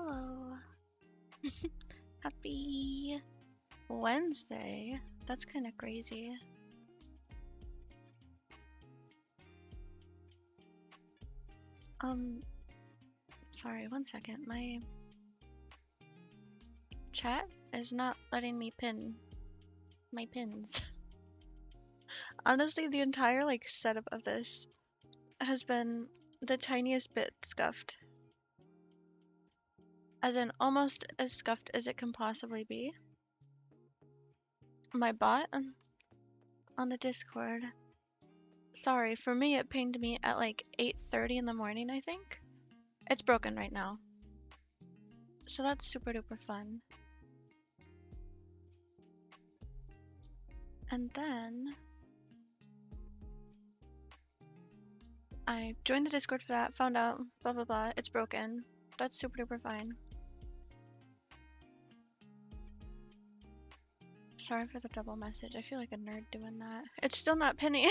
Hello. Happy Wednesday. That's kind of crazy. Sorry, one second. My chat is not letting me pin my pins. Honestly, the entire setup of this has been the tiniest bit scuffed. As in almost as scuffed as it can possibly be. My bot on the Discord. Sorry, for me it pinged me at 8:30 in the morning, I think. It's broken right now. So that's super duper fun. And then I joined the Discord for that, found out, blah blah blah, it's broken. That's super duper fine. Sorry for the double message. I feel like a nerd doing that. It's still not pinning.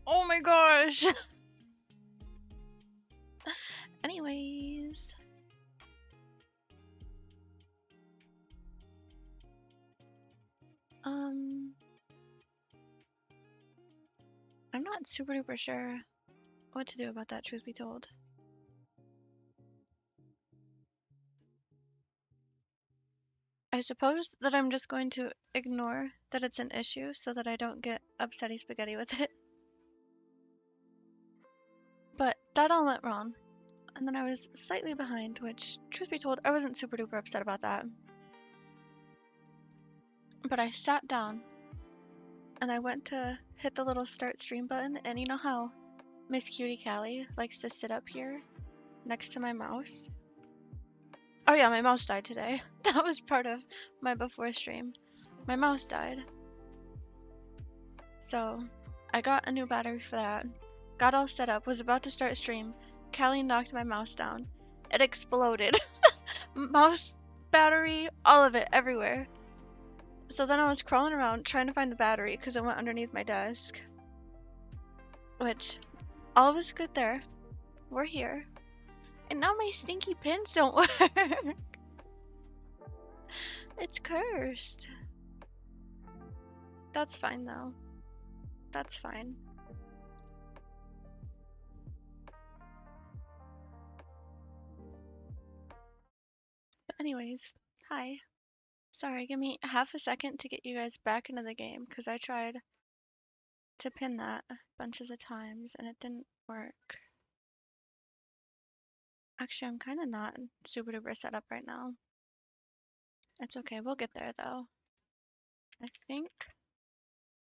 Oh my gosh. Anyways. I'm not super duper sure what to do about that, truth be told. I suppose that I'm just going to ignore that it's an issue so that I don't get upsetty spaghetti with it. But that all went wrong. And then I was slightly behind, which, truth be told, I wasn't super duper upset about that. But I sat down and I went to hit the little start stream button, and you know how Miss Cutie Callie likes to sit up here next to my mouse? Oh yeah, my mouse died today. That was part of my before stream. My mouse died. So I got a new battery for that. Got all set up, was about to start stream. Callie knocked my mouse down. It exploded. Mouse, battery, all of it, everywhere. So then I was crawling around trying to find the battery because it went underneath my desk. Which, all of us good there. We're here. And now my stinky pins don't work. It's cursed. That's fine though. That's fine. But anyways, hi. Sorry, give me half a second to get you guys back into the game because I tried to pin that bunches of times and it didn't work. Actually, I'm kind of not super duper set up right now. It's okay, we'll get there though. I think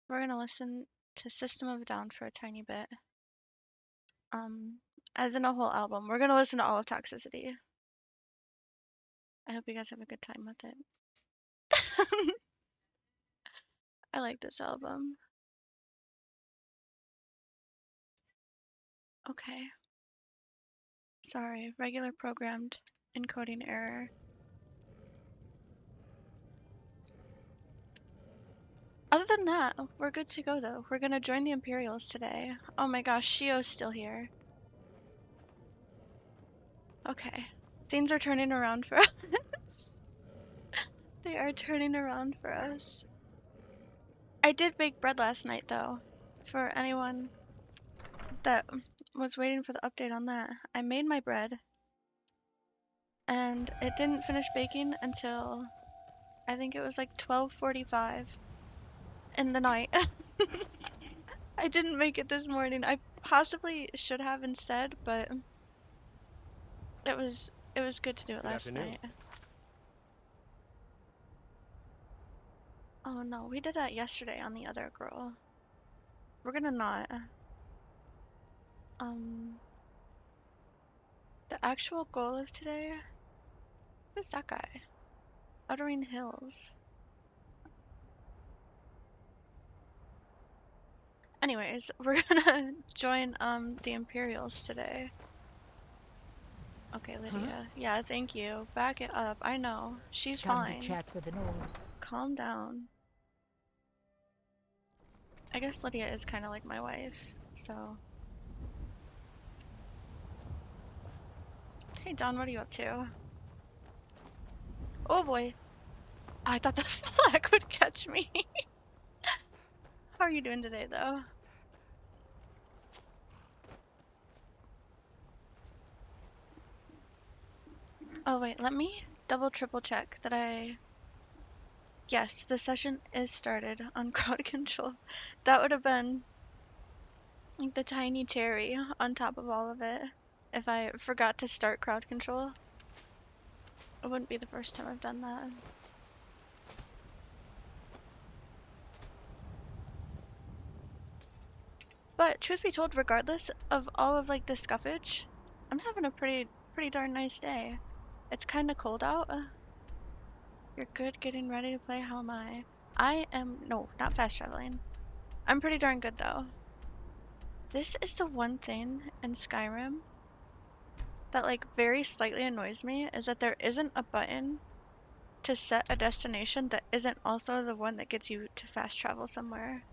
we're gonna listen to System of a Down for a tiny bit. As in a whole album. We're gonna listen to all of Toxicity. I hope you guys have a good time with it. I like this album. Okay. Sorry, regular programmed encoding error. Other than that, we're good to go though. We're gonna join the Imperials today. Oh my gosh, Shio's still here. Okay. Things are turning around for us. They are turning around for us. I did bake bread last night though. For anyone that was waiting for the update on that. I made my bread. And it didn't finish baking until I think it was 12:45 in the night. I didn't make it this morning. I possibly should have instead, but it was good to do it last night. Oh no, we did that yesterday on the other girl. We're gonna not. The actual goal of today, who's that guy? Uttering Hills. Anyways, we're gonna join the Imperials today. Okay, Lydia. Huh? Yeah, thank you. Back it up. I know. She's fine. Chat with an old. Calm down. I guess Lydia is kind of like my wife, so. Hey Don, what are you up to? Oh boy. I thought the flag would catch me. How are you doing today though? Oh wait, let me double triple check that yes, the session is started on crowd control. That would have been like the tiny cherry on top of all of it. If I forgot to start crowd control, it wouldn't be the first time I've done that. But truth be told, regardless of all of like the scuffage, I'm having a pretty darn nice day. It's kind of cold out. You're good getting ready to play. How am I? I am, no, not fast traveling. I'm pretty darn good though. This is the one thing in Skyrim that like very slightly annoys me, is that there isn't a button to set a destination that isn't also the one that gets you to fast travel somewhere.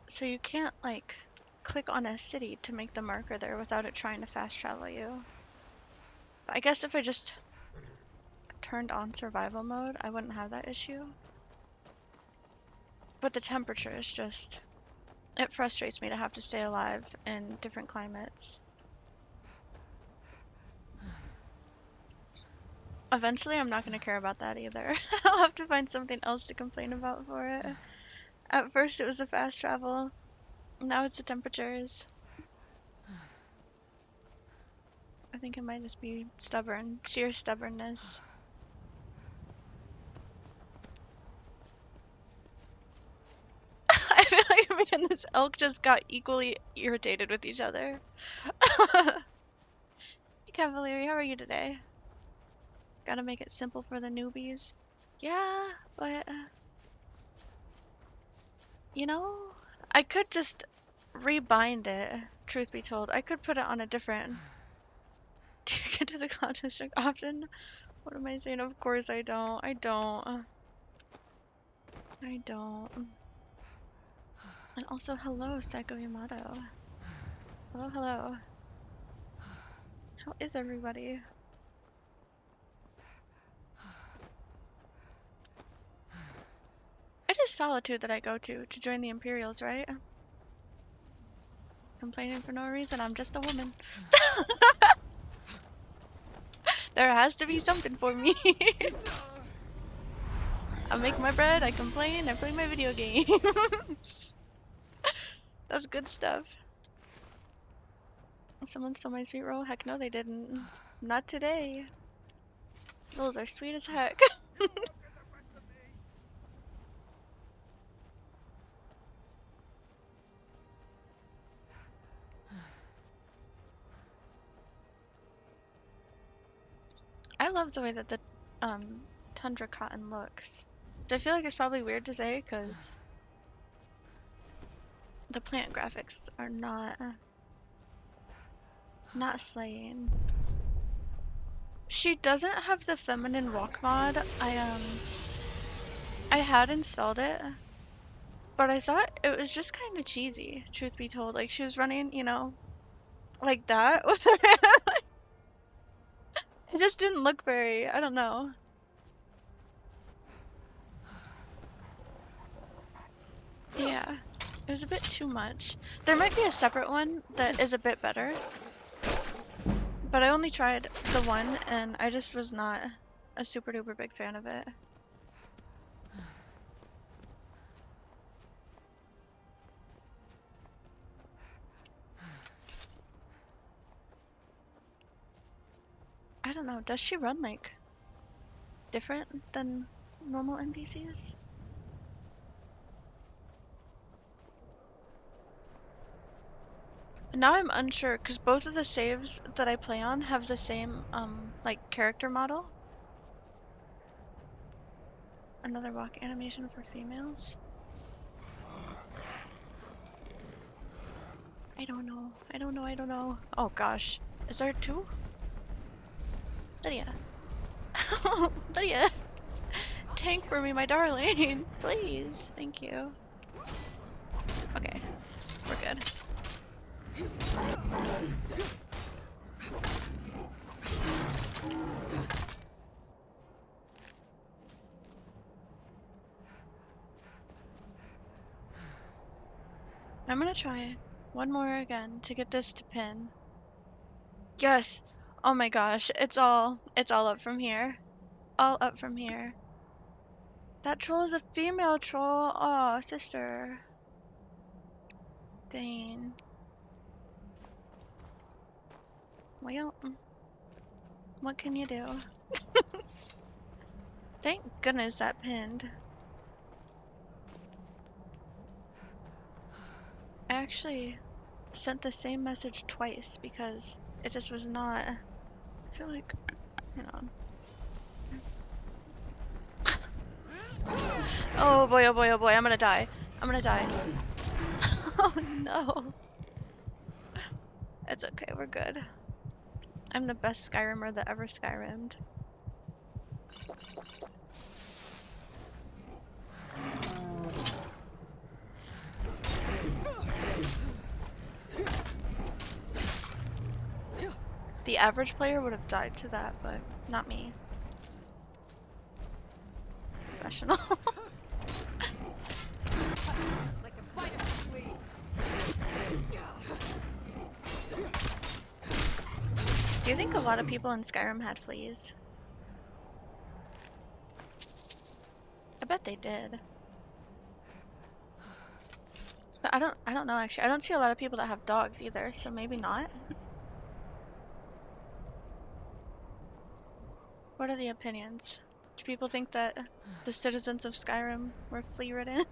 So you can't like click on a city to make the marker there without it trying to fast travel you. I guess if I just turned on survival mode, I wouldn't have that issue. But the temperature is just, it frustrates me to have to stay alive in different climates. Eventually, I'm not going to care about that either. I'll have to find something else to complain about for it. At first, it was the fast travel. Now it's the temperatures. I think it might just be stubborn, sheer stubbornness. I feel like me and this elk just got equally irritated with each other. Cavalieri, how are you today? Gotta make it simple for the newbies. Yeah, but you know, I could just rebind it, truth be told. I could put it on a different... Do you get to the Cloud District often? What am I saying? Of course I don't. I don't. And also, hello, Psycho Yamato. Hello, hello. How is everybody? It is Solitude that I go to join the Imperials, right? Complaining for no reason, I'm just a woman. There has to be something for me. I make my bread, I complain, I play my video games. That's good stuff. Someone stole my sweet roll? Heck no, they didn't. Not today. Those are sweet as heck. I love the way that the tundra cotton looks. Which I feel like it's probably weird to say because the plant graphics are not slaying. She doesn't have the feminine walk mod. I had installed it, but I thought it was just kind of cheesy, truth be told. Like she was running, you know, like that with her hand. It just didn't look very, I don't know. Yeah, it was a bit too much. There might be a separate one that is a bit better, but I only tried the one and I just was not a super duper big fan of it. I don't know, does she run like different than normal NPCs? Now I'm unsure because both of the saves that I play on have the same like character model. Another walk animation for females. I don't know. Oh gosh, is there two? Lydia. Lydia, tank for me, my darling. Please, thank you. Okay, we're good. I'm gonna try one more again to get this to pin. Yes! Oh my gosh, it's all up from here. All up from here. That troll is a female troll. Oh, sister. Dang. Well, what can you do? Thank goodness that pinned. I actually sent the same message twice because it just was not. I feel like, hang on. Oh boy, oh boy, oh boy, I'm gonna die. I'm gonna die. Oh no. It's okay, we're good. I'm the best Skyrimer that ever Skyrimmed. The average player would have died to that, but not me. Professional. Do you think a lot of people in Skyrim had fleas? I bet they did. But I don't know actually. I don't see a lot of people that have dogs either, so maybe not. What are the opinions? Do people think that the citizens of Skyrim were flea-ridden?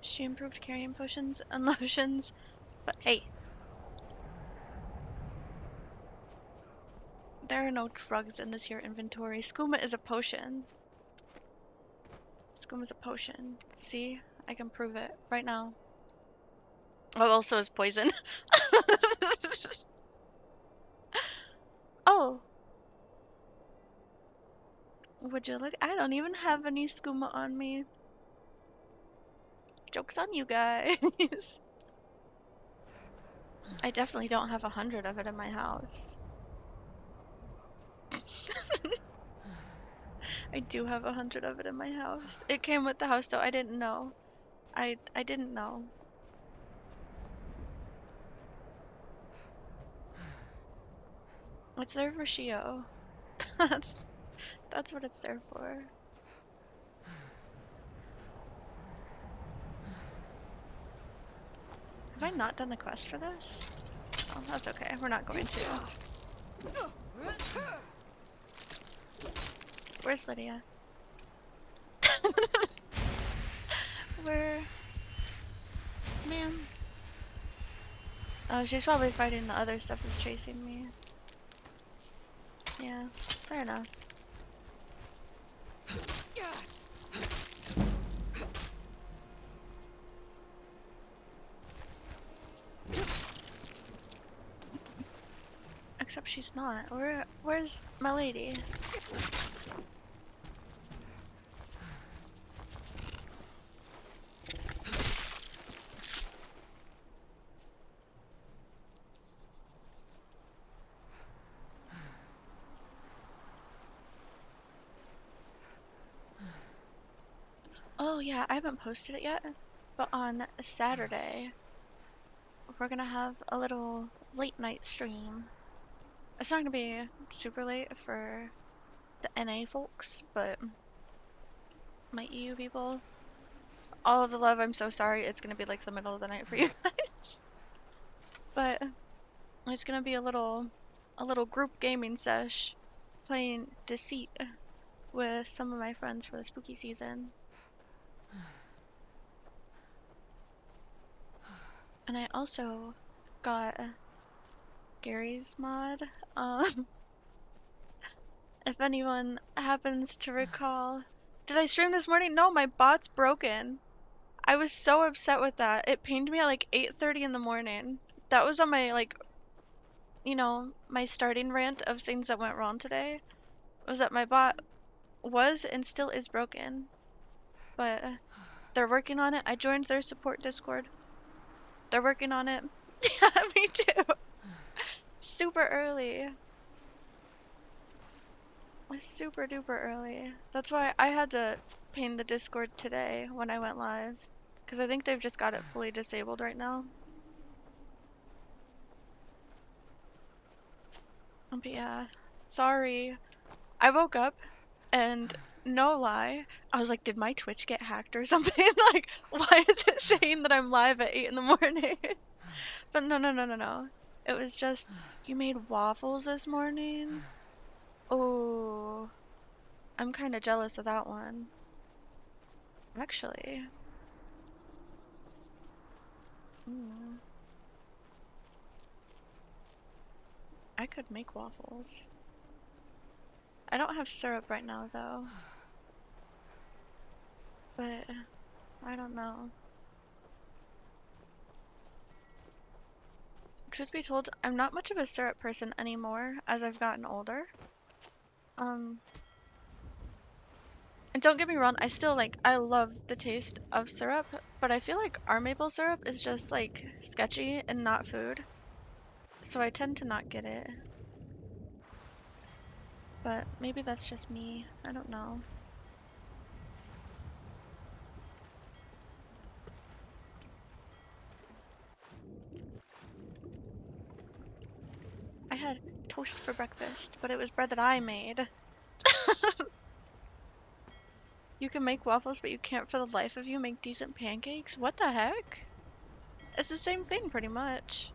She improved carrying potions and lotions, but hey, there are no drugs in this here inventory. Skooma is a potion. Skooma's a potion. See? I can prove it right now. Oh, also is poison. Oh, would you look? I don't even have any skooma on me. Joke's on you guys. I definitely don't have 100 of it in my house. I do have 100 of it in my house. It came with the house though. I didn't know. I didn't know. It's there for Shio. That's what it's there for. Have I not done the quest for this? Oh, that's okay. We're not going to. Where's Lydia? Where? Ma'am? Oh, she's probably fighting the other stuff that's chasing me. Yeah, fair enough. Except she's not. Where's my lady? Oh yeah, I haven't posted it yet, but on Saturday, we're gonna have a little late night stream. It's not gonna be super late for the NA folks, but my EU people, all of the love, I'm so sorry, it's gonna be like the middle of the night for you guys. But it's gonna be a little group gaming sesh, playing Deceit with some of my friends for the spooky season. And I also got Gary's mod. If anyone happens to recall. Did I stream this morning? No, my bot's broken. I was so upset with that. It pinged me at like 8:30 in the morning. That was on my like, you know, my starting rant of things that went wrong today. Was that my bot was and still is broken. But they're working on it. I joined their support Discord. They're working on it. Yeah, me too. Super early. Super duper early. That's why I had to ping the Discord today when I went live. Because I think they've just got it fully disabled right now. But yeah, sorry. I woke up and no lie, I was like, did my Twitch get hacked or something? Like, why is it saying that I'm live at 8 in the morning? But no, no, no, no, no. It was just, you made waffles this morning? Oh, I'm kind of jealous of that one. Actually. Mm, I could make waffles. I don't have syrup right now, though. But, I don't know. Truth be told, I'm not much of a syrup person anymore as I've gotten older. Um, and don't get me wrong, I still like, I love the taste of syrup, but I feel like our maple syrup is just like sketchy and not food. So I tend to not get it. But maybe that's just me. I don't know. I had toast for breakfast, but it was bread that I made. You can make waffles, but you can't for the life of you make decent pancakes? What the heck? It's the same thing pretty much.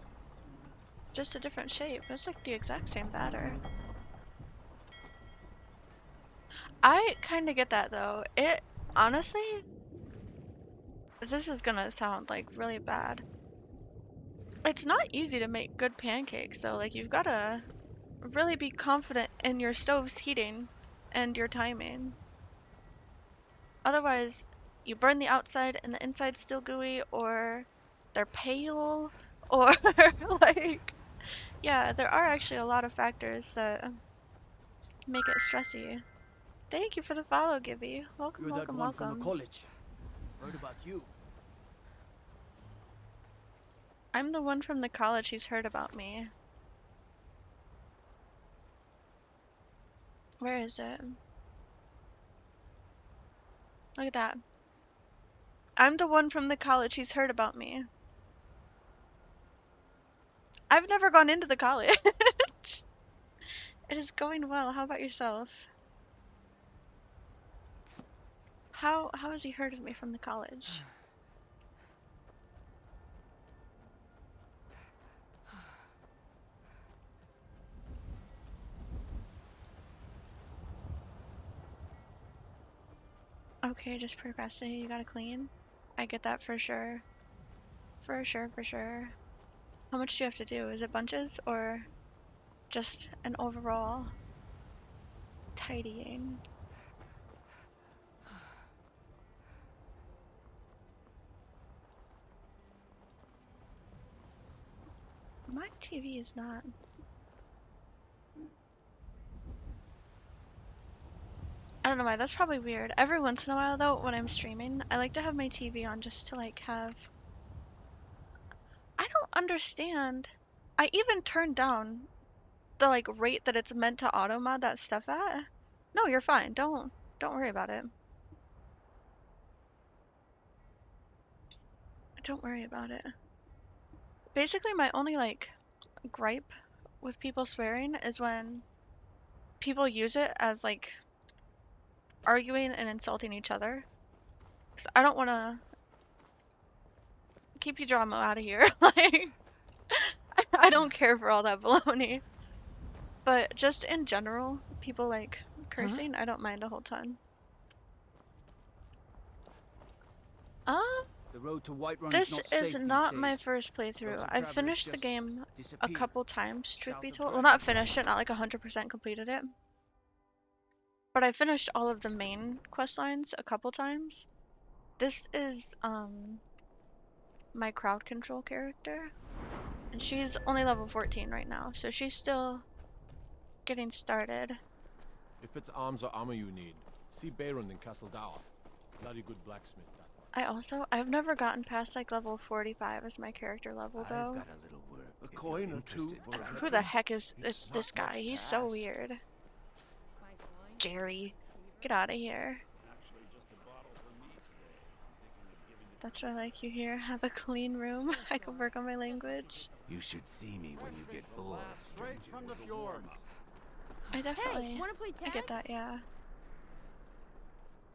Just a different shape. It's like the exact same batter. I kind of get that though. It honestly, this is gonna sound like really bad. It's not easy to make good pancakes, so like you've gotta really be confident in your stove's heating and your timing. Otherwise, you burn the outside and the inside's still gooey, or they're pale, or like, yeah, there are actually a lot of factors that make it stressy. Thank you for the follow, Gibby. Welcome, You're that welcome, one from the welcome. college. Heard about you. I'm the one from the college he's heard about me. Where is it? Look at that. I'm the one from the college he's heard about me. I've never gone into the college. It is going well. How about yourself? How has he heard of me from the college? Okay, just procrastinate. You gotta clean. I get that for sure. For sure, for sure. How much do you have to do? Is it bunches or just an overall tidying? My TV is not. I don't know why. That's probably weird. Every once in a while, though, when I'm streaming, I like to have my TV on just to like have. I don't understand. I even turned down the like rate that it's meant to auto mod that stuff at. No, you're fine. Don't worry about it. Don't worry about it. Basically, my only like gripe with people swearing is when people use it as like arguing and insulting each other. 'Cause I don't want to keep your drama out of here. Like, I don't care for all that baloney. But just in general, people like cursing, I don't mind a whole ton. Um, The road to Whiterun is this not is safe these not my days. first Lots playthrough. of I've travelers finished the just game a disappear. couple times, truth be South of told. Well, Dragon. not finished it, not like 100% completed it. But I finished all of the main quest lines a couple times. This is my crowd control character, and she's only level 14 right now, so she's still getting started. If it's arms or armor you need, see Bayron in Castle Dower. Bloody good blacksmith, that one. I've never gotten past like level 45 as my character level I've though. got a little work. A if coin you're or two interested, for a Dragon. Who the veteran? heck is It's this not guy? much to He's so ask. weird. Jerry, get out of here. That's what I like you here. Have a clean room. I can work on my language. You should see me when you get bored, Straight stranger. from the fjords. I definitely, Hey, wanna play I tag? get that, yeah.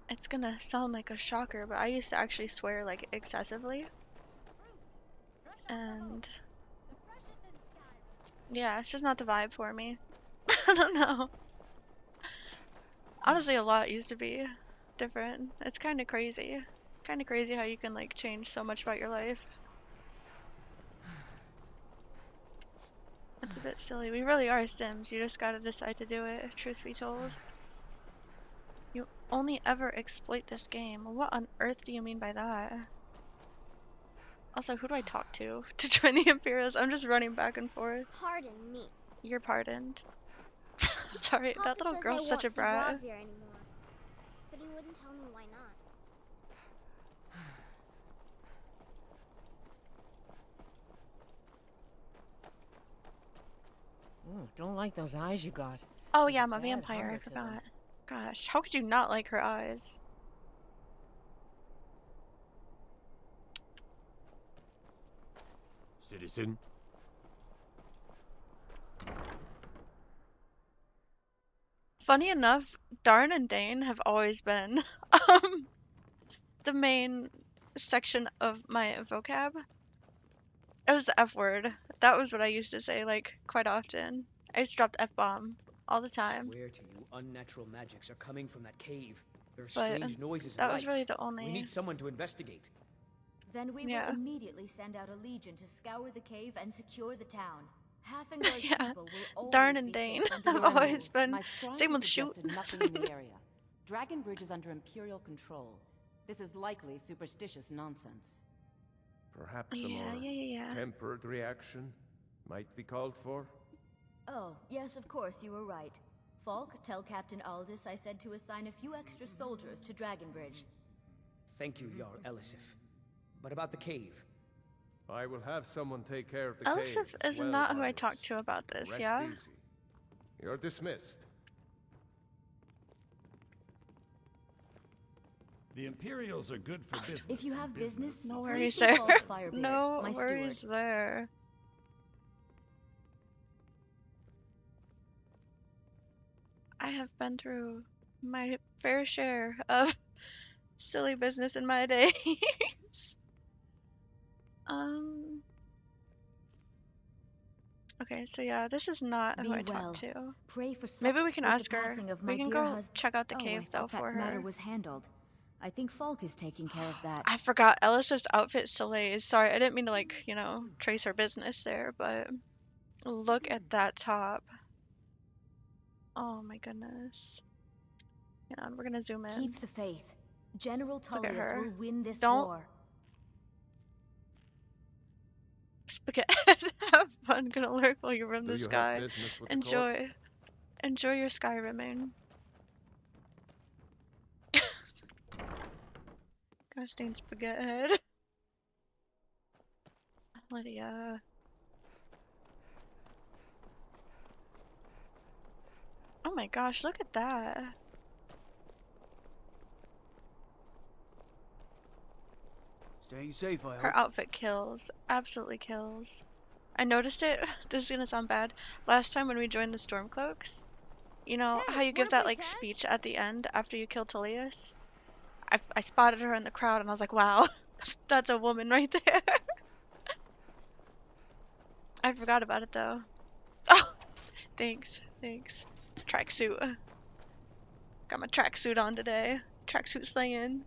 It's gonna sound like a shocker, but I used to actually swear like excessively. And yeah, it's just not the vibe for me. I don't know. Honestly, a lot used to be different. It's kind of crazy. Kind of crazy how you can like change so much about your life. It's a bit silly. We really are Sims. You just gotta decide to do it, truth be told. You only ever exploit this game. What on earth do you mean by that? Also, who do I talk to join the Imperials? I'm just running back and forth. Pardon me. You're pardoned. Sorry, Papa that little says girl's I such a won't see brat. Rob here anymore, but he wouldn't tell me why not. Ooh, don't like those eyes you got. Oh There's yeah, a I'm a bad vampire. hunger I to them. forgot. Gosh, how could you not like her eyes? Citizen? Funny enough, Darn and Dane have always been the main section of my vocab. It was the F word. That was what I used to say like quite often. I used to drop the F bomb all the time. Swear to you, unnatural magics are coming from that cave. There are But strange noises and that was really lights. the only. We need someone to investigate. Then we Yeah. will immediately send out a legion to scour the cave and secure the town. Half-Inglar's Yeah, people will always Darn be and Dane safe under have your always rules. been My scribe same with shoot. suggested nothing in the area. Dragon Bridge is under Imperial control. This is likely superstitious nonsense. Perhaps a Yeah, more yeah. tempered reaction might be called for. Oh, yes, of course, you were right. Falk, tell Captain Aldous I said to assign a few extra soldiers to Dragon Bridge. Thank you, Jarl Elisif. But about the cave. I will have someone take care of the Elisif cave as is well, not who I Marcus. talked to about this, Rest yeah? easy. You're dismissed. The Imperials are good for business. If you and have business, No please worries see there. Falk Firebeard, No my worries steward. there. I have been through my fair share of silly business in my days. um. Okay, so yeah, this is not who Be I well. talked to. Pray for Maybe we can with ask the her. passing of my We can dear go husband. check out the Oh, cave I though thought that for matter her. was handled. I think Falk is taking care of that. I forgot Elisif's outfit Soleil's. Sorry, I didn't mean to like, trace her business there, but look at that top. Oh my goodness. Hang on, we're gonna zoom in. Keep the faith. General Look at Tullius her. will win this Don't- war. Spaghetti. Have fun. Gonna lurk while you run Do the you sky. have business with the court? Enjoy your Skyrimming. Gosh dang spaghetti head. Lydia. Oh my gosh, look at that. Staying safe, I Her hope. outfit kills. Absolutely kills. I noticed it. This is gonna sound bad. Last time when we joined the Stormcloaks, you know Hey, how you give wanna that play like tag? speech at the end after you kill Tullius? I spotted her in the crowd and I was like, wow, that's a woman right there. I forgot about it though. Oh, thanks. It's a tracksuit. Got my tracksuit on today. Tracksuit slaying.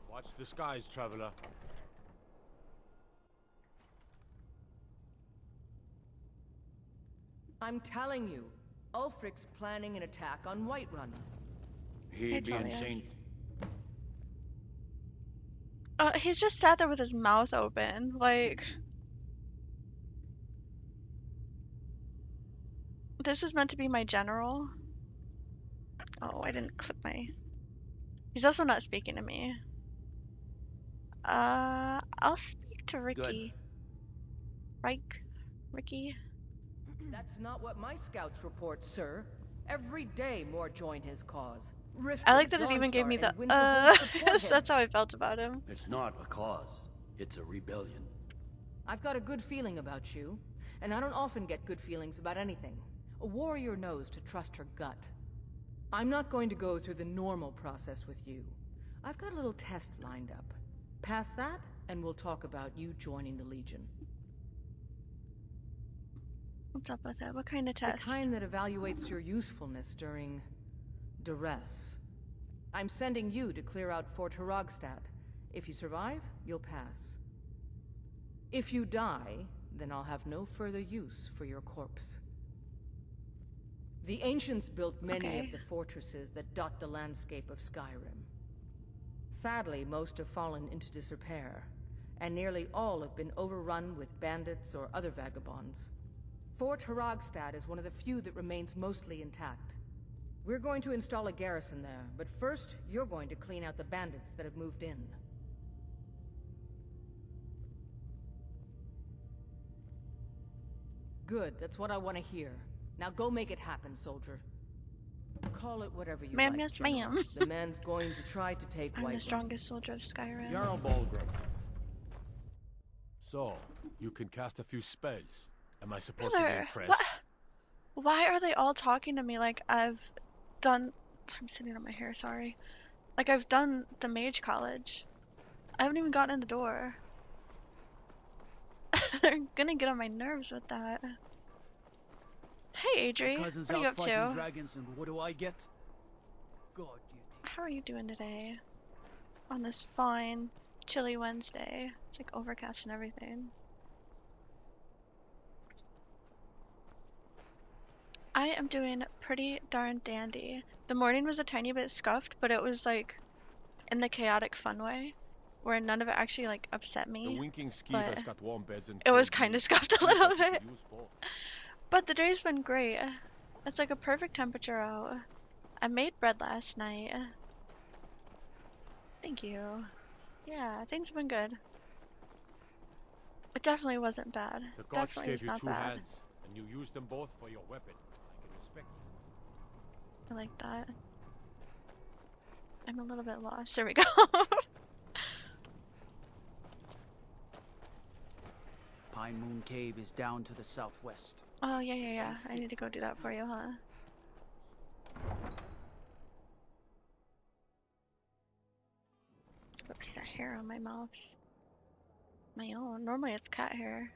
Watch the skies, traveler. I'm telling you, Ulfric's planning an attack on Whiterun. Hey, He'd be insane. Tullius. He's just sat there with his mouth open, like. This is meant to be my general. Oh, I didn't clip my... He's also not speaking to me. I'll speak to Ricky. Ricky? That's not what my scouts report, sir. Every day more join his cause. Riften, I like that it even gave Dawnstar, me the, and Winterhold support him. That's how I felt about him. It's not a cause. It's a rebellion. I've got a good feeling about you, and I don't often get good feelings about anything. A warrior knows to trust her gut. I'm not going to go through the normal process with you. I've got a little test lined up. Pass that, and we'll talk about you joining the Legion. What's up with it? What kind of test? The kind that evaluates your usefulness during duress. I'm sending you to clear out Fort Haragstad. If you survive, you'll pass. If you die, then I'll have no further use for your corpse. The ancients built many of the fortresses that dot the landscape of Skyrim. Sadly, most have fallen into disrepair, and nearly all have been overrun with bandits or other vagabonds. Fort Haragstad is one of the few that remains mostly intact. We're going to install a garrison there, but first, you're going to clean out the bandits that have moved in. Good, that's what I want to hear. Now go make it happen, soldier. Call it whatever you Ma'am, like, yes, General. ma'am. The man's going to try to take I'm the Whiterun. strongest soldier of Skyrim. Jarl Balgruuf. So, you can cast a few spells. Am I supposed to be Brother, impressed? what? Why are they all talking to me like I've done... I'm sitting on my hair, sorry. Like I've done the mage college. I haven't even gotten in the door. They're gonna get on my nerves with that. Hey, Adri. My What cousin's are you out up fighting to? dragons, and what do I get? God, you think. How are you doing today? On this fine, chilly Wednesday. It's like overcast and everything. I am doing pretty darn dandy. The morning was a tiny bit scuffed, but it was like in the chaotic fun way, where none of it actually like upset The me. winking ski but has got warm beds and It was cold kind of meals. scuffed a Seems little like you bit. could use both. But the day's been great. It's like a perfect temperature out. I made bread last night. Thank you. Yeah, things have been good. It definitely wasn't bad. The gods Definitely gave was you not two bad. hands, and you used them both for your weapon. I can respect it. I like that. I'm a little bit lost. There we go. Pine Moon Cave is down to the southwest. Oh, yeah. I need to go do that for you, huh? A piece of hair on my mouse. My own. Normally it's cat hair.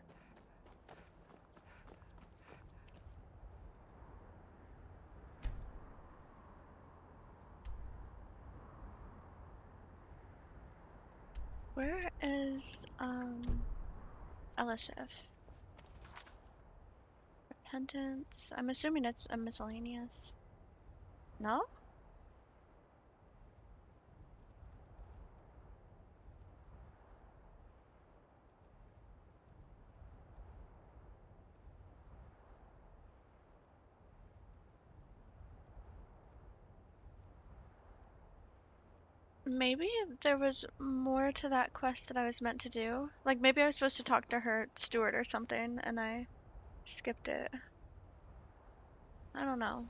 Where is, Elisif? Repentance. I'm assuming it's a miscellaneous. No? Maybe there was more to that quest that I was meant to do. Like maybe I was supposed to talk to her steward or something and I skipped it. I don't know.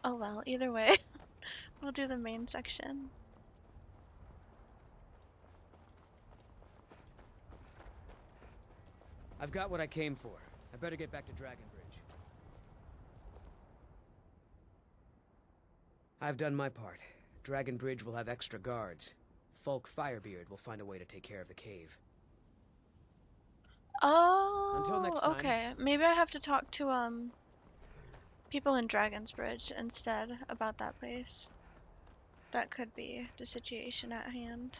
Oh well, either way. We'll do the main section. I've got what I came for. I better get back to Dragonbridge. I've done my part. Dragonbridge will have extra guards. Fulk Firebeard will find a way to take care of the cave. Oh, Until next time. okay. Maybe I have to talk to people in Dragonsbridge instead about that place. That could be the situation at hand.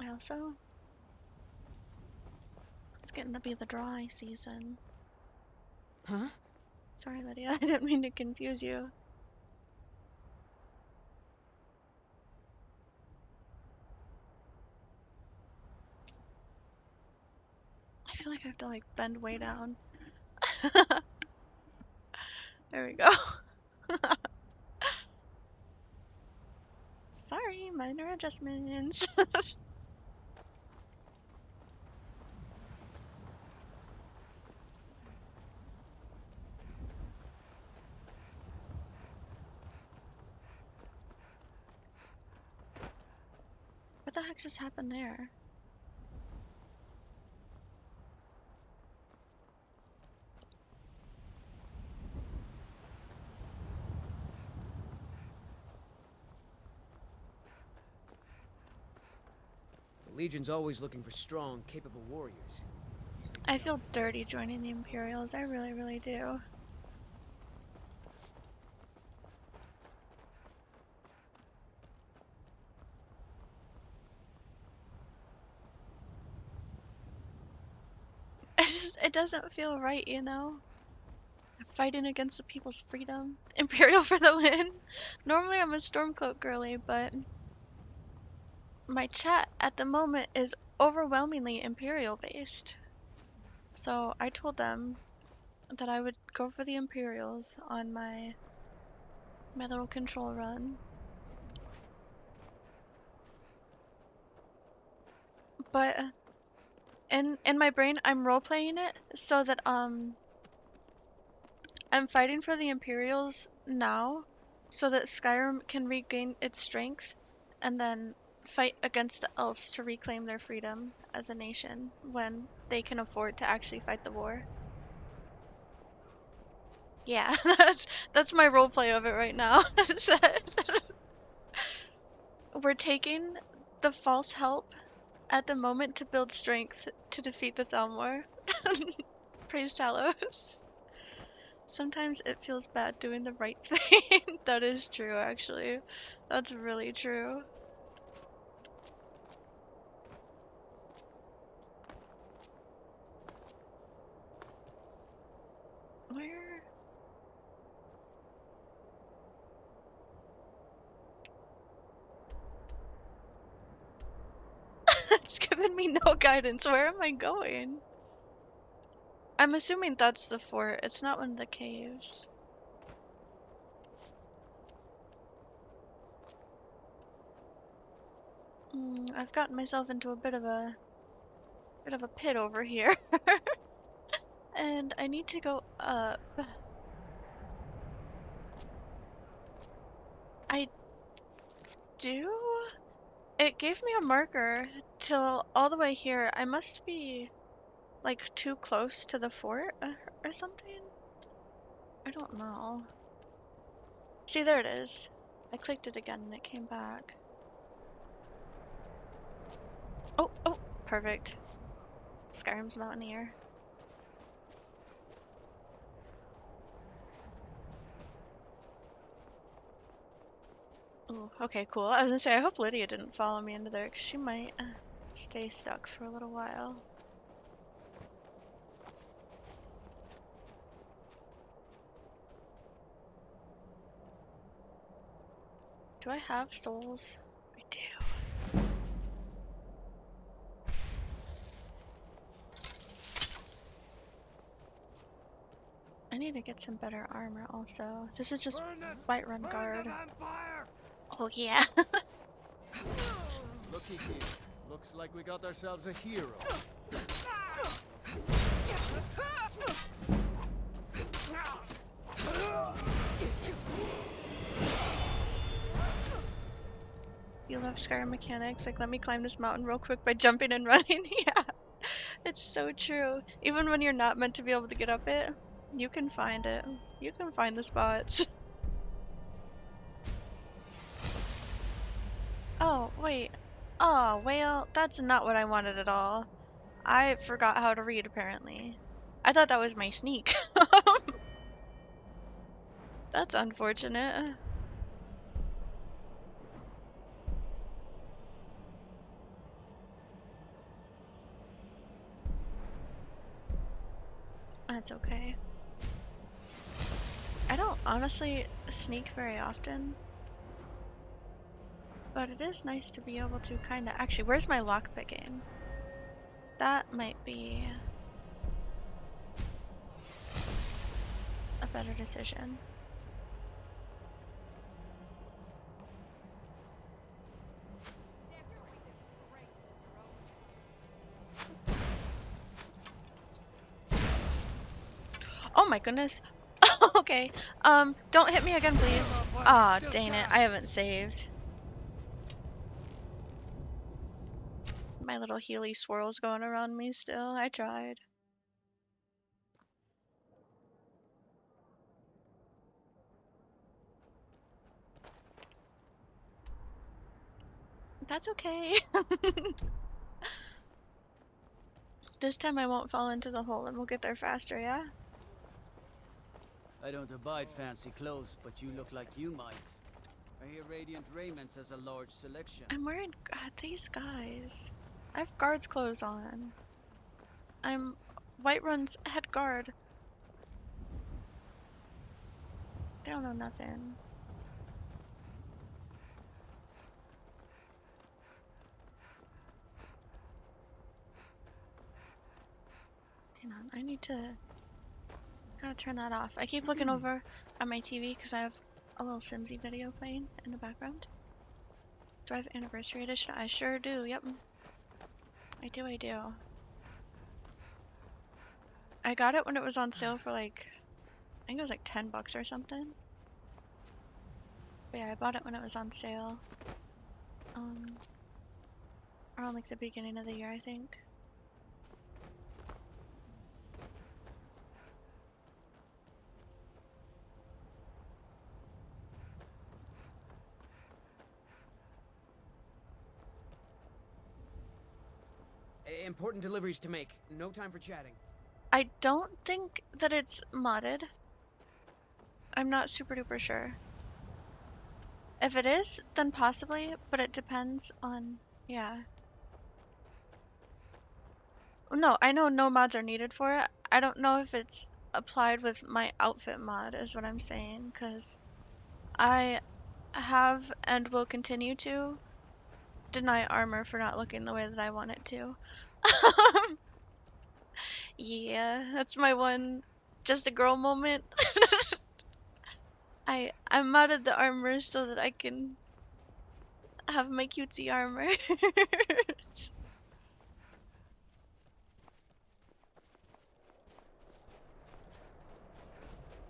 I also... It's getting to be the dry season. Huh? Sorry, Lydia. I didn't mean to confuse you. feel like I have to like bend way down. There we go. Sorry, minor adjustments. What the heck just happened there? The Legion's always looking for strong, capable warriors. I feel dirty joining the Imperials. I really, really do. It doesn't feel right, you know? Fighting against the people's freedom. Imperial for the win. Normally I'm a Stormcloak girly, but my chat at the moment is overwhelmingly Imperial based. So I told them that I would go for the Imperials on my little control run. But in my brain I'm role playing it so that I'm fighting for the Imperials now so that Skyrim can regain its strength and then fight against the elves to reclaim their freedom as a nation when they can afford to actually fight the war. Yeah, that's my roleplay of it right now. We're taking the false help at the moment to build strength to defeat the Thalmor. Praise Talos. Sometimes it feels bad doing the right thing. That is true, actually. That's really true. Where? It's giving me no guidance. Where am I going? I'm assuming that's the fort. It's not one of the caves. I've gotten myself into a bit of a pit over here. And I need to go up. I do? It gave me a marker till all the way here. I must be like too close to the fort or something? I don't know. See, there it is. I clicked it again and it came back. Oh, oh, perfect. Skyrim's Mountaineer. Oh, okay, cool. I was gonna say, I hope Lydia didn't follow me into there, because she might stay stuck for a little while. Do I have souls? I do. I need to get some better armor also. This is just Whiterun Guard. Oh yeah. Looky here. Looks like we got ourselves a hero. You love Skyrim mechanics, like let me climb this mountain real quick by jumping and running. Yeah, it's so true. Even when you're not meant to be able to get up it, you can find it. You can find the spots. Oh, wait. Oh, well, that's not what I wanted at all. I forgot how to read, apparently. I thought that was my sneak. That's unfortunate. That's okay. I don't honestly sneak very often. But it is nice to be able to kind of... Actually, where's my lockpicking? That might be better decision. Oh my goodness. Okay. Don't hit me again, please. Ah, dang it. I haven't saved. My little Healy swirls going around me still. I tried. That's okay. This time I won't fall into the hole and we'll get there faster, yeah? I don't abide fancy clothes, but you look like you might. I hear Radiant Raiments has a large selection. I'm wearing these guys. I have guard's clothes on. I'm Whiterun's head guard. They don't know nothing. Hang on, I need to... Gotta turn that off. I keep looking over at my TV because I have a little Simsy video playing in the background. Do I have Anniversary Edition? I sure do, yep. I do. I got it when it was on sale for like... I think it was like 10 bucks or something. But yeah, I bought it when it was on sale. Around like the beginning of the year, I think. Important deliveries to make. No time for chatting. I don't think that it's modded. I'm not super duper sure. If it is, then possibly, but it depends on, yeah. No, I know no mods are needed for it. I don't know if it's applied with my outfit mod, is what I'm saying, because I have and will continue to deny armor for not looking the way that I want it to. Yeah, that's my one just a girl moment. I modded the armor so that I can have my cutesy armor.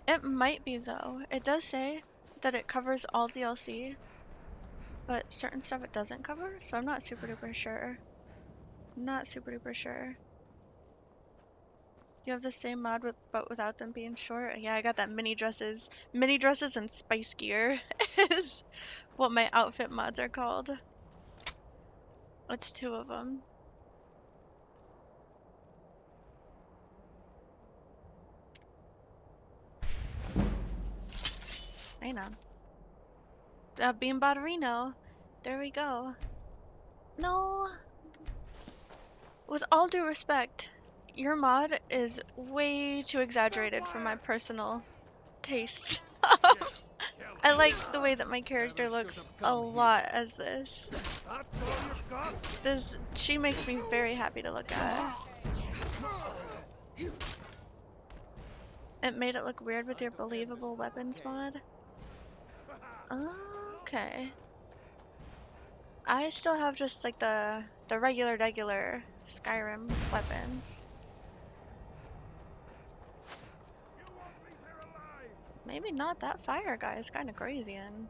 It might be though. It does say that it covers all DLC, but certain stuff it doesn't cover, so I'm not super duper sure. Not super duper sure. Do you have the same mod but without them being short? Yeah, I got that mini dresses. Mini dresses and spice gear is what my outfit mods are called. It's 2 of them. Hang on. Beam Botterino. There we go. No. With all due respect, your mod is way too exaggerated for my personal tastes. I like the way that my character looks a lot as this. She makes me very happy to look at. It made it look weird with your believable weapons mod. Okay. I still have just like the regular Skyrim weapons. Maybe not. That fire guy is kind of crazy and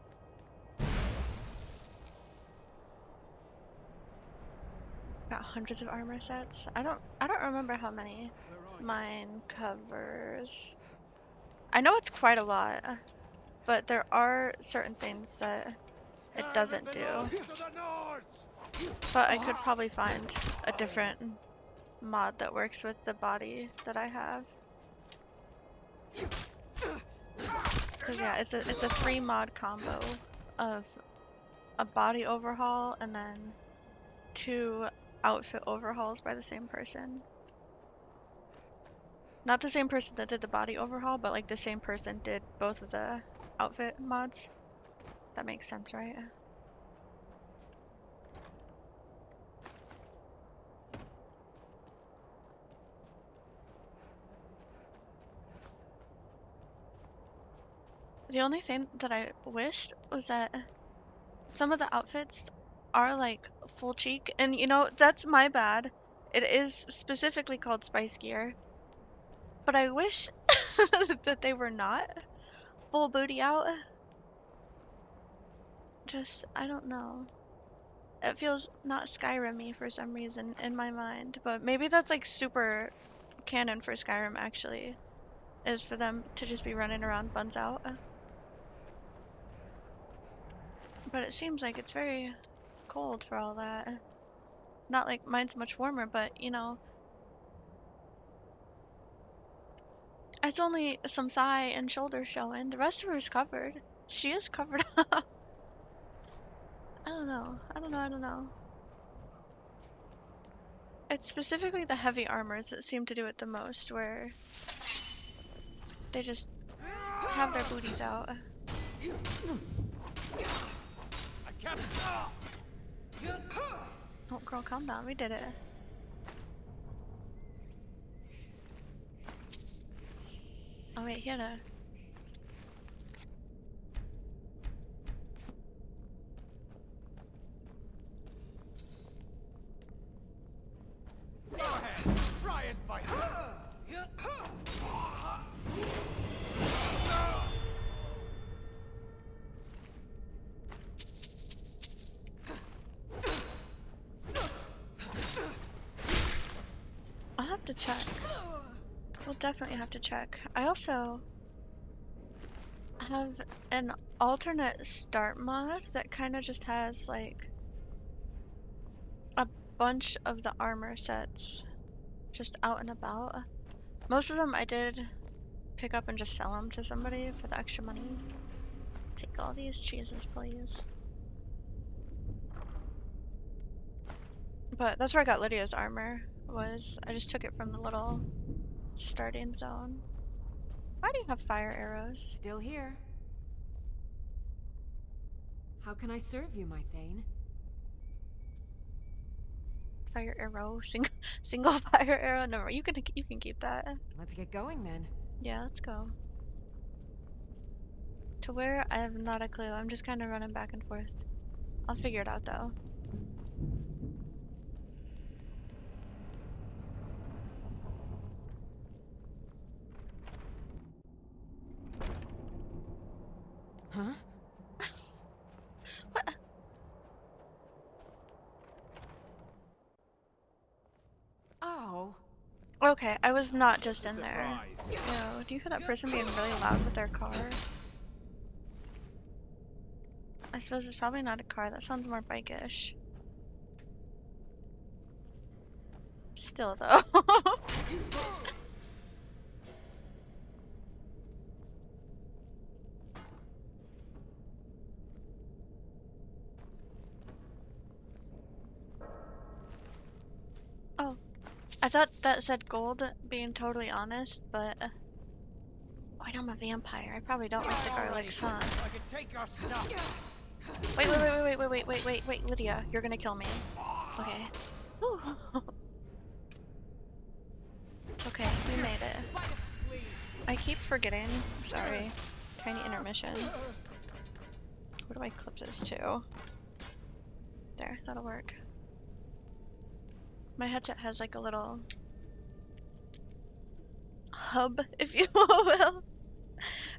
got hundreds of armor sets. I don't remember how many mine covers. I know it's quite a lot, but there are certain things that it doesn't do. But I could probably find a different mod that works with the body that I have. Cause yeah, it's a 3 mod combo of a body overhaul and then 2 outfit overhauls by the same person. Not the same person that did the body overhaul, but like the same person did both of the outfit mods. That makes sense, right? The only thing that I wished was that some of the outfits are like full cheek, and you know, that's my bad. It is specifically called spice gear, but I wish that they were not full booty out. Just, I don't know. It feels not Skyrim-y for some reason in my mind, but maybe that's like super canon for Skyrim actually, is for them to just be running around buns out. But it seems like it's very cold for all that. Not like mine's much warmer, but you know, it's only some thigh and shoulder showing. The rest of her is covered. She is covered up. I don't know. I don't know. I don't know. It's specifically the heavy armors that seem to do it the most, where they just have their booties out. I can't. Oh, girl, calm down. We did it. Oh, wait, he had a... Go ahead. Try and fight. I'll have to check. We'll definitely have to check. I also have an alternate start mod that kind of just has like a bunch of the armor sets just out and about. Most of them I did pick up and just sell them to somebody for the extra monies. Take all these cheeses, please. But that's where I got Lydia's armor, was I just took it from the little starting zone. Why do you have fire arrows? Still here. How can I serve you, my Thane? Fire arrow, single fire arrow. No, you can keep that. Let's get going then. Yeah, let's go. To where? I have not a clue. I'm just kind of running back and forth. I'll figure it out though. Huh? What? Oh. Okay, I was not just in there. Surprise. Yo, do you hear that person being really loud with their car? I suppose it's probably not a car. That sounds more bike-ish. Still though. Oh, I thought that said gold, being totally honest, but wait, I'm a vampire. I probably don't like the garlics, huh? I can take your stuff. Wait, Lydia, you're gonna kill me. Okay. Whew. Okay, we made it. I keep forgetting. Sorry. Tiny intermission. Where do I clip this to? There, that'll work. My headset has like a little hub, if you will,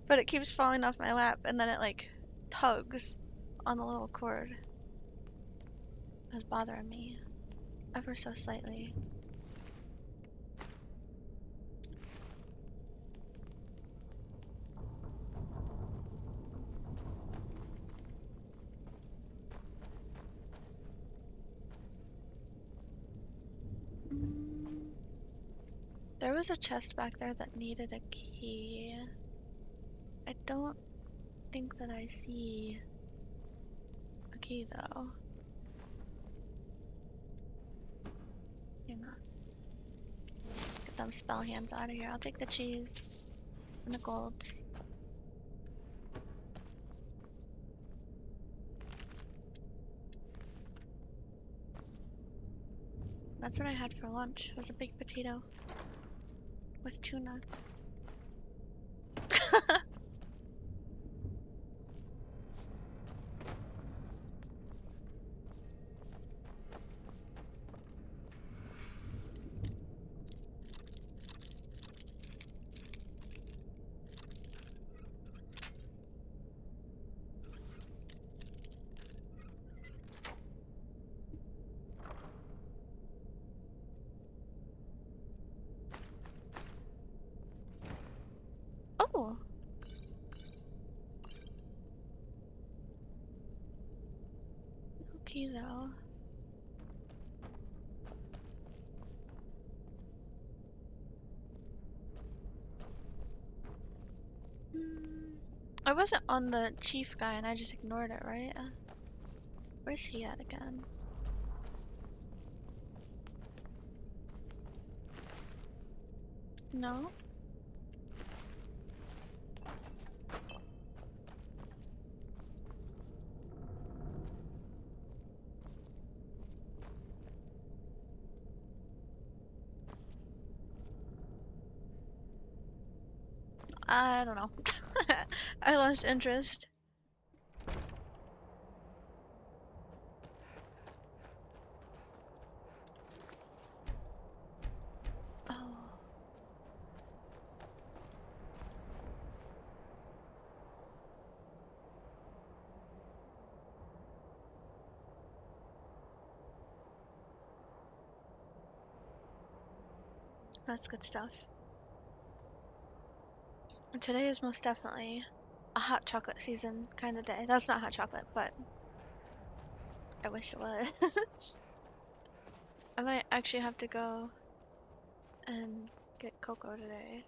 but it keeps falling off my lap and then it like tugs on the little cord. It was bothering me ever so slightly. There was a chest back there that needed a key. I don't think that I see a key though. Hang on. Get them spell hands out of here. I'll take the cheese and the golds. That's what I had for lunch. It was a baked potato with tuna. Ooh. Okay, though. I wasn't on the chief guy and I just ignored it, right? Where's he at again? No? I don't know. I lost interest. Oh. That's good stuff. And today is most definitely a hot chocolate season kind of day. That's not hot chocolate, but I wish it was. I might actually have to go and get cocoa today.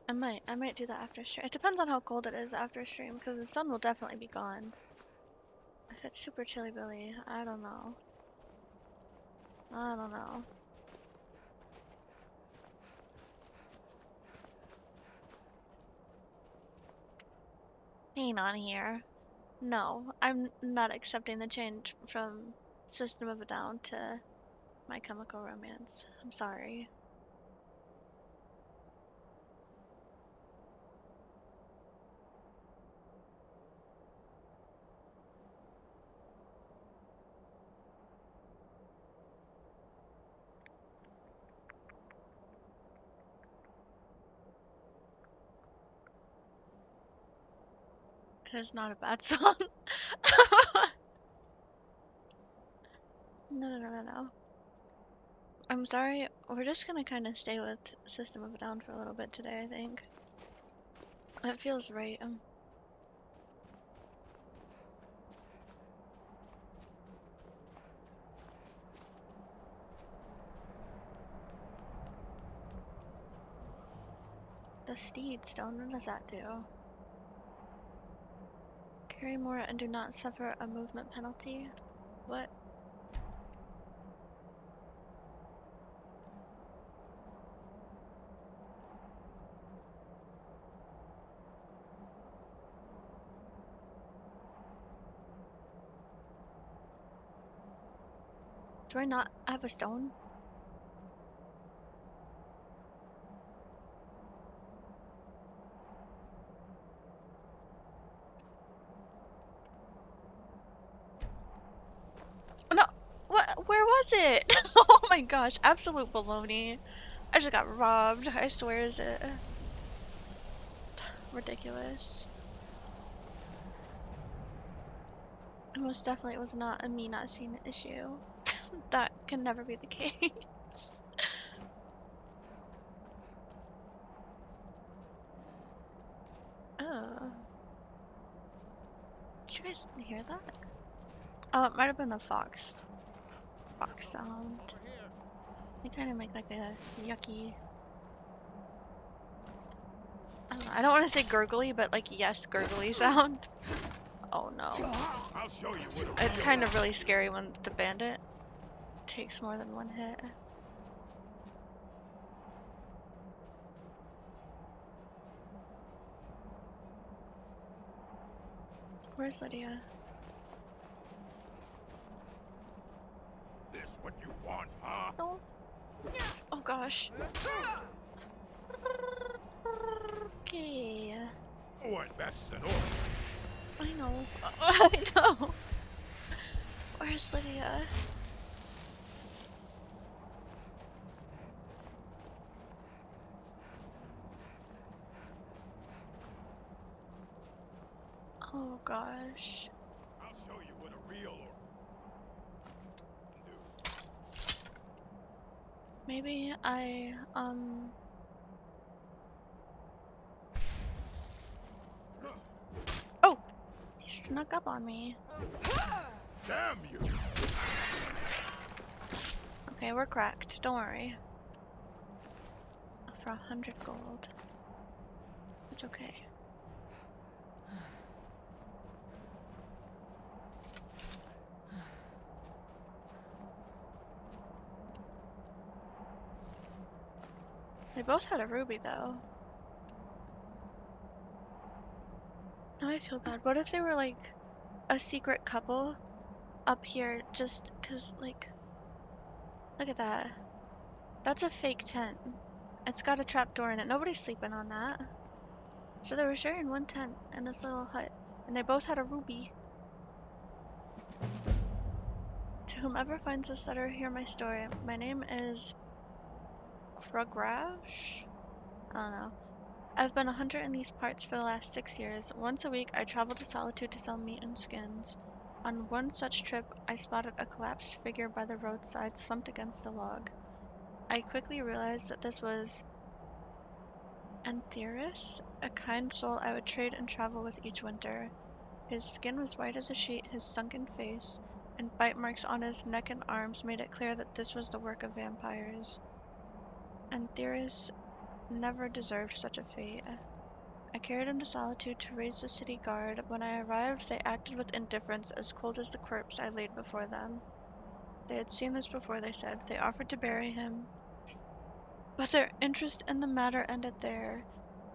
I might do that after stream. It depends on how cold it is after stream, because the sun will definitely be gone. If it's super chilly Billy, I don't know. I don't know. Ain't on here. No, I'm not accepting the change from System of a Down to My Chemical Romance. I'm sorry. It is not a bad song. No. I'm sorry. We're just gonna kind of stay with System of a Down for a little bit today, I think. It feels right. The Steed Stone, what does that do? Carry more and do not suffer a movement penalty? What? Do I not have a stone? No! What? Where was it? Oh my gosh, absolute baloney. I just got robbed. I swear, is it ridiculous? It most definitely was not a me not seeing the issue. That can never be the case. Oh. Did you guys hear that? Oh, it might have been the fox. Fox sound. They kind of make like a yucky. I don't know. I don't want to say gurgly, but like yes, gurgly sound. Oh no. I'll show you what It's kind of really scary when the bandit takes more than one hit. Where's Lydia? This what you want, huh? No. Oh gosh. Okay. Oh, and that's an order. I know. I know. Where's Lydia? Oh gosh. I'll show you what a real order. Maybe I, Oh! He snuck up on me. Damn you! Okay, we're cracked. Don't worry. For 100 gold. It's okay. They both had a ruby, though. Now I feel bad. What if they were, like, a secret couple up here just 'cause, like, look at that. That's a fake tent. It's got a trapdoor in it. Nobody's sleeping on that. So they were sharing one tent in this little hut, and they both had a ruby. To whomever finds this letter, hear my story. My name is Krugrash? I don't know. I've been a hunter in these parts for the last 6 years. Once a week, I travel to Solitude to sell meat and skins. On one such trip, I spotted a collapsed figure by the roadside, slumped against a log. I quickly realized that this was Antheris, a kind soul I would trade and travel with each winter. His skin was white as a sheet, his sunken face and bite marks on his neck and arms made it clear that this was the work of vampires. Antheris never deserved such a fate. I carried him to Solitude to raise the city guard. When I arrived, they acted with indifference, as cold as the corpse I laid before them. They had seen this before, they said. They offered to bury him, but their interest in the matter ended there.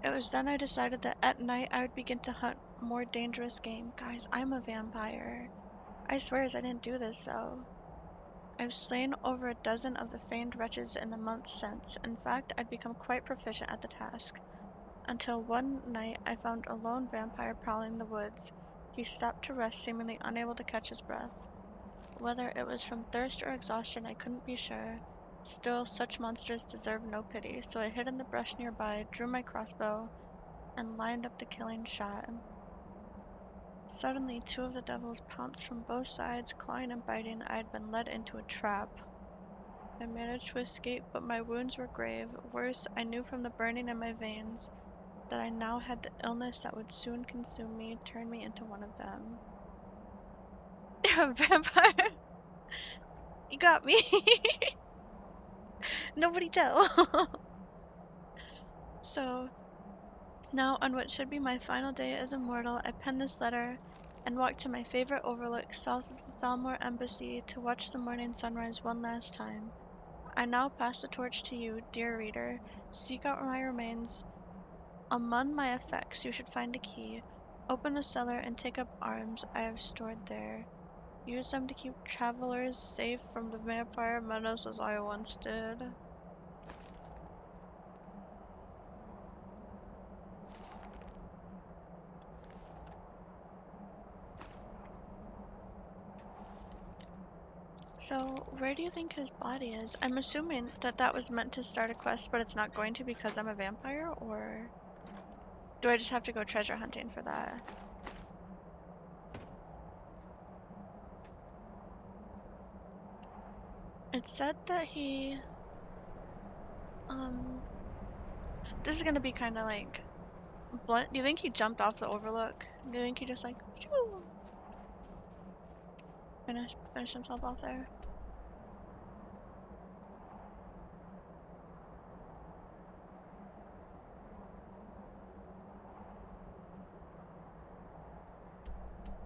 It was then I decided that at night I would begin to hunt more dangerous game. Guys, I'm a vampire. I swears I didn't do this, though. I've slain over a dozen of the feigned wretches in the months since. In fact, I'd become quite proficient at the task. Until one night I found a lone vampire prowling the woods. He stopped to rest, seemingly unable to catch his breath. Whether it was from thirst or exhaustion, I couldn't be sure. Still, such monsters deserve no pity, so I hid in the brush nearby, drew my crossbow, and lined up the killing shot. Suddenly, two of the devils pounced from both sides, clawing and biting. I had been led into a trap. I managed to escape, but my wounds were grave. Worse, I knew from the burning in my veins that I now had the illness that would soon consume me, turn me into one of them. Vampire! You got me! Nobody tell! So, now on what should be my final day as a mortal, I pen this letter and walk to my favorite overlook south of the Thalmor Embassy to watch the morning sunrise one last time. I now pass the torch to you, dear reader. Seek out my remains. Among my effects you should find a key. Open the cellar and take up arms I have stored there. Use them to keep travelers safe from the vampire menace as I once did. So, where do you think his body is? I'm assuming that that was meant to start a quest, but it's not going to because I'm a vampire, or do I just have to go treasure hunting for that? It said that he, this is gonna be kind of like blunt. Do you think he jumped off the overlook? Do you think he just like, shoo, finished himself off there?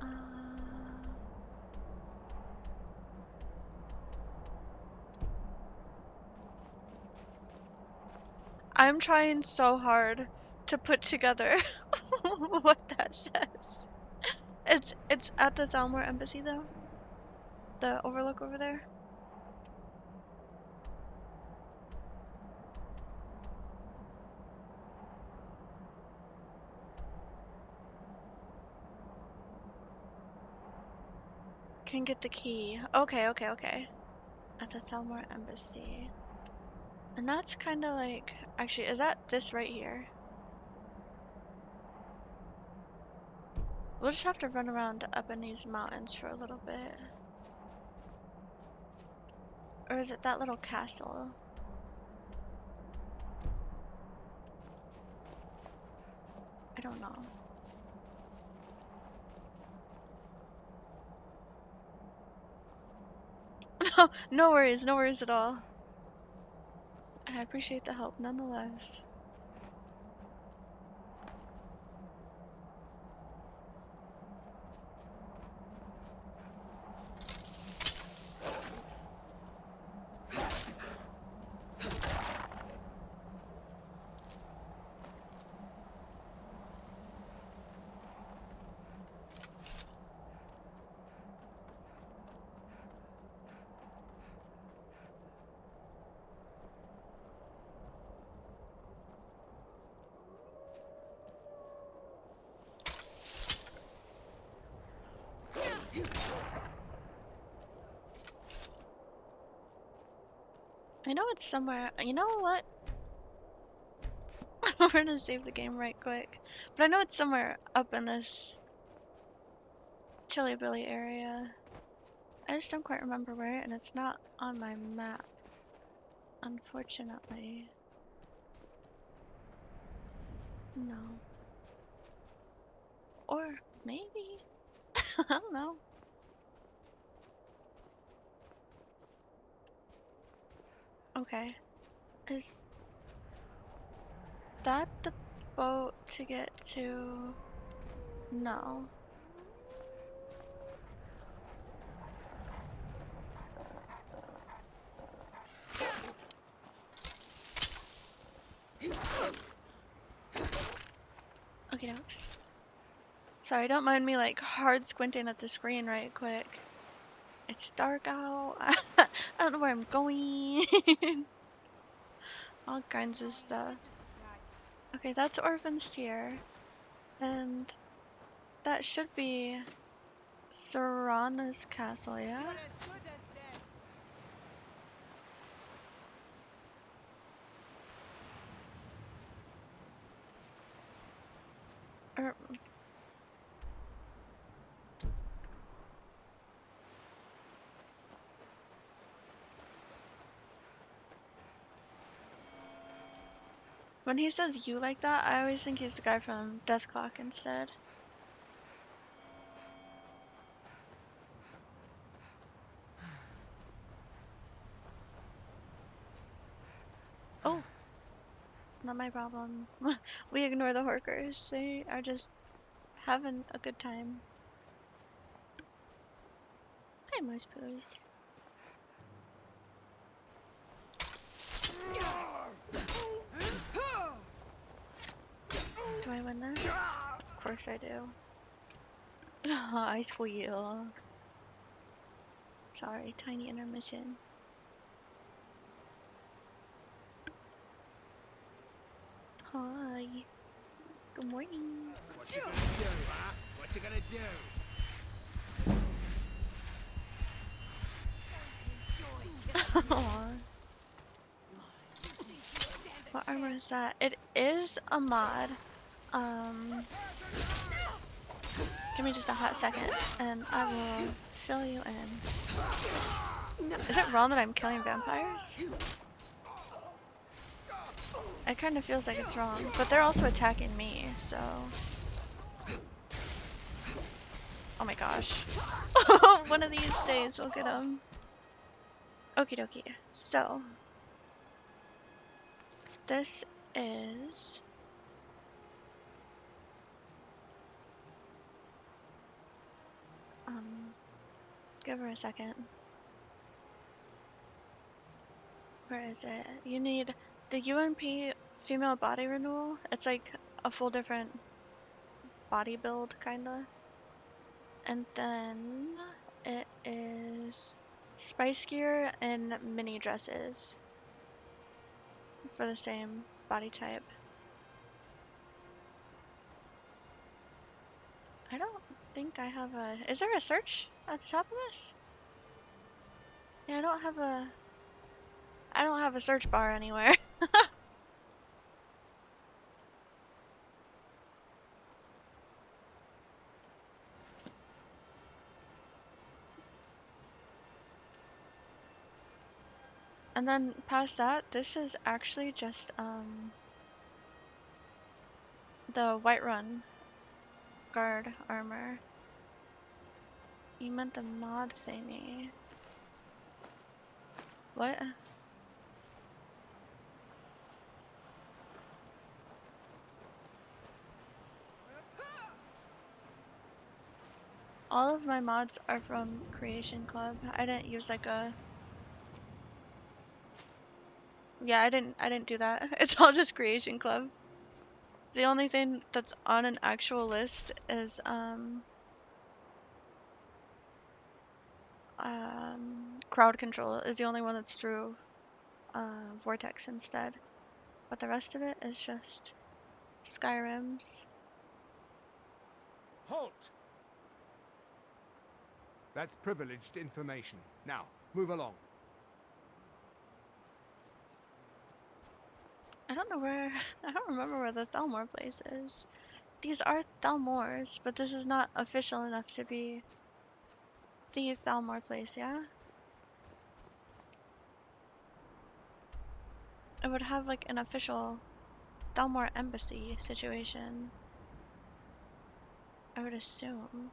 Uh, I'm trying so hard to put together what that says. It's at the Thalmor Embassy though. The overlook over there. Can get the key. Okay, okay, okay. At the Thalmor Embassy. And that's kind of like, actually, is that this right here? We'll just have to run around up in these mountains for a little bit. Or is it that little castle? I don't know. No worries, no worries at all. I appreciate the help nonetheless. I know it's somewhere. You know what? We're gonna save the game right quick. But I know it's somewhere up in this Chili Billy area. I just don't quite remember where, and it's not on my map, unfortunately. No. Or maybe. I don't know. Okay. Is that the boat to get to? No. Okay, dokes. Sorry, don't mind me like hard squinting at the screen right quick. It's dark out. I don't know where I'm going. All kinds of stuff. Okay, that's Orphan's Tear. And that should be Serana's castle, yeah? Or, when he says you like that, I always think he's the guy from Death Clock instead. Oh, not my problem. We ignore the Horkers. They are just having a good time. Hi, Moose Poos. Do I win this? Of course I do. I squeal. Sorry, tiny intermission. Hi. Good morning. What you gonna do, huh? What you gonna do? Aw. What armor is that? It is a mod. Give me just a hot second, and I will fill you in. Is it wrong that I'm killing vampires? It kind of feels like it's wrong, but they're also attacking me, so... Oh my gosh. One of these days we'll get them. Okie dokie. So... This is... Give her a second. Where is it? You need the UNP female body renewal. It's like a full different body build, kinda. And then it is spice gear and mini dresses for the same body type. I don't think I have a... Is there a search at the top of this? Yeah, I don't have a search bar anywhere. And then past that, this is actually just The Whiterun guard armor. You meant the mod thingy. What? All of my mods are from Creation Club. I didn't use like a... Yeah, I didn't do that. It's all just Creation Club. The only thing that's on an actual list is crowd control is the only one that's through Vortex instead. But the rest of it is just Skyrim's. Halt! That's privileged information. Now, move along. I don't know where, I don't remember where the Thalmor place is. These are Thalmors, but this is not official enough to be the Thalmor place, yeah? It would have like an official Thalmor embassy situation, I would assume.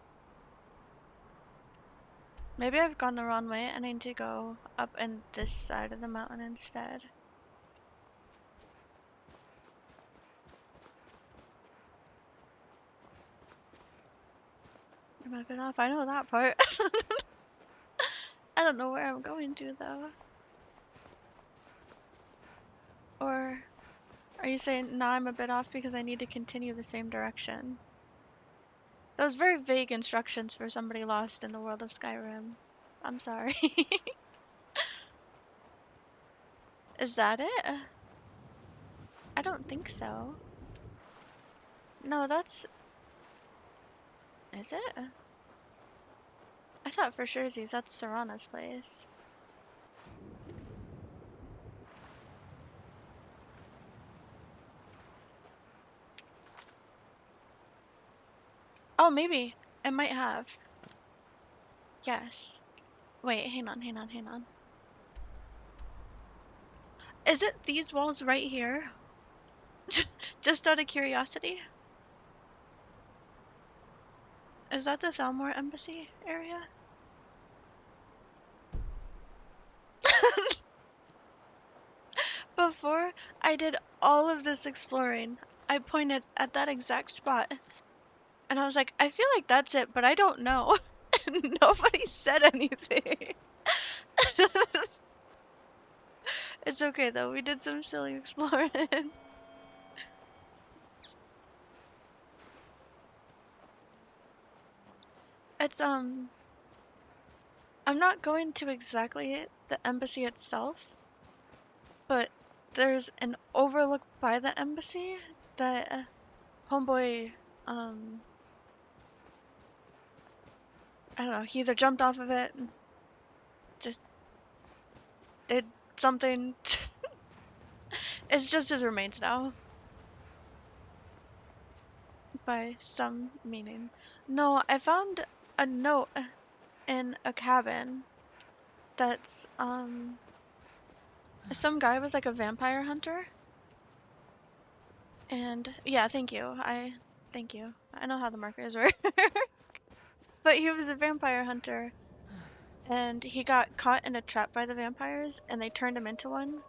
Maybe I've gone the wrong way and I need to go up in this side of the mountain instead. Am I been off? I know that part. I don't know where I'm going to though. Or are you saying now I'm a bit off because I need to continue the same direction? Those very vague instructions for somebody lost in the world of Skyrim. I'm sorry. Is that it? I don't think so. No, that's... Is it? I thought for sure that's Serana's place. Oh, maybe. It might have. Yes. Wait, hang on. Is it these walls right here? Just out of curiosity? Is that the Thalmor embassy area? Before I did all of this exploring, I pointed at that exact spot. And I was like, I feel like that's it, but I don't know. And nobody said anything. It's okay though, we did some silly exploring. It's, I'm not going to exactly the embassy itself, but there's an overlook by the embassy that homeboy, I don't know, he either jumped off of it and just did something. It's just his remains now. By some meaning. No, I found a note in a cabin that's, some guy was like a vampire hunter. And, yeah, thank you. Thank you. I know how the markers work. But he was a vampire hunter. And he got caught in a trap by the vampires, and they turned him into one.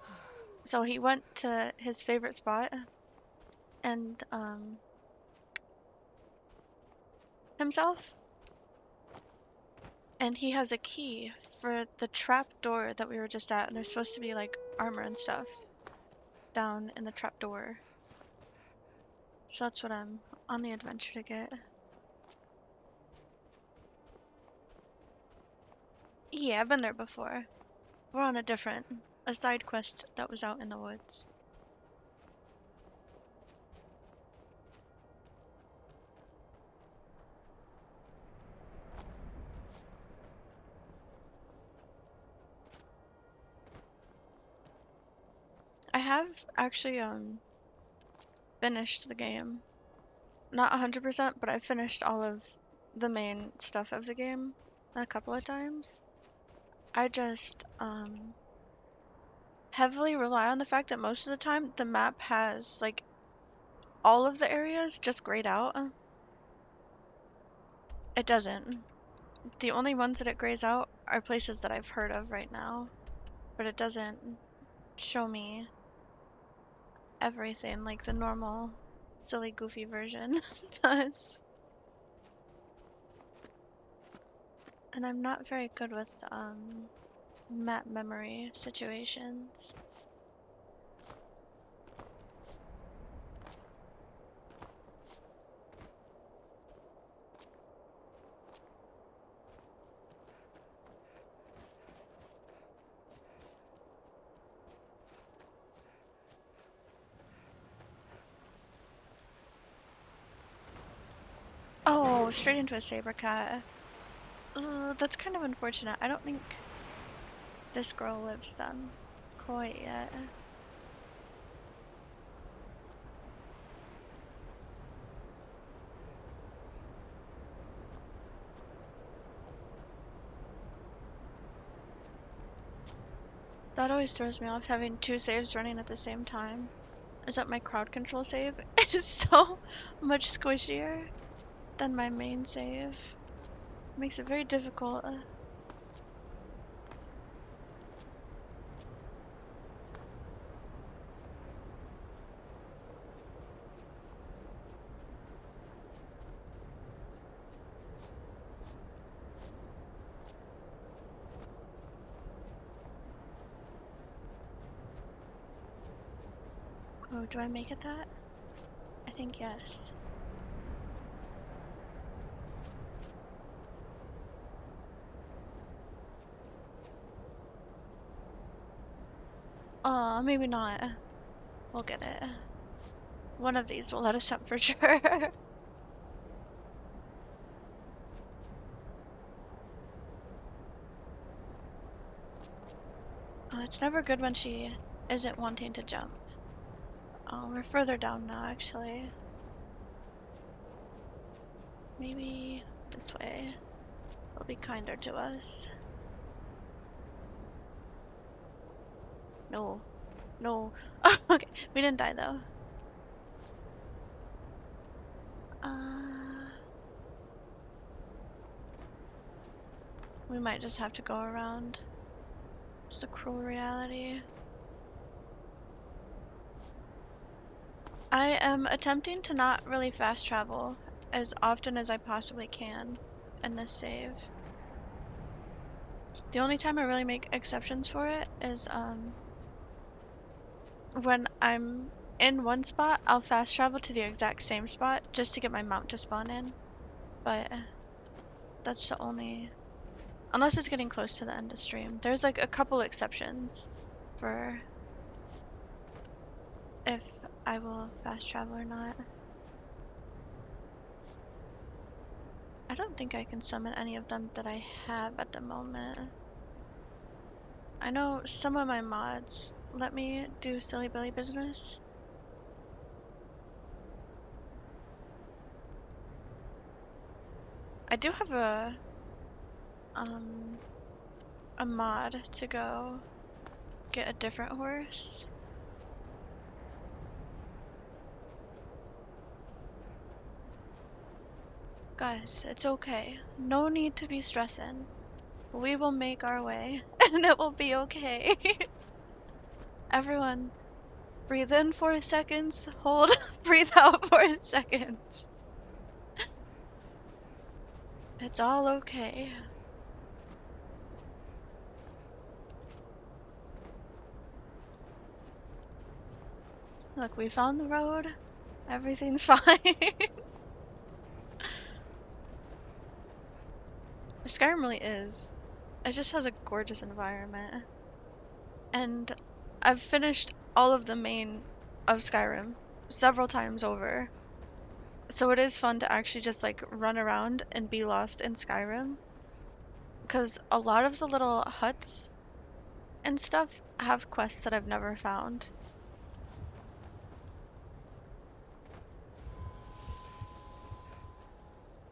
So he went to his favorite spot and, himself. And he has a key for the trap door that we were just at, and there's supposed to be like armor and stuff down in the trap door. So that's what I'm on the adventure to get. Yeah, I've been there before. We're on a side quest that was out in the woods. I have actually finished the game. Not 100%, but I finished all of the main stuff of the game a couple of times. I just heavily rely on the fact that most of the time the map has like all of the areas just grayed out. It doesn't. The only ones that it grays out are places that I've heard of right now, but it doesn't show me everything like the normal, silly, goofy version does. And I'm not very good with map memory situations. Oh, straight into a saber cat. Ooh, that's kind of unfortunate. I don't think this girl lives then quite yet. That always throws me off, having two saves running at the same time. Is that my crowd control save is so much squishier than my main save. Makes it very difficult. Oh, do I make it that? I think yes. Maybe not. We'll get it. One of these will let us up for sure. Oh, it's never good when she isn't wanting to jump. Oh, we're further down now, actually. Maybe this way. They'll be kinder to us. No. No. Okay, we didn't die though. We might just have to go around. It's the cruel reality. I am attempting to not really fast travel as often as I possibly can in this save. The only time I really make exceptions for it is when I'm in one spot, I'll fast travel to the exact same spot just to get my mount to spawn in. But that's the only... Unless it's getting close to the end of stream. There's like a couple exceptions for if I will fast travel or not. I don't think I can summon any of them that I have at the moment. I know some of my mods let me do silly billy business. I do have a mod to go get a different horse. Guys, it's okay. No need to be stressing. We will make our way, and it will be okay. Everyone, breathe in 4 seconds, hold, breathe out 4 seconds. It's all okay. Look, we found the road. Everything's fine. Skyrim really is. It just has a gorgeous environment. And I've finished all of the main of Skyrim several times over. So it is fun to actually just like run around and be lost in Skyrim. Because a lot of the little huts and stuff have quests that I've never found.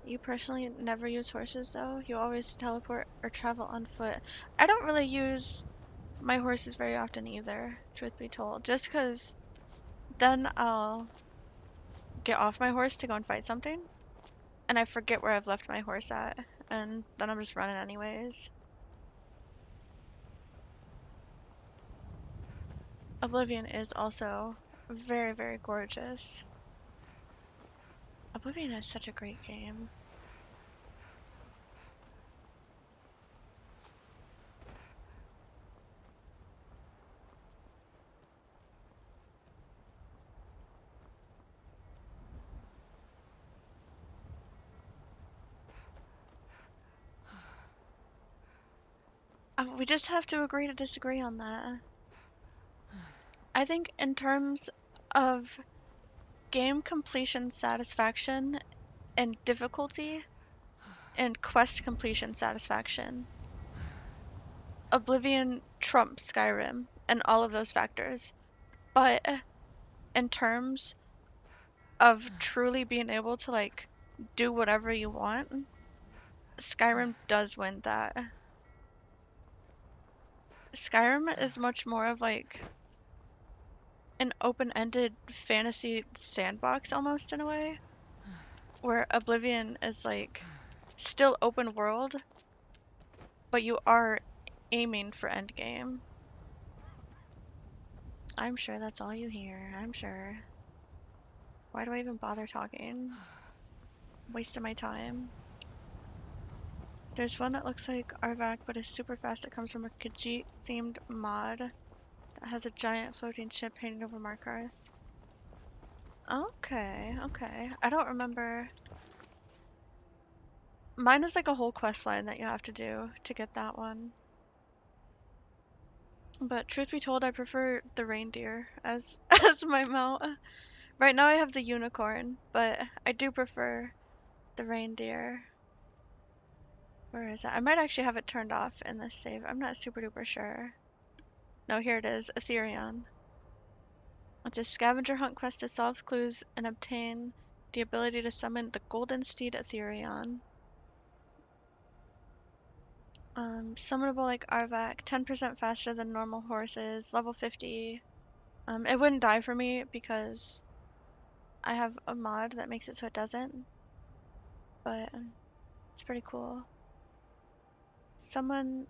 You personally never use horses though? You always teleport or travel on foot. I don't really use my horses very often either, truth be told. Just because then I'll get off my horse to go and fight something, and I forget where I've left my horse at, and then I'm just running anyways. Oblivion is also very, very gorgeous. Oblivion is such a great game. We just have to agree to disagree on that. I think in terms of game completion satisfaction and difficulty and quest completion satisfaction, Oblivion trumps Skyrim and all of those factors. But in terms of truly being able to like do whatever you want, Skyrim does win that. Skyrim is much more of like an open-ended fantasy sandbox almost in a way, where Oblivion is like still open world, but you are aiming for endgame. I'm sure that's all you hear. I'm sure. Why do I even bother talking? Wasting my time. There's one that looks like Arvak, but is super fast. It comes from a Khajiit-themed mod that has a giant floating ship painted over Markarth. Okay, okay. I don't remember. Mine is like a whole quest line that you have to do to get that one. But truth be told, I prefer the reindeer as as my mount. Right now I have the unicorn, but I do prefer the reindeer. Where is it? I might actually have it turned off in this save. I'm not super duper sure. No, here it is, Etherion. It's a scavenger hunt quest to solve clues and obtain the ability to summon the golden steed Etherion. Summonable like Arvak, 10% faster than normal horses, level 50. It wouldn't die for me because I have a mod that makes it so it doesn't, but it's pretty cool. Someone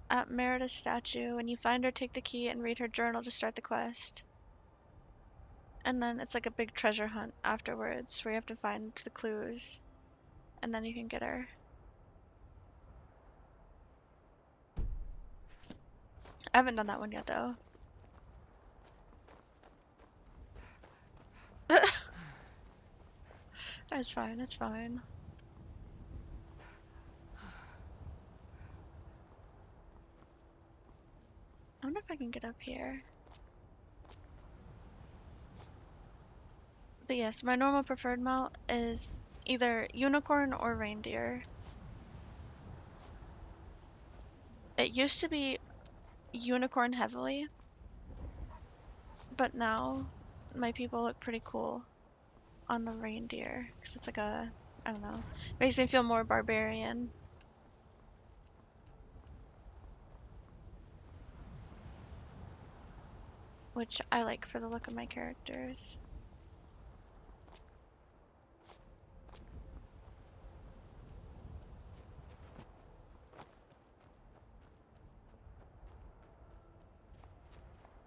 at Merida's statue, when you find her, take the key and read her journal to start the quest. And then it's like a big treasure hunt afterwards where you have to find the clues, and then you can get her. I haven't done that one yet though. It's fine, it's fine. I wonder if I can get up here. But yes, my normal preferred mount is either unicorn or reindeer. It used to be unicorn heavily, but now my people look pretty cool on the reindeer because it's like a, I don't know, makes me feel more barbarian. Which I like for the look of my characters.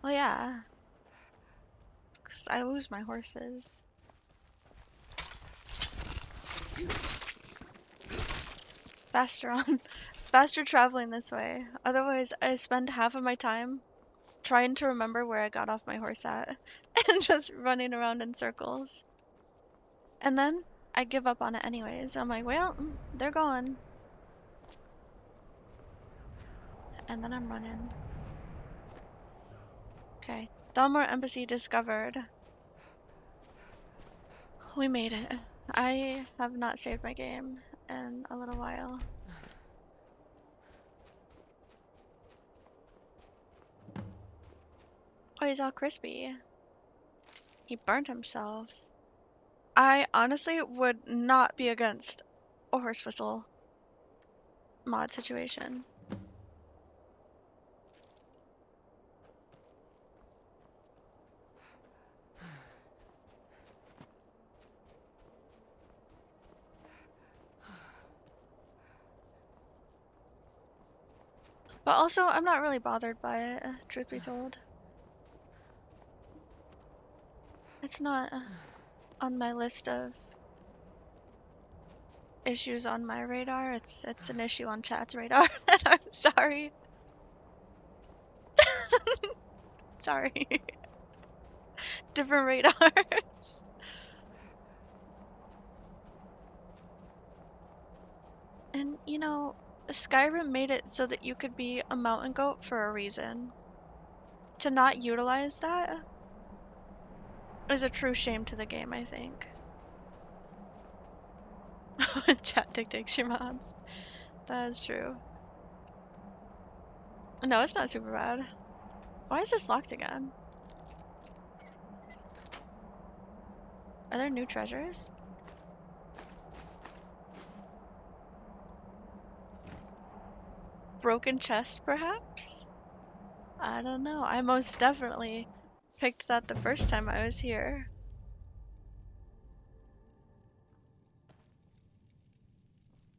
Well, yeah, because I lose my horses. Faster on, faster traveling this way. Otherwise, I spend half of my time trying to remember where I got off my horse at and just running around in circles. And then I give up on it anyways. I'm like, well, they're gone. And then I'm running. Okay. Dalmor Embassy discovered. We made it. I have not saved my game in a little while. Oh, he's all crispy. He burnt himself. I honestly would not be against a horse whistle mod situation. But also, I'm not really bothered by it, truth be told. It's not on my list of issues on my radar. It's an issue on chat's radar. And I'm sorry. Sorry. Different radars. And you know, Skyrim made it so that you could be a mountain goat for a reason. To not utilize that is a true shame to the game, I think. Chat dictates your mods. That is true. No, it's not super bad. Why is this locked again? Are there new treasures? Broken chest, perhaps? I don't know. I most definitely picked that the first time I was here.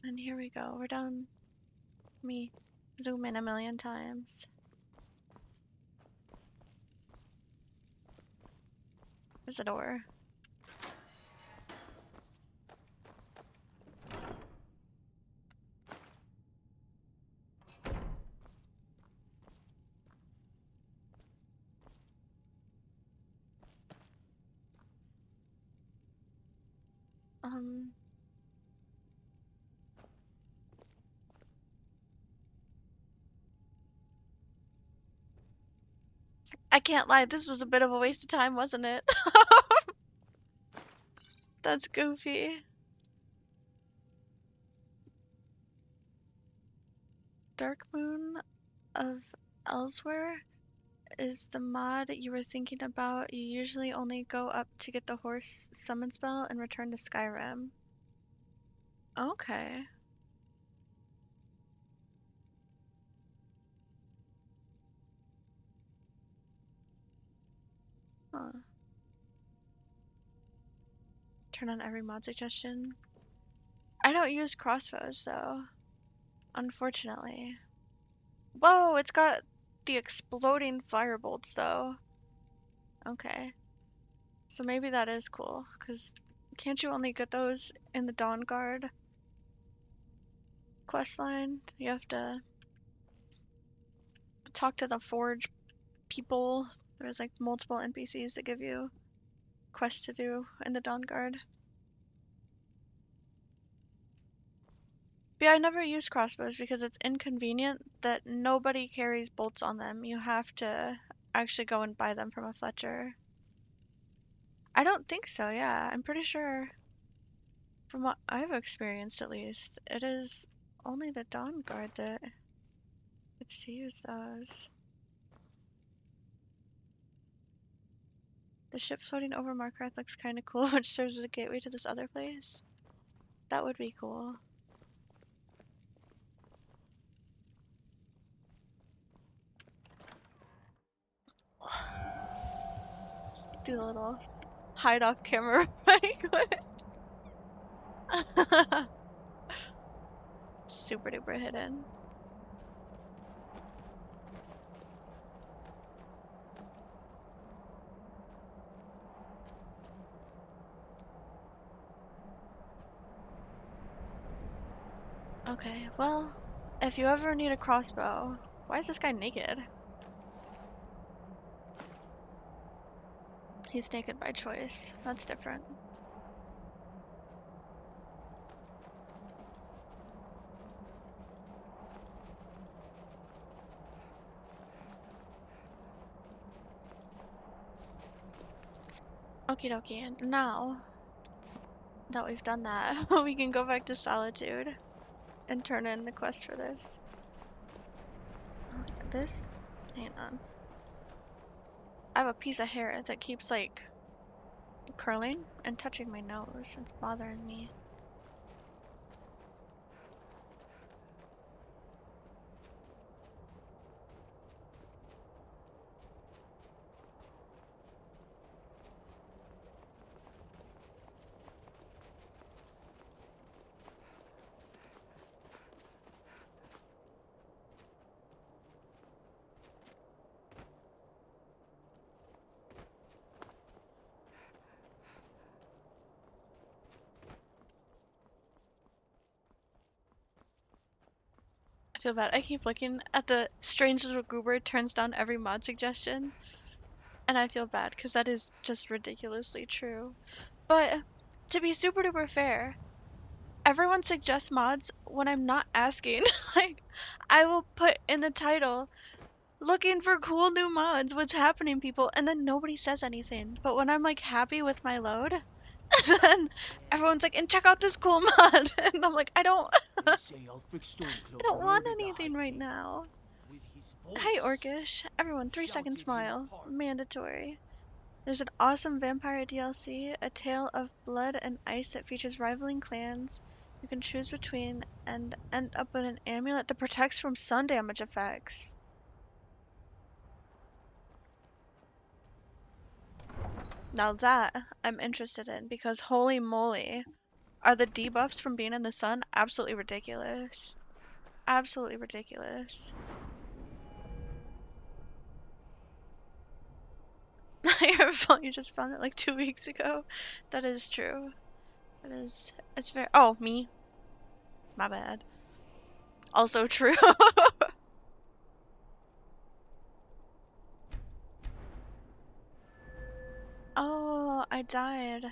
And here we go. We're down. Me zoom in a million times. There's a door. Um, I can't lie, this was a bit of a waste of time, wasn't it? That's goofy. Dark Moon of Elsewhere is the mod you were thinking about. You usually only go up to get the horse summon spell and return to Skyrim. Okay. Huh. Turn on every mod suggestion. I don't use crossbows though, unfortunately. Whoa, it's got the exploding firebolts though. Okay. So maybe that is cool, because can't you only get those in the Dawn Guard questline? You have to talk to the Forge people. There's like multiple NPCs that give you quests to do in the Dawn Guard. But yeah, I never use crossbows because it's inconvenient that nobody carries bolts on them. You have to actually go and buy them from a Fletcher. I don't think so, yeah. I'm pretty sure, from what I've experienced at least, it is only the Dawn Guard that gets to use those. The ship floating over Markarth looks kind of cool, which serves as a gateway to this other place. That would be cool. Do a little hide off camera right quick. Super duper hidden. Okay, well, if you ever need a crossbow, why is this guy naked? He's naked by choice. That's different. Okie dokie, and now that we've done that, we can go back to Solitude and turn in the quest for this. This? Hang on. I have a piece of hair that keeps like curling and touching my nose. It's bothering me. feel bad. I keep looking at the strange little goober turns down every mod suggestion, and I feel bad because that is just ridiculously true. But to be super duper fair, everyone suggests mods when I'm not asking. Like, I will put in the title, looking for cool new mods, what's happening, people, and then nobody says anything. But when I'm like happy with my load, then everyone's like, and check out this cool mod. And I'm like, I don't They say Ulfric I don't Stormcloak want murdered the anything High right King now. with his Hi, voice. Orcish. Everyone, 3 second Shouted him smile. apart. Mandatory. There's an awesome vampire DLC, A Tale of Blood and Ice that features rivaling clans you can choose between and end up with an amulet that protects from sun damage effects. Now that I'm interested in because holy moly, are the debuffs from being in the sun absolutely ridiculous. Absolutely ridiculous. Your phone, you just found it like 2 weeks ago. That is true. It's very. Oh, me. My bad. Also true. Oh, I died.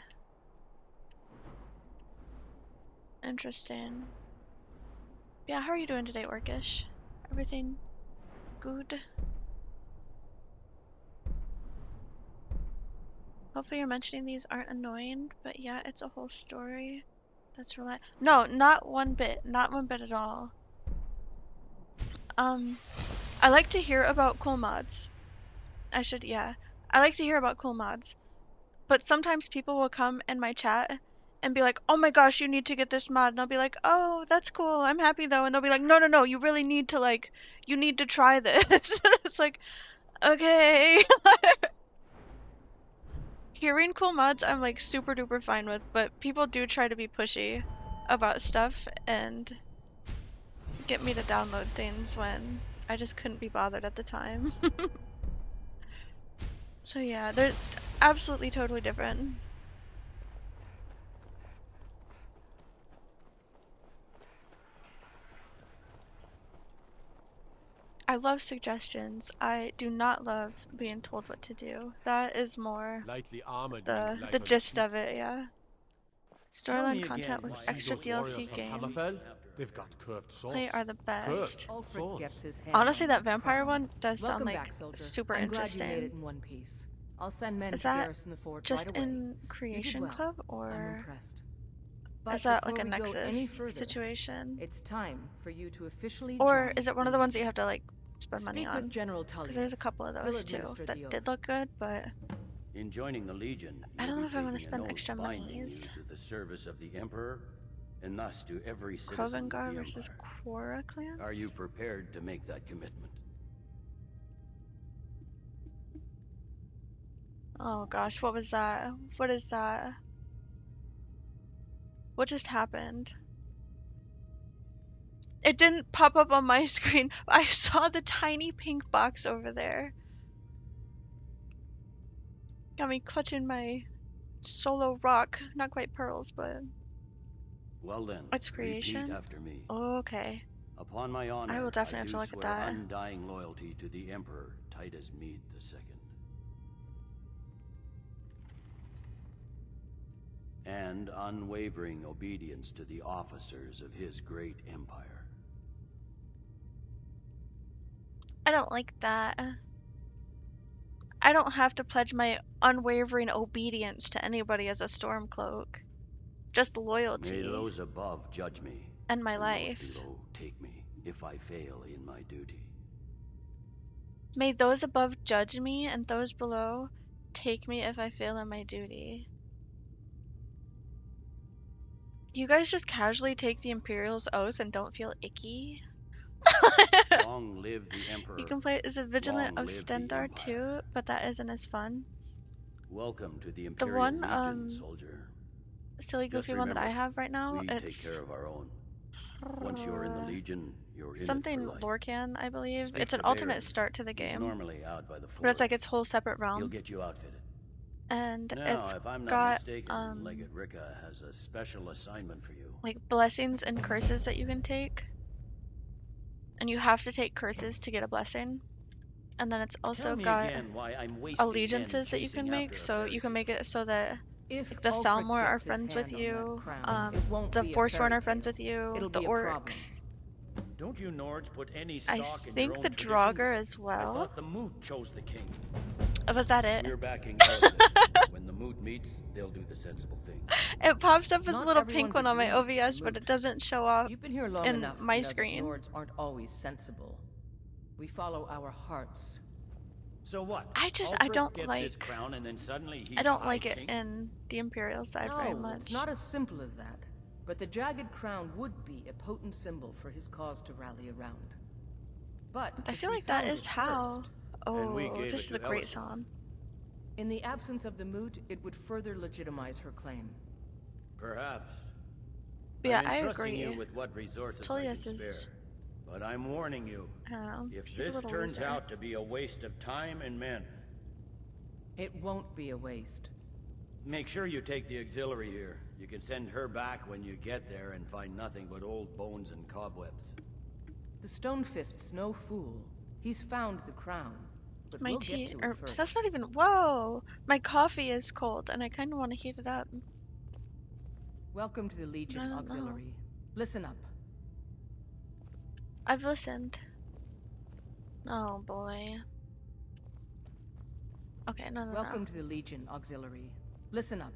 Interesting. Yeah, how are you doing today, Orcish? Everything good? Hopefully you're mentioning these aren't annoying, but yeah, it's a whole story. That's No, not one bit. Not one bit at all. I like to hear about cool mods. Yeah. I like to hear about cool mods. But sometimes people will come in my chat and be like, oh my gosh, you need to get this mod. And I'll be like, oh, that's cool. I'm happy though. And they'll be like, no, no, no, you really need to you need to try this. It's like, okay. Hearing cool mods, I'm like super duper fine with, but people do try to be pushy about stuff and get me to download things when I just couldn't be bothered at the time. So yeah, they're absolutely totally different. I love suggestions. I do not love being told what to do. That is more Lightly armored the means light on gist feet. of it, yeah. Tell Storyline me content again with why extra Those warriors DLC from game Hammerfell, they've got curved play swords. are the best. Curved Ulfric gets swords. his hand Honestly, on that that vampire crown. one does sound Welcome like back, soldier. super I'm glad you made interesting. it in one piece. I'll send men Is to that garrison the fort right just away. in You did Creation well. Club, I'm or impressed. is But that like before a we go any Nexus further, situation? it's time for you to officially Or join is it one of the ones that you have to like spend money Speak with on? General Because there's a Tullius. couple of He'll those too administer that the did oath. look good, but In joining the Legion, I you'll don't know be if I want to taking an spend oath extra binding you monies. to the service of the Emperor, and thus to every citizen of the Krovengar versus Empire. Quora clans? Are you prepared to make that commitment? Oh gosh, what was that? What is that? What just happened? It didn't pop up on my screen. I saw the tiny pink box over there. Got me clutching my solo rock. Not quite pearls, but Well then, it's repeat creation. after me. Okay. Upon my honor, I will definitely have do to look at swear that. undying loyalty to the Emperor Titus Mede II. And unwavering obedience to the officers of his great empire. I don't like that. I don't have to pledge my unwavering obedience to anybody as a Stormcloak. Just loyalty. May those above judge me, and my and life. those below take me if I fail in my duty. May those above judge me, and those below take me if I fail in my duty. Do you guys just casually take the Imperials oath and don't feel icky? Long live the Emperor. You can play it as a Vigilant Long of live the Stendar Empire. too, but that isn't as fun. Welcome to the The Imperial one, Legion, soldier. silly Just goofy one that I remember, have right now, we it's take care of our own. Once you're in the Legion, you're something in it for life. Lorcan, I believe. Speak It's an with alternate Aaron. start to the He's game, normally out by the but it's fort. like its whole separate He'll realm, get you outfitted. and Now, it's if I'm not got mistaken, Legate Rika has a special assignment for you. like blessings and curses that you can take. and you have to take curses to get a blessing. And then it's also Tell me got again why I'm wasting men allegiances that you chasing can make, after a so fairy you can tale. make it so that If like the Ulfric Thalmor are gets his friends with hand on that you, crown, it won't the be a Forsworn fairy are friends tale. with you, It'll the be a problem. orcs. Don't you Nords put any I stock in your think own the traditions? Draugr as I well. thought the Moot chose the king. Was that it? We're backing Elsa. When the Moot meets, they'll do the sensible thing. It pops up as a Not little pink everyone's one on my agreed to the OBS, but it moot. doesn't show up You've been here long in enough my to know screen. that Nords aren't always sensible. We follow our hearts. So what? I Ulfric don't gets like. this crown and then suddenly he's I don't High like it King? in the Imperial side very No, much. it's not as simple as that. But the Jagged Crown would be a potent symbol for his cause to rally around. But I if feel we like that found is it how. first, And we Oh, gave this it is a to great Ellison. song. in the absence of the moot, it would further legitimize her claim. Perhaps. But yeah, I'm I entrusting agree. you with what resources I can Tullius is, spare. But I'm warning you, I don't know, if he's a this little turns loser. out to be a waste of time and men, It won't be a waste. make sure you take the auxiliary here. You can send her back when you get there and find nothing but old bones and cobwebs. The Stonefist's no fool. He's found the crown. But My we'll tea, get to or it first. that's not even. Whoa, my coffee is cold, and I kind of want to heat it up. Welcome to the Legion I don't know. Auxiliary. Listen up. I've listened. Oh boy. Okay, no. Welcome to the Legion Auxiliary. Listen up.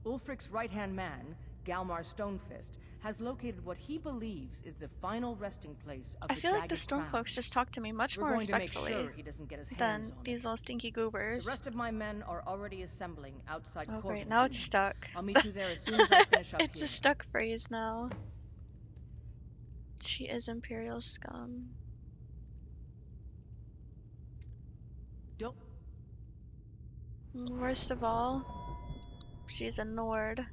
Ulfric's right-hand man, Galmar Stonefist, has located what he believes is the final resting place of I the feel like the Jagged Crown. Stormcloaks just talk to me much We're more going to make respectfully sure he doesn't get his hands than on these it. little stinky The goobers. rest of my men are already assembling outside Oh great, Corvin. now it's stuck. I'll meet you there as soon as I finish up It's here. a stuck phrase now. She is Imperial scum. Don't. Worst of all, she's a Nord.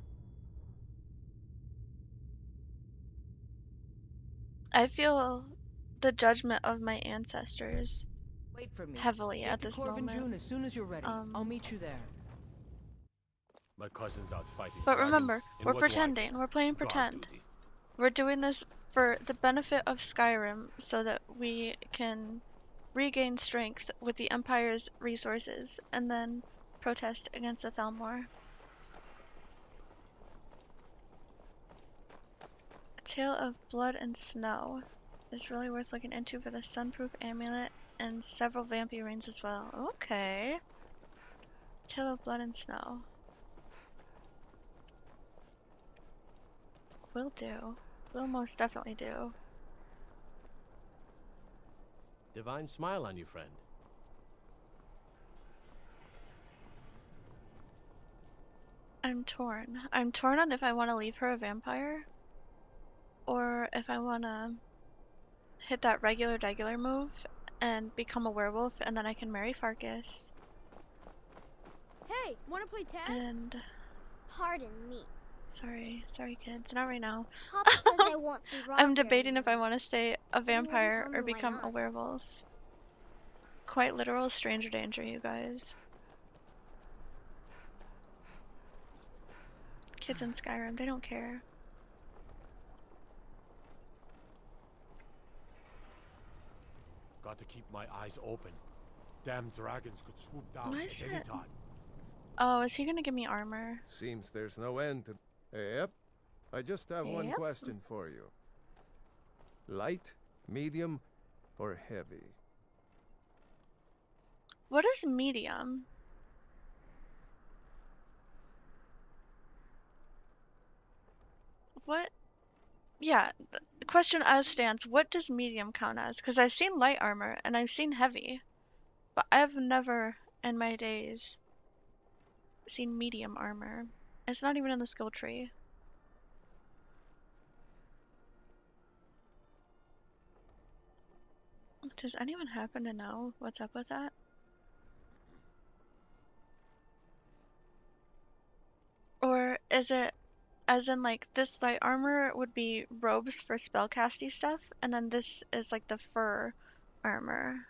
I feel the judgment of my ancestors Wait for me. heavily Get at to this Corvin moment. June as soon as you're ready. I'll meet you there. My cousin's out fighting But dragons. remember, In we're what way? pretending. We're playing Guard pretend. duty. We're doing this for the benefit of Skyrim so that we can regain strength with the Empire's resources and then protest against the Thalmor. A Tale of Blood and Snow is really worth looking into for the sunproof amulet and several vampy rings as well. Okay. Tale of Blood and Snow. Will do. Will most definitely do. Divine smile on you, friend. I'm torn. I'm torn on if I want to leave her a vampire or if I want to hit that regular move and become a werewolf and then I can marry Farkas. Hey, wanna play tag? And Pardon me. sorry kids, not right now. Papa says I want some raw I'm fairy debating if I meat. want to stay a But he wouldn't vampire tell me or why become a not. werewolf. Quite literal stranger danger, you guys. Kids in Skyrim, they don't care. Got to keep my eyes open. Damn dragons could swoop down Why at is any it- time. Oh, is he gonna give me armor? Seems there's no end to... Yep. I just have one Yep. question for you. Light, medium, or heavy? What is medium? What? Yeah, the question as stands, what does medium count as? Because I've seen light armor and I've seen heavy, but I've never in my days seen medium armor. It's not even in the skill tree. Does anyone happen to know what's up with that? Or is it as in like this light armor would be robes for spellcasty stuff, and then this is like the fur armor.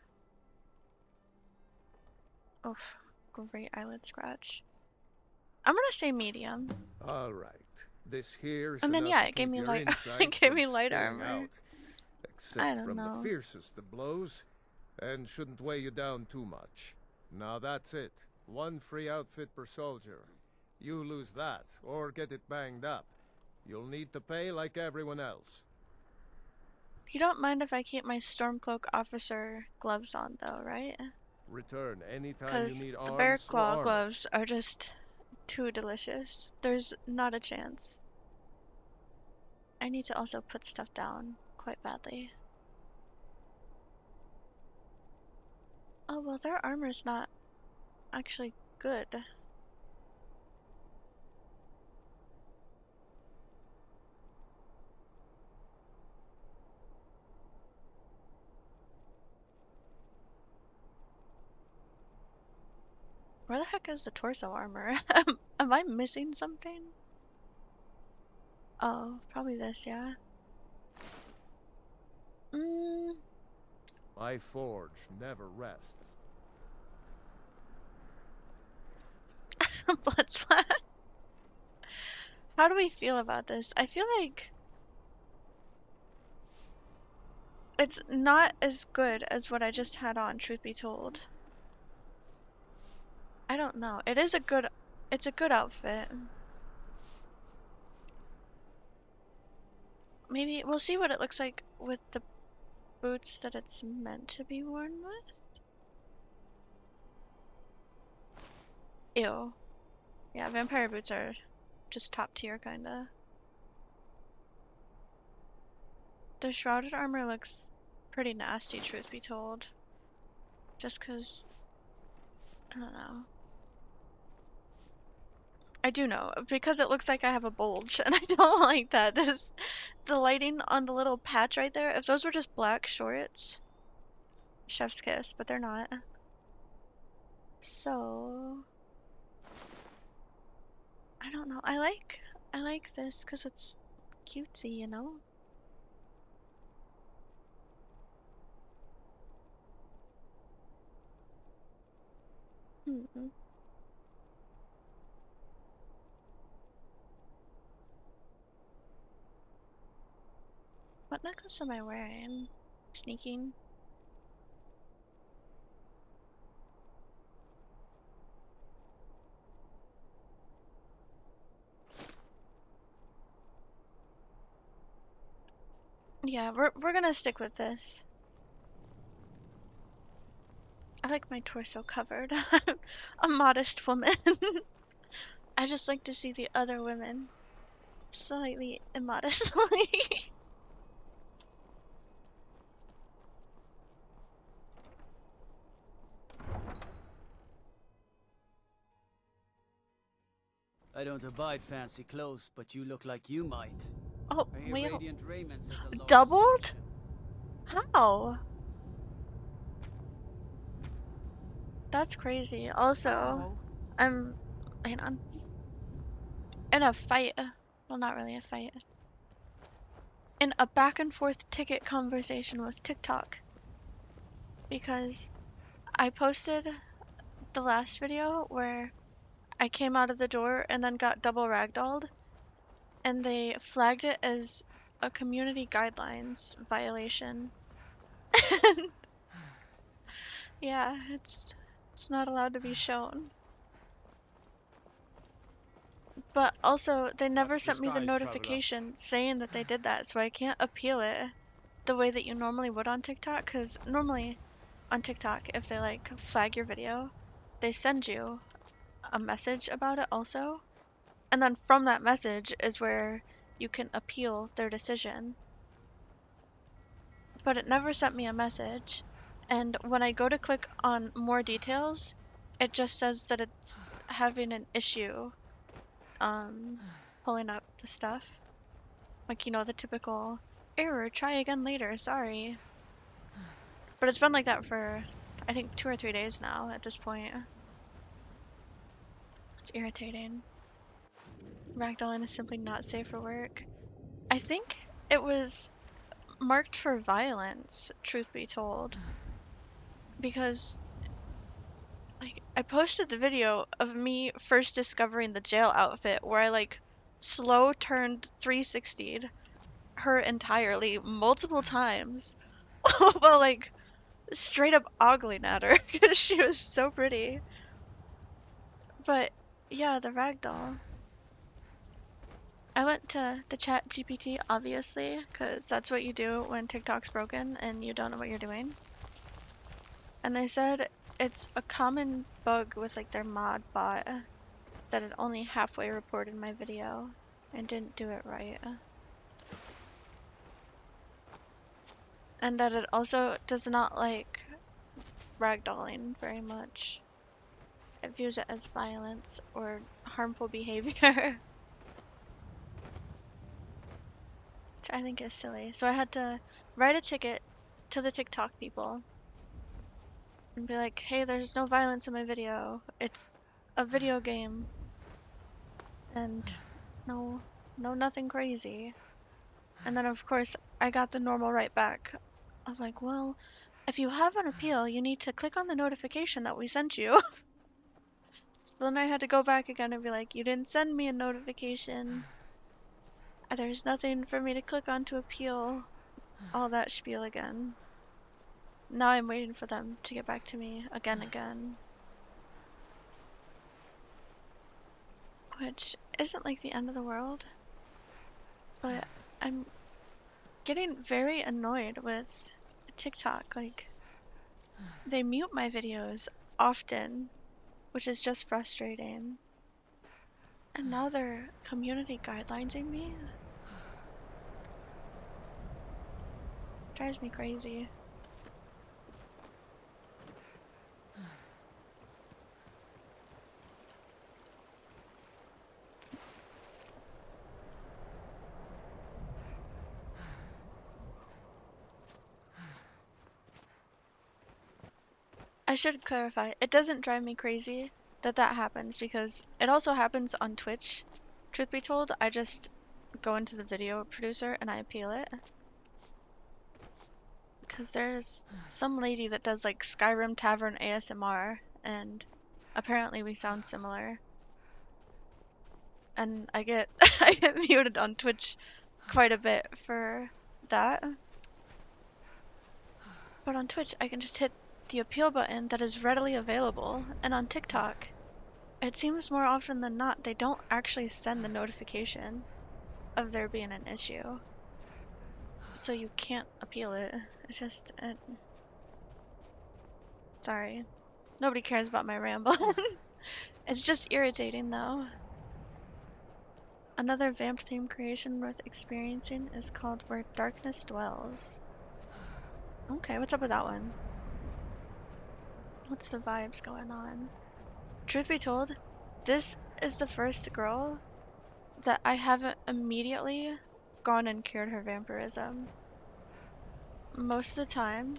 Oof, great eyelid scratch. I'm gonna say medium. All right. This here's And then enough yeah, to it gave keep me your light insight it gave from me light spilling armor. out. sick I don't from know. the fiercest of blows, and shouldn't weigh you down too much. Now that's it. One free outfit per soldier. You lose that, or get it banged up, you'll need to pay like everyone else. You don't mind if I keep my Stormcloak officer gloves on, though, right? Return anytime you Because need the bear arms or claw armor. gloves are just too delicious. There's not a chance. I need to also put stuff down quite badly. Oh, well, their armor's not actually good. Where the heck is the torso armor? Am I missing something? Oh, probably this, yeah. My forge never rests. Blood splat. How do we feel about this? I feel like it's not as good as what I just had on, truth be told. I don't know. It's a good outfit. Maybe we'll see what it looks like with the boots that it's meant to be worn with. Ew. Yeah, vampire boots are just top tier, kinda. The shrouded armor looks pretty nasty, truth be told. Just 'cause, I don't know. I do know, because it looks like I have a bulge, and I don't like that. The lighting on the little patch right there, if those were just black shorts, chef's kiss, but they're not. So, I don't know. I like this because it's cutesy, you know? Hmm. What necklace am I wearing? Sneaking? Yeah, we're gonna stick with this. I like my torso covered. I'm a modest woman. I just like to see the other women slightly immodestly. I don't abide fancy clothes, but you look like you might. Oh, I hear wait. Radiant Raymond says a large Doubled? selection. How? That's crazy. Also, Oh. I'm, hang on, in a fight. Well, not really a fight. In a back and forth ticket conversation with TikTok. Because I posted the last video where I came out of the door and then got double ragdolled, and they flagged it as a community guidelines violation. Yeah, it's not allowed to be shown. But also, they never Watch the sent me the skies, notification saying that they did that, so I can't appeal it the way that you normally would on TikTok, because normally on TikTok, if they like flag your video, they send you a message about it also, and then from that message is where you can appeal their decision. But it never sent me a message, and when I go to click on more details, it just says that it's having an issue pulling up the stuff. Like, you know, the typical error, try again later, sorry. But it's been like that for, I think, 2 or 3 days now at this point. It's irritating. Ragdolling is simply not safe for work. I think it was marked for violence, truth be told. Because, like, I posted the video of me first discovering the jail outfit where I, like, slow turned 360'd her entirely multiple times while like straight up ogling at her because she was so pretty. But yeah, the ragdoll. I went to the chat GPT, obviously, because that's what you do when TikTok's broken and you don't know what you're doing. And they said it's a common bug with like their mod bot that it only halfway reported my video and didn't do it right. And that it also does not like ragdolling very much. It views it as violence or harmful behavior. Which I think is silly. So I had to write a ticket to the TikTok people and be like, hey, there's no violence in my video. It's a video game. And nothing crazy. And then of course I got the normal right back. I was like, well, if you have an appeal, you need to click on the notification that we sent you. So then I had to go back again and be like, you didn't send me a notification. There's nothing for me to click on to appeal. All that spiel again. Now I'm waiting for them to get back to me again. Which isn't like the end of the world. But I'm getting very annoyed with TikTok. Like, they mute my videos often, which is just frustrating. And now they're community guidelinesing me. Drives me crazy. I should clarify, it doesn't drive me crazy that happens because it also happens on Twitch. Truth be told, I just go into the video producer and I appeal it. Because there's some lady that does like Skyrim Tavern ASMR and apparently we sound similar. And I get I get muted on Twitch quite a bit for that. But on Twitch I can just hit the appeal button that is readily available, and on TikTok it seems more often than not they don't actually send the notification of there being an issue. So you can't appeal it. It's just sorry. Nobody cares about my ramble. It's just irritating though. Another vamp theme creation worth experiencing is called Where Darkness Dwells. Okay, what's up with that one? What's the vibes going on? Truth be told, this is the first girl that I haven't immediately gone and cured her vampirism. Most of the time,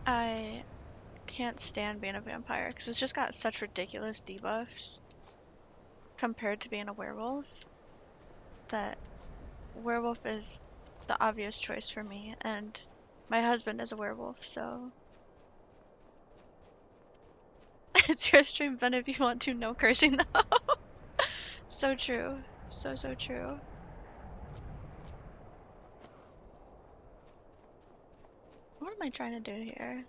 I can't stand being a vampire because it's just got such ridiculous debuffs compared to being a werewolf that werewolf is the obvious choice for me, and my husband is a werewolf, so it's your stream, Ben, if you want to. No cursing though. So true. So true. What am I trying to do here?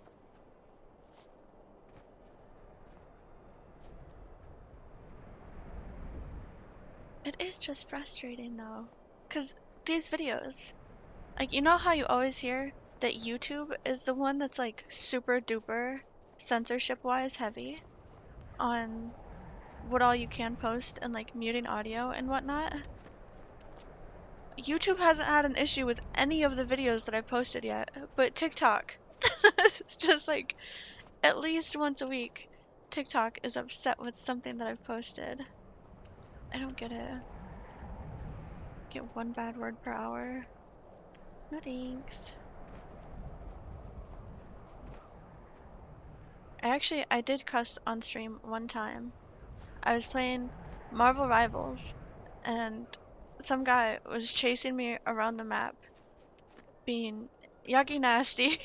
It is just frustrating though, because these videos, like, you know how you always hear that YouTube is the one that's like super duper censorship wise heavy on what all you can post and like muting audio and whatnot? YouTube hasn't had an issue with any of the videos that I've posted yet, but TikTok, it's just like at least once a week, TikTok is upset with something that I've posted. I don't get it. Get one bad word per hour. No thanks. I did cuss on stream one time. I was playing Marvel Rivals, and some guy was chasing me around the map, being yucky nasty,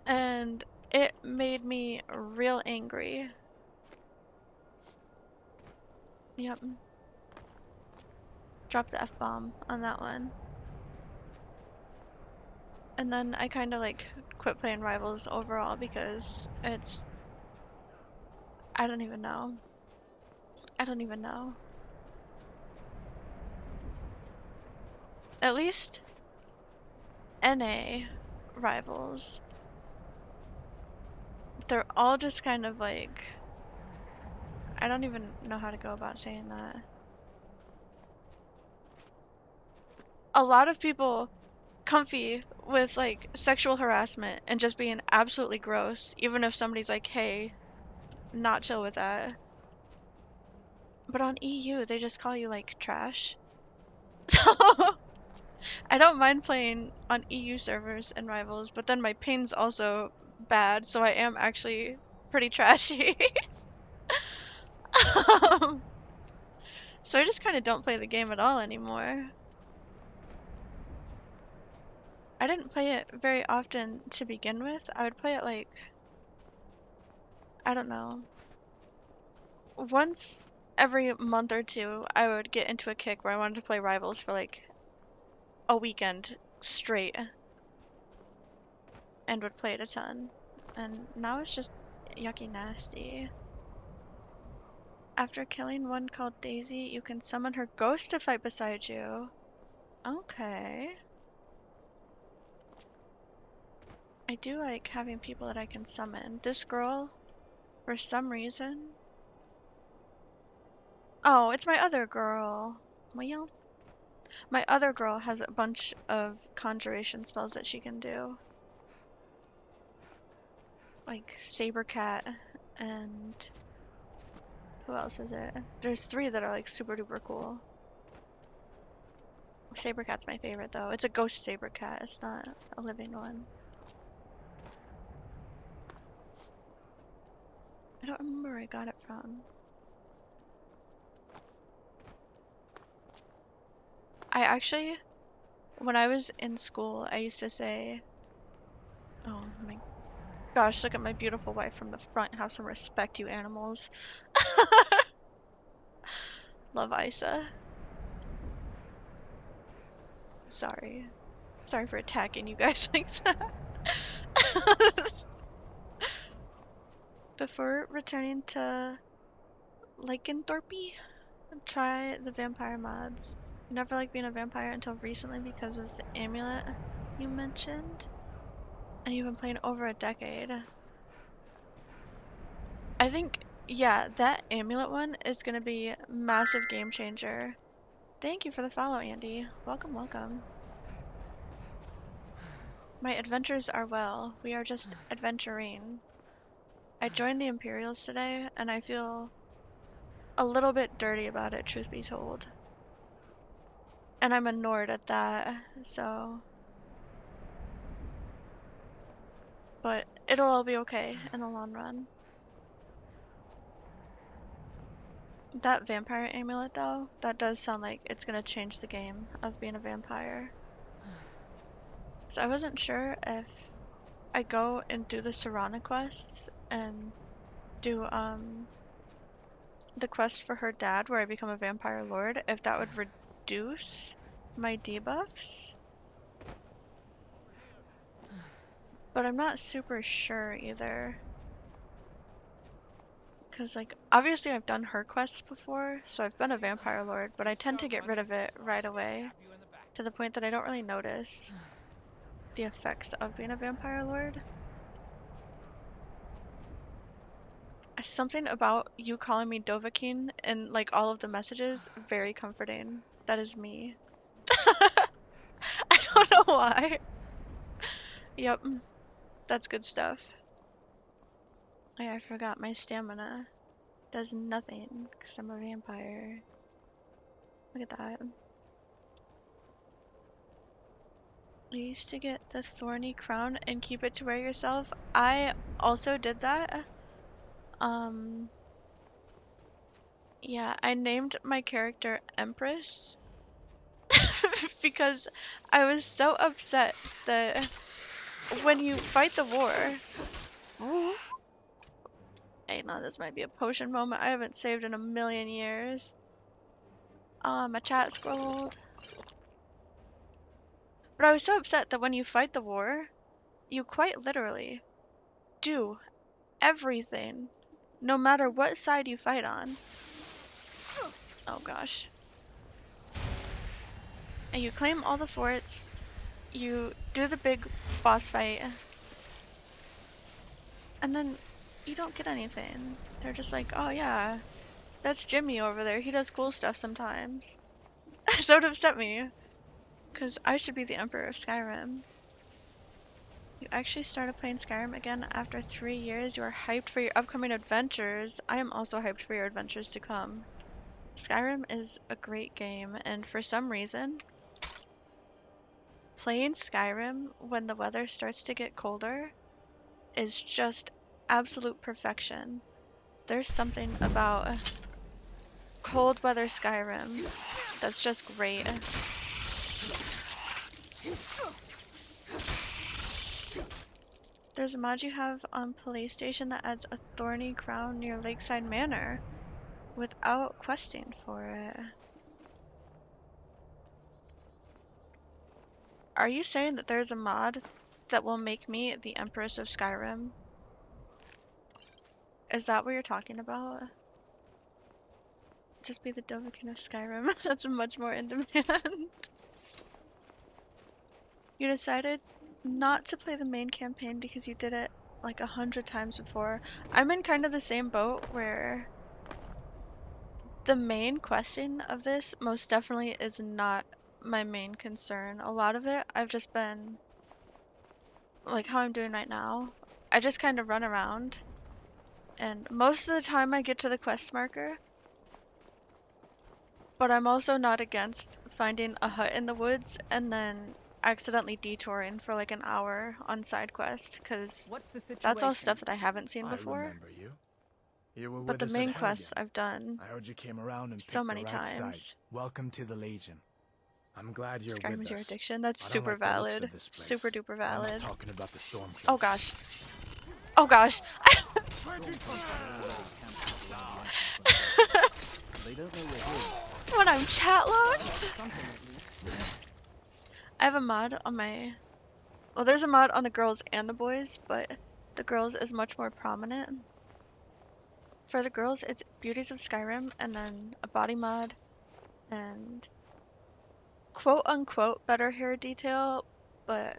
and it made me real angry. Yep. Drop the F-bomb on that one. And then I kind of like quit playing Rivals overall because it's... I don't even know. I don't even know. At least NA Rivals, they're all just kind of like... I don't even know how to go about saying that. A lot of people comfy with like sexual harassment and just being absolutely gross, even if somebody's like, hey, not chill with that. But on EU, they just call you like trash. So I don't mind playing on EU servers and Rivals, but then my ping's also bad, so I am actually pretty trashy. So I just kind of don't play the game at all anymore. I didn't play it very often to begin with. I would play it like, I don't know, once every month or two. I would get into a kick where I wanted to play Rivals for like a weekend straight and would play it a ton. And now it's just yucky nasty. After killing one called Daisy, you can summon her ghost to fight beside you. Okay. I do like having people that I can summon. This girl, for some reason... Oh, it's my other girl. Well, my other girl has a bunch of conjuration spells that she can do. Like Saber Cat and... Who else is it? There's 3 that are like super duper cool. Saber Cat's my favorite though. It's a ghost Saber Cat, it's not a living one. I don't remember where I got it from. I actually, when I was in school, I used to say, oh my gosh, look at my beautiful wife from the front. Have some respect, you animals. Love Isa. Sorry. Sorry for attacking you guys like that. Before returning to Lycanthropy, try the vampire mods. You never liked being a vampire until recently because of the amulet you mentioned. And you've been playing over a decade. I think, yeah, that amulet one is gonna be massive game changer. Thank you for the follow, Andy. Welcome, welcome. My adventures are well. We are just adventuring. I joined the Imperials today, and I feel a little bit dirty about it, truth be told. And I'm a Nord at that, so... But it'll all be okay in the long run. That vampire amulet, though, that does sound like it's gonna change the game of being a vampire. So I wasn't sure if I go and do the Serana quests and do the quest for her dad where I become a vampire lord, if that would reduce my debuffs. But I'm not super sure either. Because, like, obviously I've done her quests before, so I've been a vampire lord, but I tend to get rid of it right away, to the point that I don't really notice the effects of being a vampire lord. Something about you calling me Dovahkiin in, like, all of the messages, very comforting. That is me. I don't know why. Yep, that's good stuff. Oh, yeah, I forgot my stamina does nothing because I'm a vampire. Look at that. You used to get the thorny crown and keep it to wear yourself. I also did that. Yeah, I named my character Empress because I was so upset that when you fight the war... Hey, no, this might be a potion moment. I haven't saved in a million years. My chat scrolled. But I was so upset that when you fight the war, you quite literally do everything, no matter what side you fight on. Oh gosh. And you claim all the forts, you do the big boss fight, and then you don't get anything. They're just like, oh yeah, that's Jimmy over there, he does cool stuff sometimes. So it upset me, because I should be the Emperor of Skyrim. You actually started playing Skyrim again after 3 years. You are hyped for your upcoming adventures. I am also hyped for your adventures to come. Skyrim is a great game, and for some reason, playing Skyrim when the weather starts to get colder is just absolute perfection. There's something about cold weather Skyrim that's just great. There's a mod you have on PlayStation that adds a thorny crown near Lakeside Manor without questing for it. Are you saying that there's a mod that will make me the Empress of Skyrim? Is that what you're talking about? Just be the Dovahkiin of Skyrim. That's much more in demand. You decided not to play the main campaign because you did it like 100 times before. I'm in kind of the same boat where the main question of this most definitely is not my main concern. A lot of it I've just been like how I'm doing right now. I just kind of run around, and most of the time I get to the quest marker, but I'm also not against finding a hut in the woods and then accidentally detouring for like an hour on side quest, because that's all stuff that I haven't seen before. I remember you. You were But with the us main at quests Helgen. I've done I heard you came around and so picked many the right times. side. Welcome to the Legion. I'm glad you're Skyrim with is your us. addiction. That's I don't super like the looks valid. of this place. Super duper I'm not valid. talking about the Stormcloaks. Oh gosh. Oh gosh. When I'm chat locked. I have a mod on my... Well, there's a mod on the girls and the boys, but the girls is much more prominent. For the girls, it's Beauties of Skyrim, and then a body mod, and quote-unquote better hair detail, but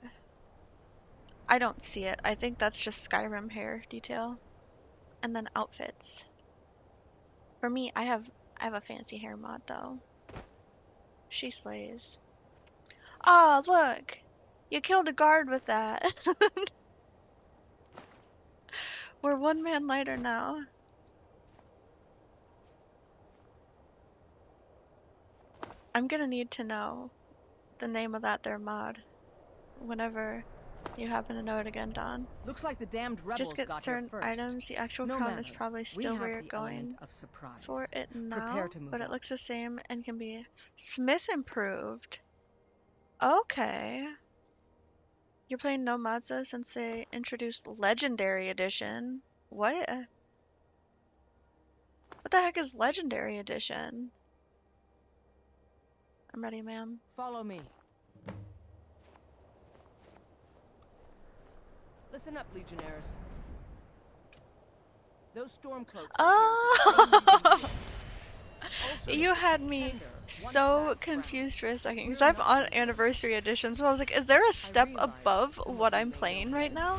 I don't see it. I think that's just Skyrim hair detail. And then outfits. For me, I have a fancy hair mod, though. She slays. Ah, look! You killed a guard with that. We're one man lighter now. I'm gonna need to know the name of that there mod whenever you happen to know it again, Don. Looks like the damned rebels Just get got certain here first. items. The actual No crown is matter. probably We still have where you're the going element of surprise. for it now, Prepare to move but it out. looks the same and can be Smith improved. Okay. You're playing No Mazda since they introduced Legendary Edition. What? What the heck is Legendary Edition? I'm ready, ma'am. Follow me. Listen up, Legionnaires. Those Stormcloaks. Oh! You had me so confused for a second because I'm on Anniversary Edition, so I was like, is there a step above what I'm playing right now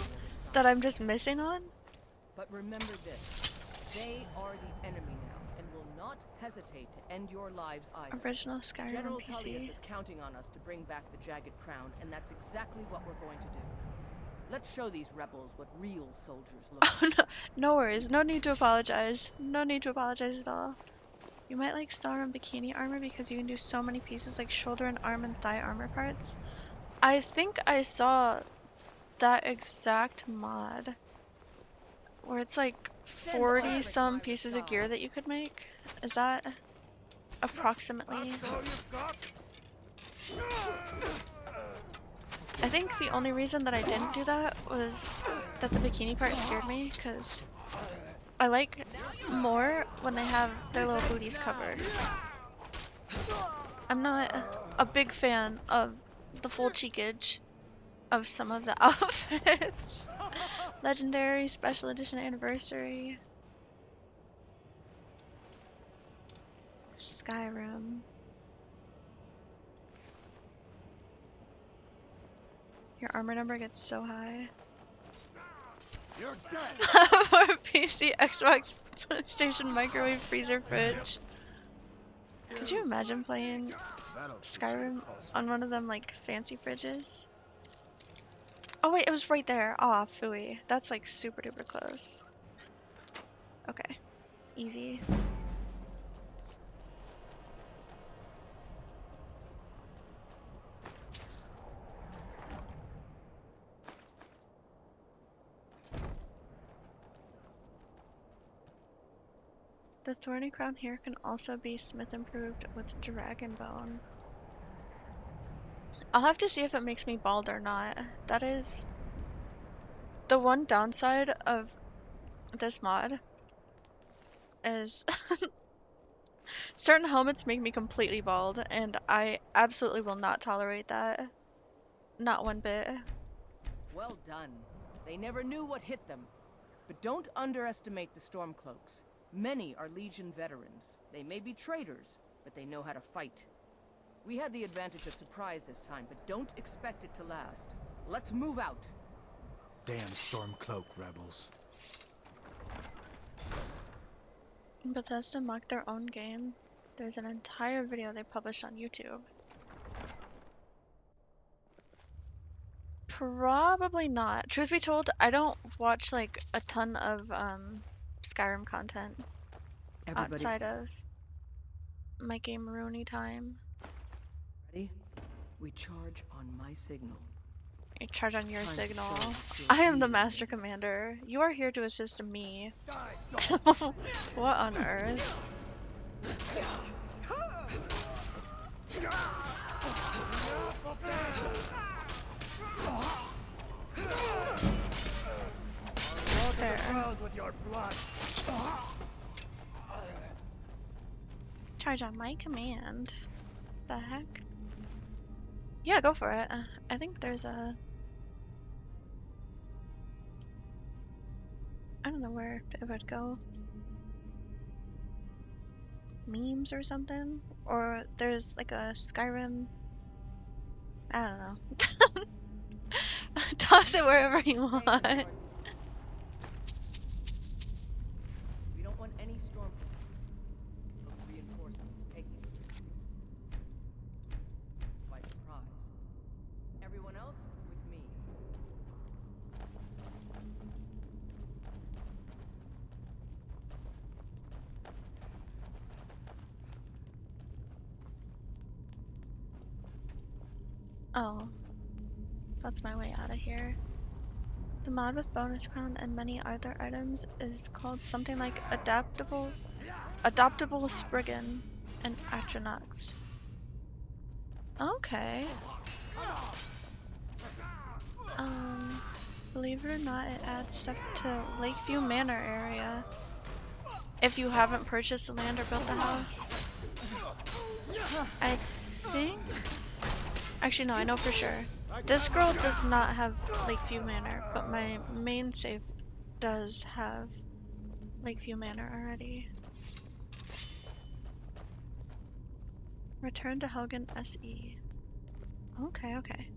that I'm just missing on? But remember this. They are the enemy now and will not hesitate to end your lives either. Original Skyrim General PC. Tullius is counting on us to bring back the Jagged Crown, and that's exactly what we're going to do. Let's show these rebels what real soldiers look like. Oh, no, no worries. No need to apologize. No need to apologize at all. You might like Star and Bikini armor because you can do so many pieces like shoulder and arm and thigh armor parts. I think I saw that exact mod where it's like 40 some pieces of gear that you could make. Is that approximately? I think the only reason that I didn't do that was that the bikini part scared me, because I like more when they have their little booties covered. I'm not a big fan of the full cheekage of some of the outfits. Legendary, special edition, anniversary. Skyrim. Your armor number gets so high. You're dead. For PC, Xbox, PlayStation, microwave, freezer, fridge. Could you imagine playing Skyrim on one of them like fancy fridges? Oh wait, it was right there. Aw, phooey. That's like super duper close. Okay. Easy. The thorny crown here can also be smith improved with dragon bone. I'll have to see if it makes me bald or not. That is the one downside of this mod is certain helmets make me completely bald, and I absolutely will not tolerate that. Not one bit. Well done. They never knew what hit them. But don't underestimate the Stormcloaks. Many are Legion veterans. They may be traitors, but they know how to fight. We had the advantage of surprise this time, but don't expect it to last. Let's move out. Damn Stormcloak rebels. Bethesda mocked their own game. There's an entire video they published on YouTube. Probably not. Truth be told, I don't watch like a ton of Skyrim content outside of my game Rooney time. Ready? We charge on my signal. I charge on your signal. I am the Master Commander. You are here to assist me. What on earth? There. Charge on my command. The heck? Yeah, go for it. I think there's a... I don't know where it would go. Memes or something? Or there's like a Skyrim... I don't know. Toss it wherever you want. We don't want any storm reinforcements taking it by surprise. Everyone else with me. Oh. That's my way out of here. The mod with bonus crown and many other items is called something like Adaptable Spriggan and Atronox. Okay. Believe it or not, it adds stuff to Lakeview Manor area. If you haven't purchased the land or built the house. I think... Actually, no, I know for sure. This girl does not have Lakeview Manor, but my main save does have Lakeview Manor already. Return to Helgen SE. Okay, okay.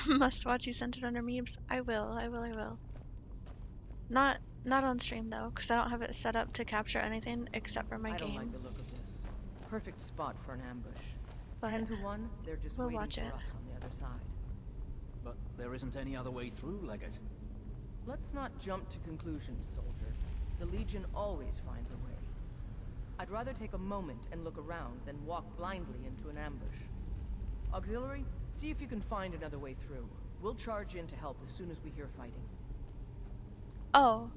Must watch you centered under memes. I will. Not on stream though, because I don't have it set up to capture anything except for my game. I don't like the look of this. Perfect spot for an ambush. But 10 to 1, they're just we'll waiting watch for it. us on the other side. But there isn't any other way through, Leggett. Let's not jump to conclusions, soldier. The Legion always finds a way. I'd rather take a moment and look around than walk blindly into an ambush. Auxiliary, see if you can find another way through. We'll charge in to help as soon as we hear fighting. Oh,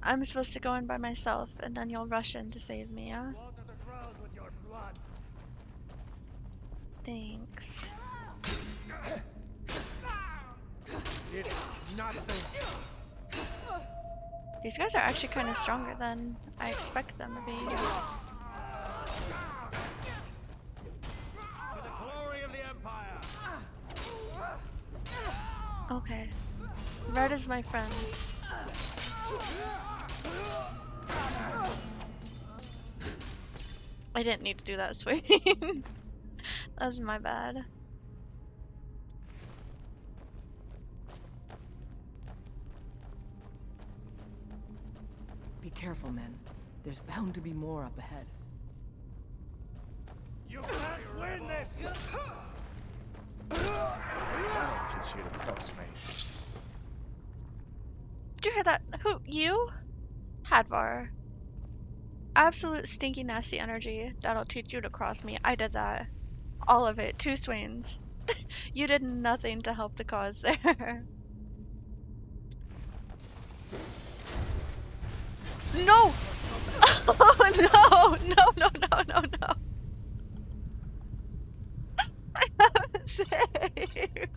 I'm supposed to go in by myself, and then you'll rush in to save me, huh? Water the ground with your blood. Thanks. It's nothing. These guys are actually kind of stronger than I expect them to be. For the glory of the Empire. Okay. Red is my friends. I didn't need to do that swing. That was my bad. Be careful, men. There's bound to be more up ahead. You can't win this! That'll teach you to cross me. Did you hear that? Who? You? Hadvar. Absolute stinky nasty energy. That'll teach you to cross me. I did that. All of it. 2 swings. You did nothing to help the cause there. No! Oh no! No, no, no, no, no. I haven't saved.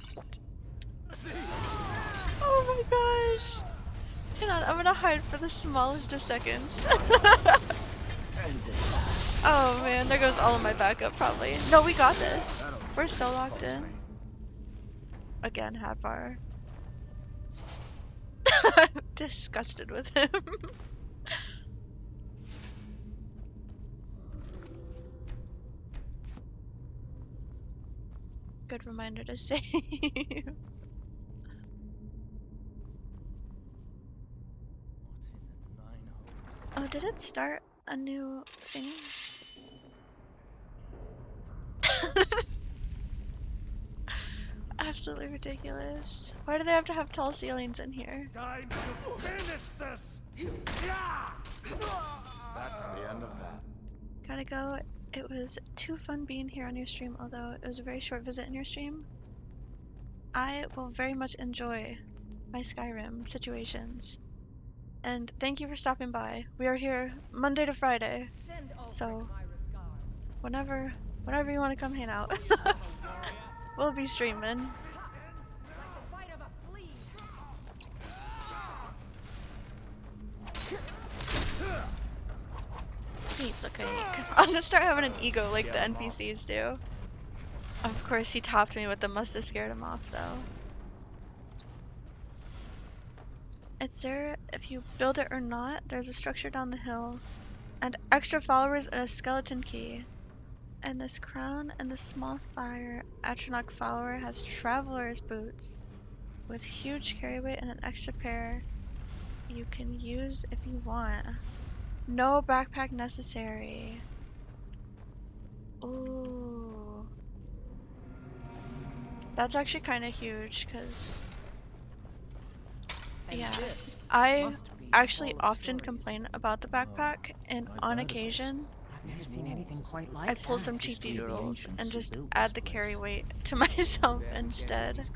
Oh my gosh. Hang on, I'm gonna hide for the smallest of seconds. Oh man, there goes all of my backup probably. No, we got this. We're so locked in. Again, Hadvar. I'm disgusted with him. Good reminder to save. Oh, did it start a new thingy? Absolutely ridiculous. Why do they have to have tall ceilings in here? Time to finish this! Yeah! That's the end of that. Gotta go. It was too fun being here on your stream, although it was a very short visit in your stream. I will very much enjoy my Skyrim situations. And thank you for stopping by. We are here Monday to Friday, so whenever you want to come hang out, we'll be streaming. He's looking. I'll just start having an ego like the NPCs do. Of course, he topped me with the must have scared him off, though. It's there if you build it or not. There's a structure down the hill, and extra followers and a skeleton key. And this crown and the small fire Atronach follower has traveler's boots with huge carry weight and an extra pair you can use if you want. No backpack necessary. Ooh. That's actually kind of huge, because yeah, I actually often complain about the backpack, and on occasion I've never seen anything quite like I pull some cheatsy doodles and just add the carry weight to myself instead,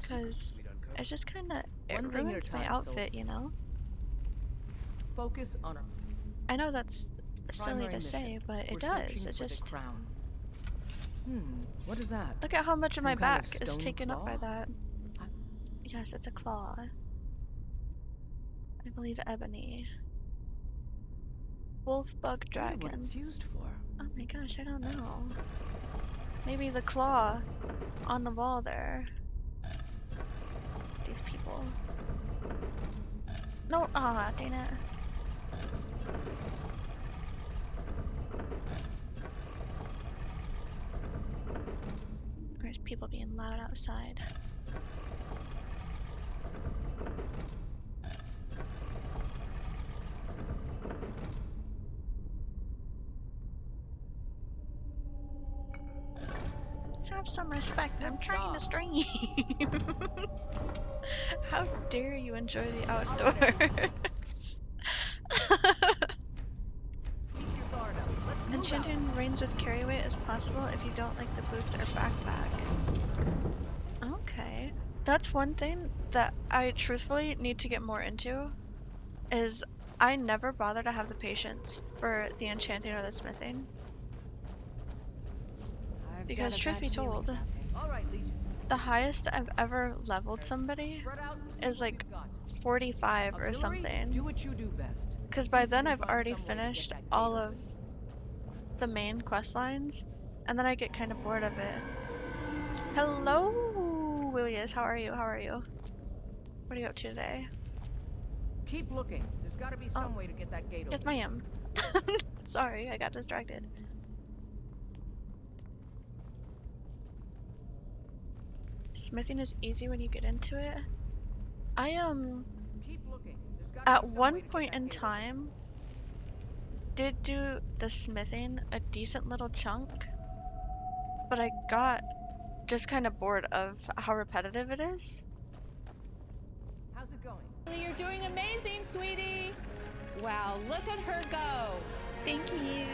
because it just kind of, it ruins my outfit, you know? Focus on our I know that's silly primary to say, mission. but it We're does. searching It for the just crown. What is that? look at how much of my Some kind of back is stone taken up by claw? that. Yes, it's a claw. I believe ebony. Wolf bug I wonder dragon. what it's used for. Oh my gosh, I don't know. Maybe the claw on the wall there. These people. No, ah, dang it. There's people being loud outside. Have some respect, I'm trying to stream. How dare you enjoy the outdoors? Enchanting reigns with carry weight is possible if you don't like the boots or backpack. Okay. That's one thing that I truthfully need to get more into, is I never bother to have the patience for the enchanting or the smithing. Because truth be told, the highest I've ever leveled somebody is like 45 or something. Do what you do best. Because by then I've already finished all of the main quest lines, and then I get kind of bored of it. Hello, Willius. How are you? How are you? What are you up to today? Keep looking. There's got to be some way to get that gate open. Yes, ma'am. Sorry, I got distracted. Smithing is easy when you get into it. Keep looking. At one point in time, did do the smithing a decent little chunk, but I got just kind of bored of how repetitive it is. How's it going? You're doing amazing, sweetie. Wow, look at her go. Thank you.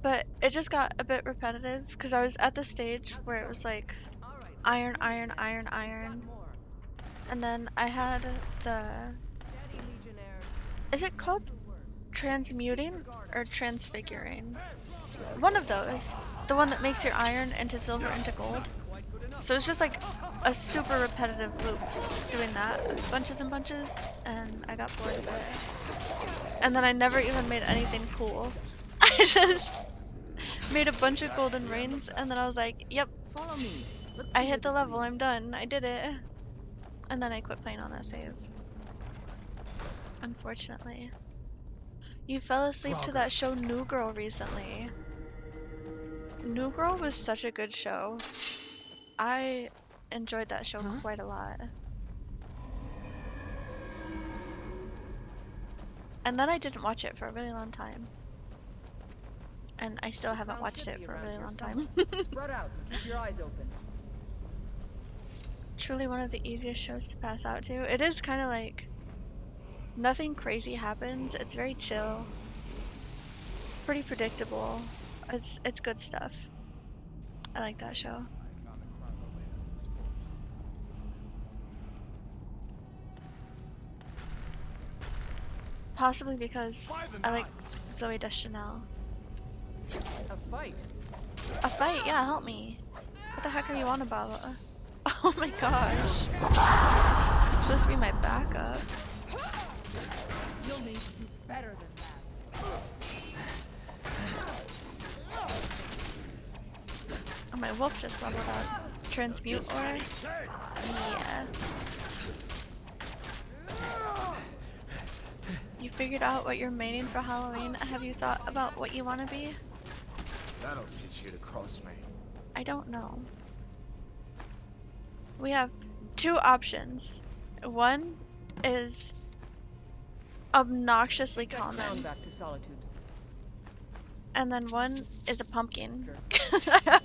But it just got a bit repetitive because I was at the stage where it was like iron, iron, iron, iron. And then I had the... Is it called transmuting or transfiguring? One of those. The one that makes your iron into silver into gold. So it's just like a super repetitive loop doing that bunches and bunches, and I got bored of it. And then I never even made anything cool. I just made a bunch of golden rings, and then I was like, yep, follow me. I hit the level, I'm done, I did it. And then I quit playing on that save. Unfortunately. You fell asleep to that show New Girl recently. New Girl was such a good show. I enjoyed that show quite a lot. And then I didn't watch it for a really long time. And I still haven't watched it for a really long time. Spread out. Keep your eyes open. Truly one of the easiest shows to pass out to. It is kind of like nothing crazy happens. It's very chill. Pretty predictable. It's good stuff. I like that show. Possibly because I like Zoe Deschanel. A fight? A fight? Yeah, help me. What the heck are you on about? Oh my gosh. It's supposed to be my backup. You'll need to do better than that. Oh, my wolf just leveled up. Transmute or? Yeah. You figured out what you're maining for Halloween? Have you thought about what you want to be? That'll teach you to cross me. I don't know. We have two options. One is obnoxiously common. Back to Solitude. And then one is a pumpkin.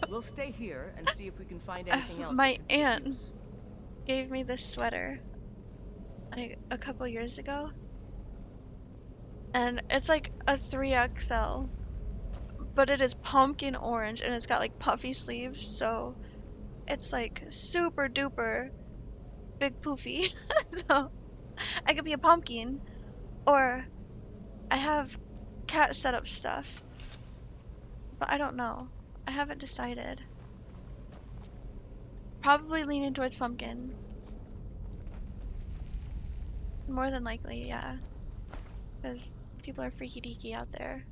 We'll stay here and see if we can find anything else. My aunt gave me this sweater like a couple years ago. And it's like a 3XL. But it is pumpkin orange and it's got like puffy sleeves, so it's like super duper big poofy. So I could be a pumpkin, or I have cat setup stuff. But I don't know. I haven't decided. Probably leaning towards pumpkin. More than likely, yeah. Because people are freaky deaky out there.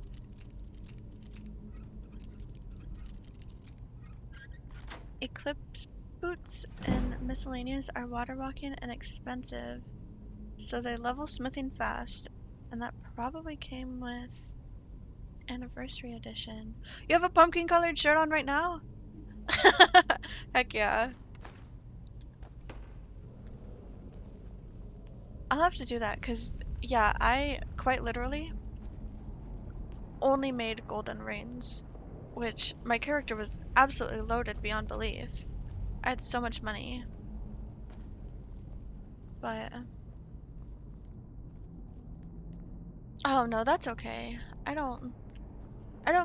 Eclipse boots and miscellaneous are water walking and expensive, so they level smithing fast, and that probably came with Anniversary Edition. You have a pumpkin colored shirt on right now? Heck yeah. I'll have to do that, because yeah, I quite literally only made golden rings, which my character was absolutely loaded beyond belief. I had so much money. But oh no, that's okay. I don't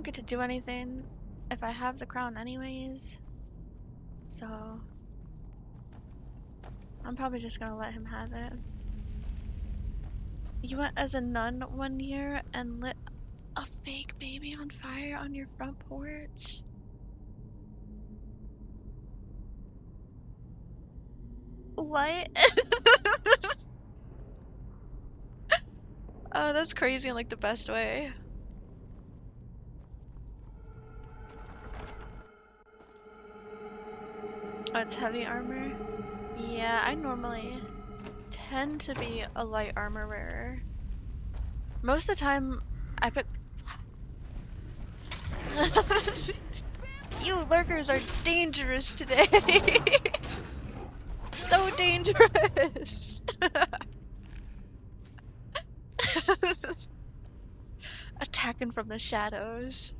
get to do anything if I have the crown anyways. So I'm probably just gonna let him have it. You went as a nun one year and lit a fake baby on fire on your front porch? What? Oh, that's crazy in like the best way. Oh, it's heavy armor? Yeah, I normally tend to be a light armor wearer. Most of the time, I pick... You lurkers are dangerous today! So dangerous! Attacking from the shadows.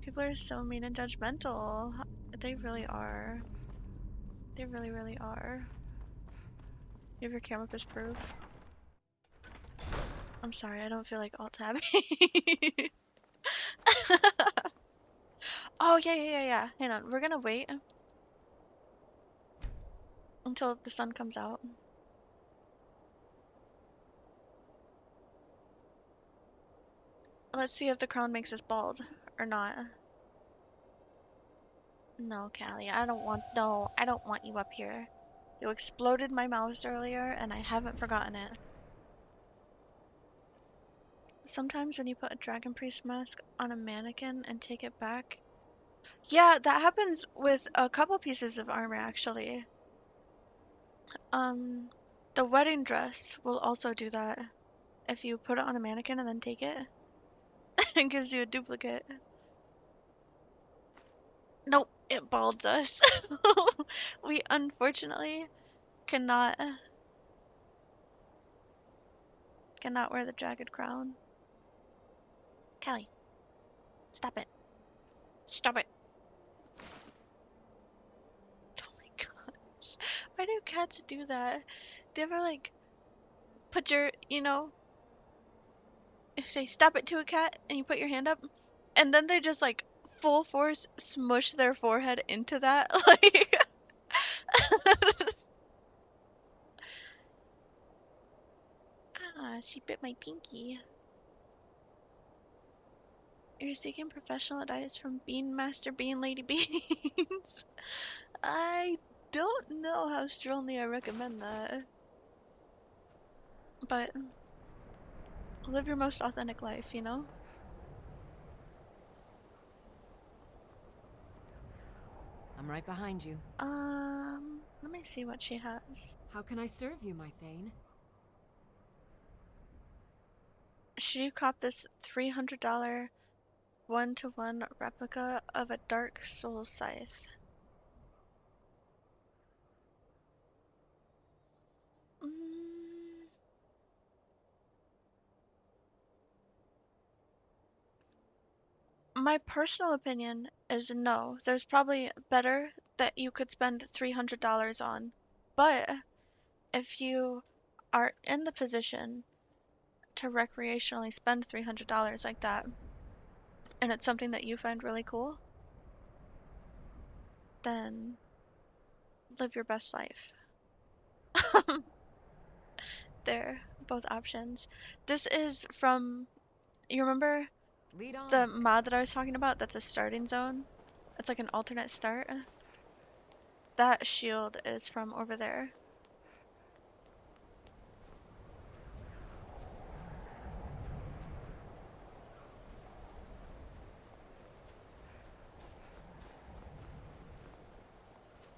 People are so mean and judgmental. They really are. They really, really are. You have your camera push proof? I'm sorry, I don't feel like alt-tabbing. Oh, yeah. Hang on, we're gonna wait until the sun comes out. Let's see if the crown makes us bald or not. No, Callie, I don't want you up here. You exploded my mouse earlier and I haven't forgotten it. Sometimes when you put a dragon priest mask on a mannequin and take it back. Yeah, that happens with a couple pieces of armor actually. The wedding dress will also do that. If you put it on a mannequin and then take it, it gives you a duplicate. Nope, it balds us. We unfortunately cannot wear the jagged crown. Callie, stop it. Stop it. Oh my gosh. Why do cats do that? Do you ever like put your, if you say stop it to a cat and you put your hand up and then they just like full force smush their forehead into that? Like ah, she bit my pinky. You're seeking professional advice from Bean Master Bean Lady Beans. I don't know how strongly I recommend that. But live your most authentic life, you know? I'm right behind you. Let me see what she has. How can I serve you, my Thane? She copped this $300 one-to-one replica of a Dark Soul scythe. My personal opinion is no. There's probably better that you could spend $300 on. But if you are in the position to recreationally spend $300 like that, and it's something that you find really cool, then live your best life. There, both options. This is from, you remember Lead on. the mod that I was talking about? That's a starting zone. It's like an alternate start. That shield is from over there.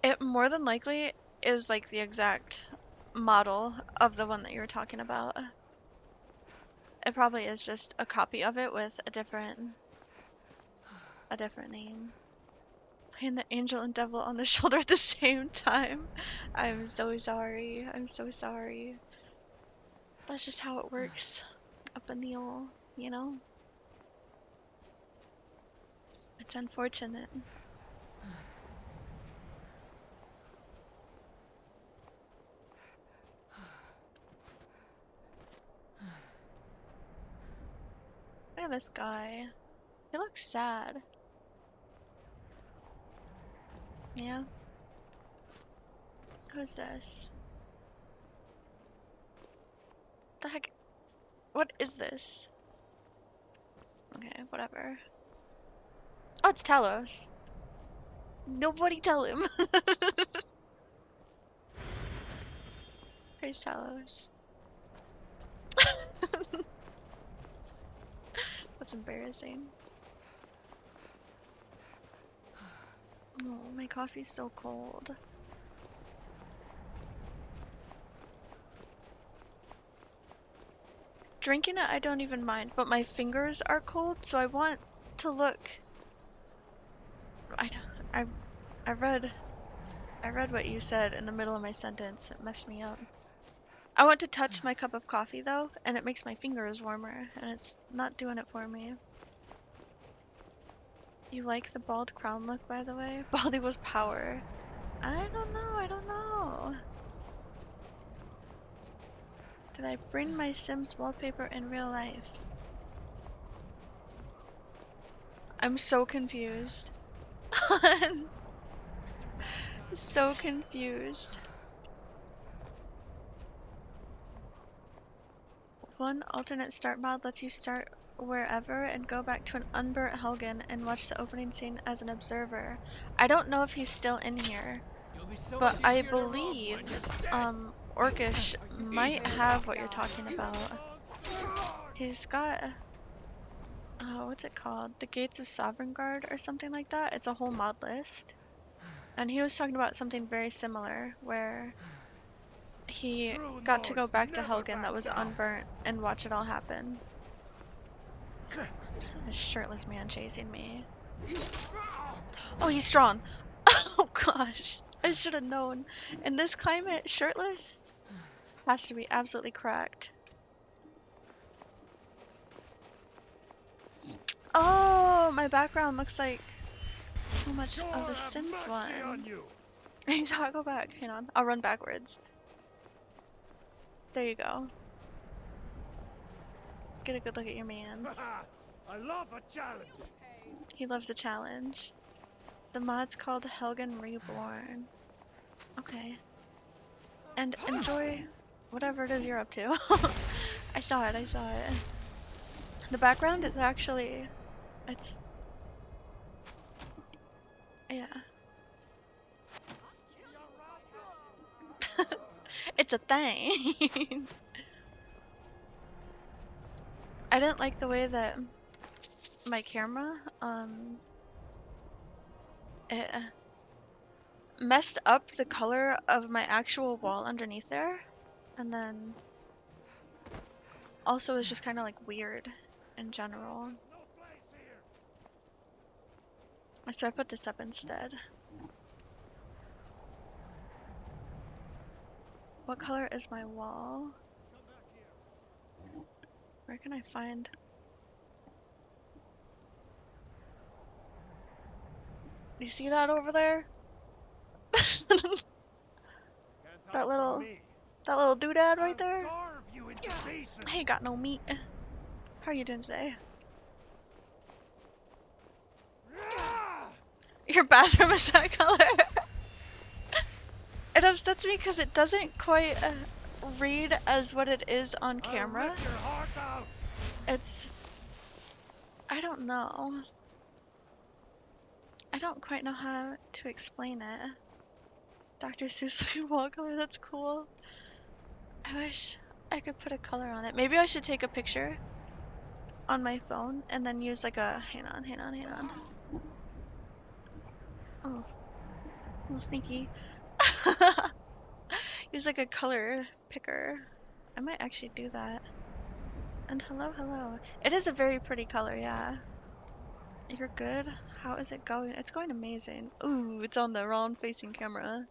It more than likely is like the exact model of the one that you were talking about. It probably is just a copy of it with a different name. Playing the angel and devil on the shoulder at the same time. I'm so sorry. I'm so sorry. That's just how it works up in the old, you know? It's unfortunate. Look at this guy. He looks sad. Yeah? Who's this? The heck? What is this? Okay, whatever. Oh, it's Talos. Nobody tell him. Praise Talos. That's embarrassing. Oh, my coffee's so cold. Drinking it, I don't even mind, but my fingers are cold, so I want to look. I read what you said in the middle of my sentence. It messed me up. I want to touch my cup of coffee though, and it makes my fingers warmer, and it's not doing it for me. You like the bald crown look, by the way? Baldy was power. I don't know. Did I bring my Sims wallpaper in real life? I'm so confused. So confused. One alternate start mod lets you start wherever and go back to an unburnt Helgen and watch the opening scene as an observer. I don't know if he's still in here, but I believe Orcish might have what you're talking about. He's got what's it called? The Gates of Sovereign Guard or something like that. It's a whole mod list. And he was talking about something very similar where he got to go back to Helgen that was unburnt and watch it all happen. A shirtless man chasing me. Oh, he's strong. Oh gosh, I should have known. In this climate, shirtless has to be absolutely cracked. Oh, my background looks like so much of the Sims one. He's how I go back. Hang on, I'll run backwards. There you go. Get a good look at your mans. I love a challenge. He loves a challenge. The mod's called Helgen Reborn. Okay. And enjoy whatever it is you're up to. I saw it. The background is actually, yeah. It's a thing. I didn't like the way that my camera, it messed up the color of my actual wall underneath there, and then also it's just kind of like weird in general. So I put this up instead. What color is my wall? Where can I find? You see that over there? that little doodad right there? I ain't got no meat. How are you doing today? Your bathroom is that color? It upsets me because it doesn't quite read as what it is on camera. I don't know. I don't quite know how to explain it. Dr. Seuss wall color, that's cool. I wish I could put a color on it. Maybe I should take a picture on my phone and then use like a, hang on. Oh, a little sneaky. Use like a color picker. I might actually do that. And hello. It is a very pretty color, yeah. You're good? How is it going? It's going amazing. Ooh, it's on the wrong facing camera.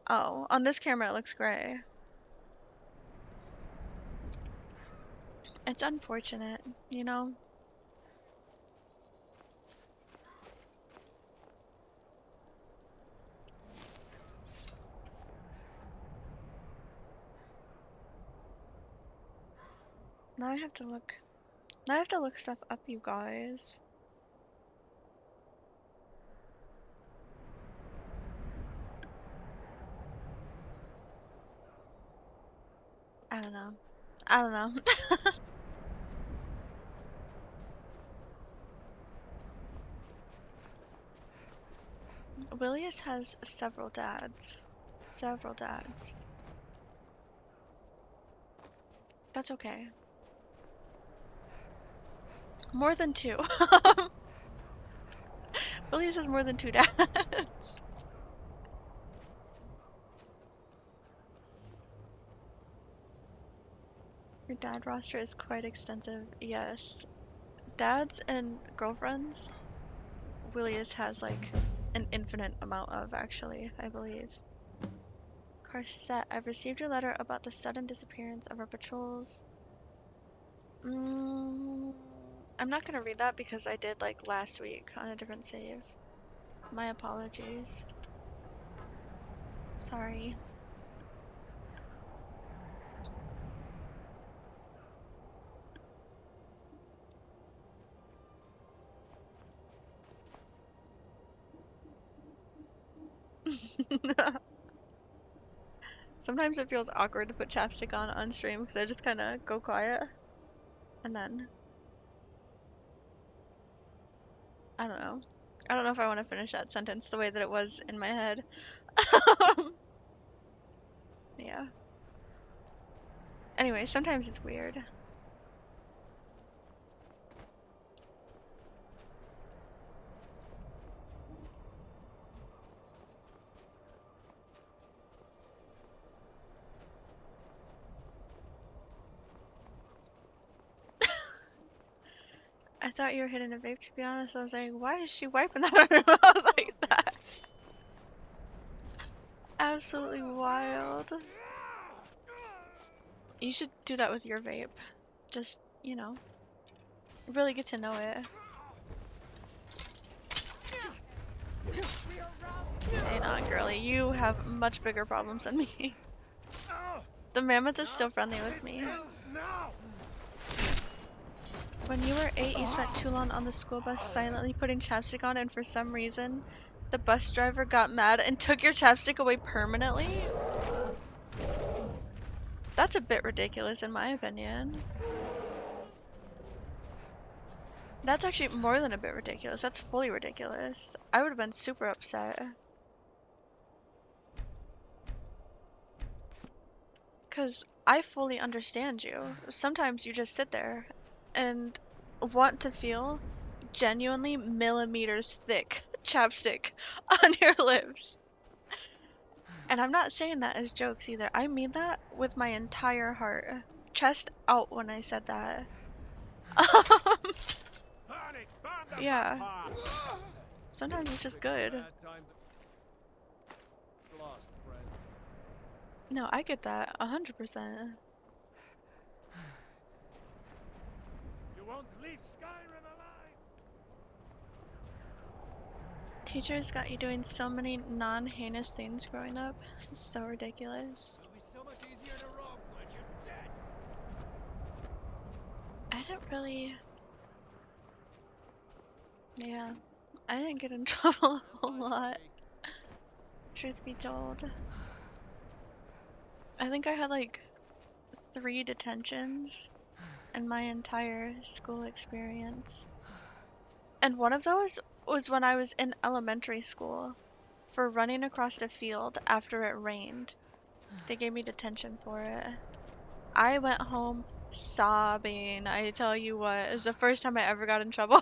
Oh, on this camera it looks gray. It's unfortunate, you know? Now I have to look stuff up, you guys. I don't know. Willius has several dads. Several dads. That's okay. More than two. Willius has more than two dads. Your dad roster is quite extensive. Yes. Dads and girlfriends, Willius has like an infinite amount of, actually, I believe. Carset, I've received your letter about the sudden disappearance of our patrols. I'm not gonna read that because I did like last week on a different save. My apologies. Sorry. Sometimes it feels awkward to put chapstick on stream because I just kind of go quiet. And then, I don't know. I don't know if I want to finish that sentence the way that it was in my head. Yeah. Anyway, sometimes it's weird. I thought you were hitting a vape, to be honest. I was like, why is she wiping that on her mouth like that? Absolutely wild. You should do that with your vape. Just, you know, really get to know it. Hey, not girly. You have much bigger problems than me. The mammoth is still friendly with me. When you were 8, you spent too long on the school bus silently putting chapstick on, and for some reason, the bus driver got mad and took your chapstick away permanently? That's a bit ridiculous in my opinion. That's actually more than a bit ridiculous. That's fully ridiculous. I would have been super upset. Because I fully understand you. Sometimes you just sit there and want to feel genuinely millimeters thick chapstick on your lips. And I'm not saying that as jokes either. I mean that with my entire heart. Chest out when I said that. Yeah. Sometimes it's just good. No, I get that 100%. You won't leave Skyrim alive. Teachers got you doing so many non-heinous things growing up. So ridiculous. It'll be so much easier to rob when you're dead. I didn't really... Yeah. I didn't get in trouble a whole lot. Truth be told. I think I had like 3 detentions in my entire school experience. And one of those was when I was in elementary school for running across a field after it rained. They gave me detention for it. I went home sobbing. I tell you what, it was the first time I ever got in trouble.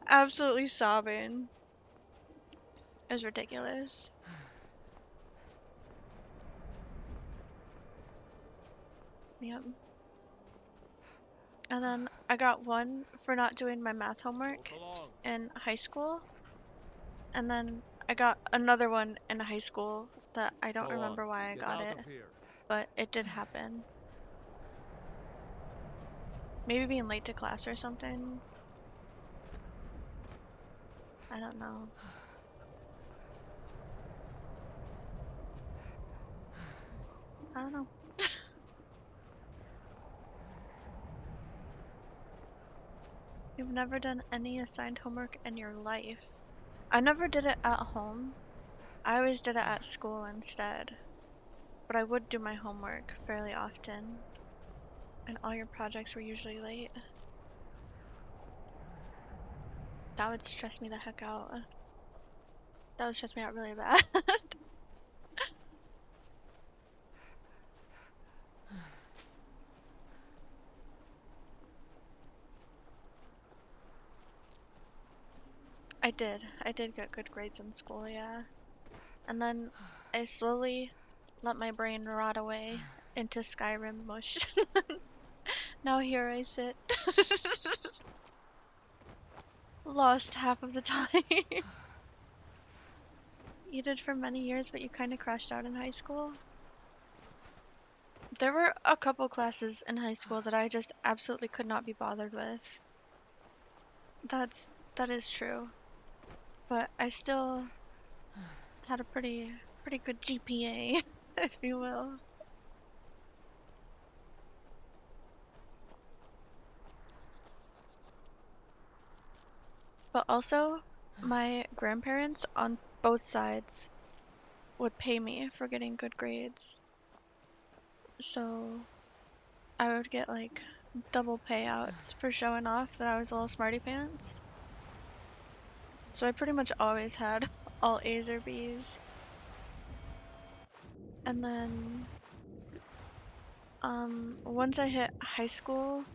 Absolutely sobbing. It was ridiculous. Yep. And then I got one for not doing my math homework in high school. And then I got another one in high school that I don't remember why I got it. But it did happen. Maybe being late to class or something. I don't know. I don't know. You've never done any assigned homework in your life. I never did it at home. I always did it at school instead. But I would do my homework fairly often. And all your projects were usually late. That would stress me the heck out. That would stress me out really bad. I did. I did get good grades in school, yeah. And then I slowly let my brain rot away into Skyrim mush. Now here I sit. Lost half of the time. You did for many years, but you kind of crashed out in high school. There were a couple classes in high school that I just absolutely could not be bothered with. That is true. But I still had a pretty good GPA, if you will. But also, my grandparents on both sides would pay me for getting good grades. So I would get like double payouts for showing off that I was a little smarty pants. So I pretty much always had all A's or B's. And then once I hit high school,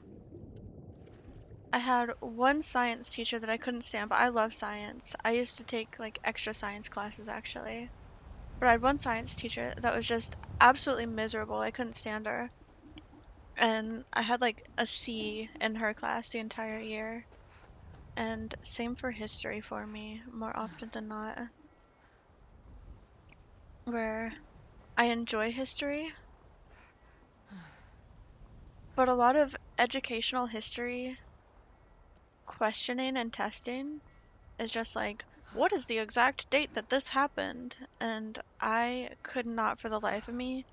I had one science teacher that I couldn't stand, but I love science. I used to take like extra science classes actually. But I had one science teacher that was just absolutely miserable. I couldn't stand her. And I had like a C in her class the entire year. And same for history for me, more often than not. Where I enjoy history, but a lot of educational history questioning and testing is just like, what is the exact date that this happened? And I could not for the life of me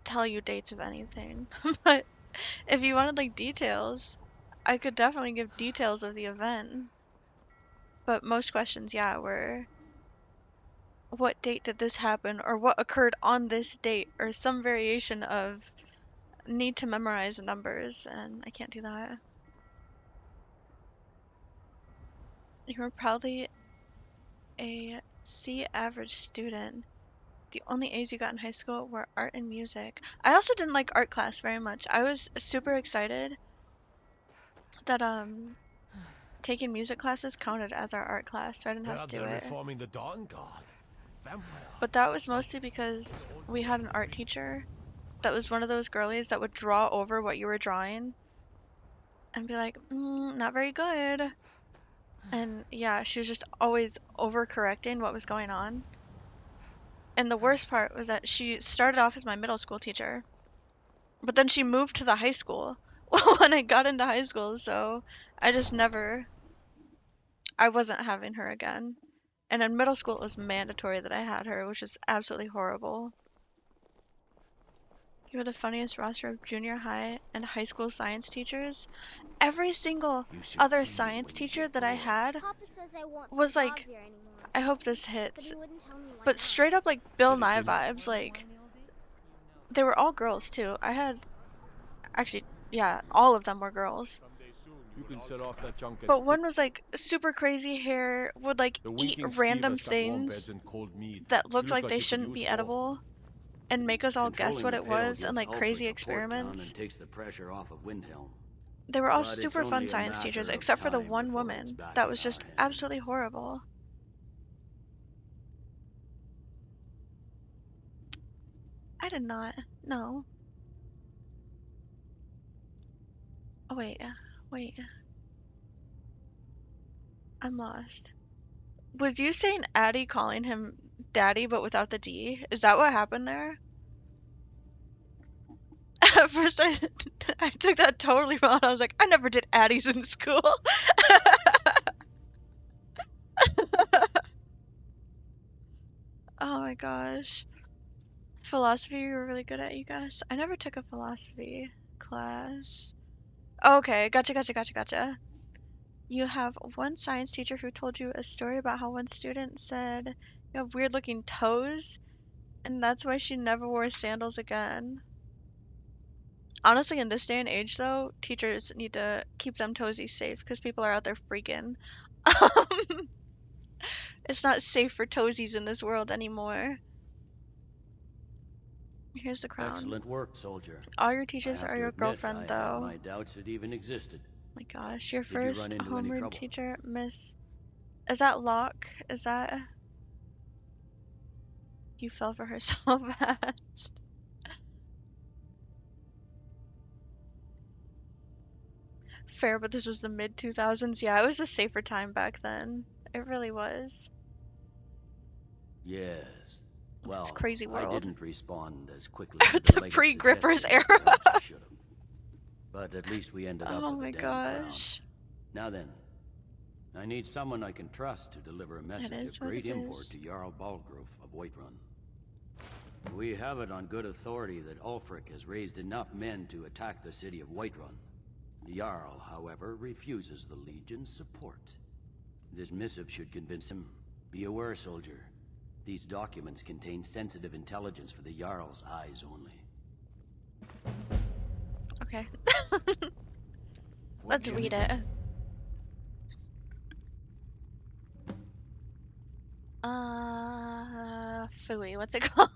tell you dates of anything. But if you wanted like details, I could definitely give details of the event. But most questions, yeah, were what date did this happen or what occurred on this date or some variation of need to memorize numbers, and I can't do that. You were probably a C average student. The only A's you got in high school were art and music. I also didn't like art class very much. I was super excited that taking music classes counted as our art class, so I didn't have to do They're it. reforming the Dawn Guard. Vampire But that was mostly because we had an art teacher that was one of those girlies that would draw over what you were drawing and be like, not very good. And yeah, she was just always overcorrecting what was going on. And the worst part was that she started off as my middle school teacher, but then she moved to the high school when I got into high school, so I just never, I wasn't having her again. And in middle school, it was mandatory that I had her, which is absolutely horrible. You were the funniest roster of junior high and high school science teachers. Every single other science teacher that I had Papa says I won't see was Rob like, here anymore. I hope this But hits, he wouldn't tell me why but not. straight up like Bill Said it Nye didn't. vibes. Like, they were all girls too. I had, actually, yeah, all of them were girls. You can set off that junk at But one was like super crazy hair, would like the eat winking random skeever's got warm beds things and cold mead. that You looked look like they you could shouldn't use be both. edible and make us all guess Controlling what the it Pale was and gives like Ulfric crazy a port down experiments. and takes the pressure off of Windhelm. They were all But it's super fun only a science teachers, matter of except for the time one before it's woman back that in was our just hands. absolutely horrible. I did not. No. Oh, wait. Wait. I'm lost. Was you saying Addie calling him Daddy but without the D? Is that what happened there? At first, I took that totally wrong. I was like, I never did Addies in school. Oh my gosh. Philosophy you were really good at, you guys. I never took a philosophy class. Okay, gotcha. You have one science teacher who told you a story about how one student said you have weird looking toes, and that's why she never wore sandals again. Honestly, in this day and age, though, teachers need to keep them toesies safe because people are out there freaking. It's not safe for toesies in this world anymore. Here's the crown. Excellent work, soldier. All your teachers I have are to your admit, girlfriend, I though. had my doubts it even existed. My gosh, your Did you run first into any homeroom trouble? teacher, Miss... Is that Locke? Is that... You fell for her so fast. Fair, but this was the mid-2000s. Yeah, it was a safer time back then. It really was. Yes. Well, it's a crazy world. I didn't respond as quickly to the the pre-Grippers era. I should have. But at least we ended up Oh with my the damn crown. gosh. Now then, I need someone I can trust to deliver a message of great import to Jarl Balgrove of Whiterun. We have it on good authority that Ulfric has raised enough men to attack the city of Whiterun. The Jarl, however, refuses the Legion's support. This missive should convince him. Be aware, soldier. These documents contain sensitive intelligence for the Jarl's eyes only. Okay. Let's read it. Phooey, what's it called?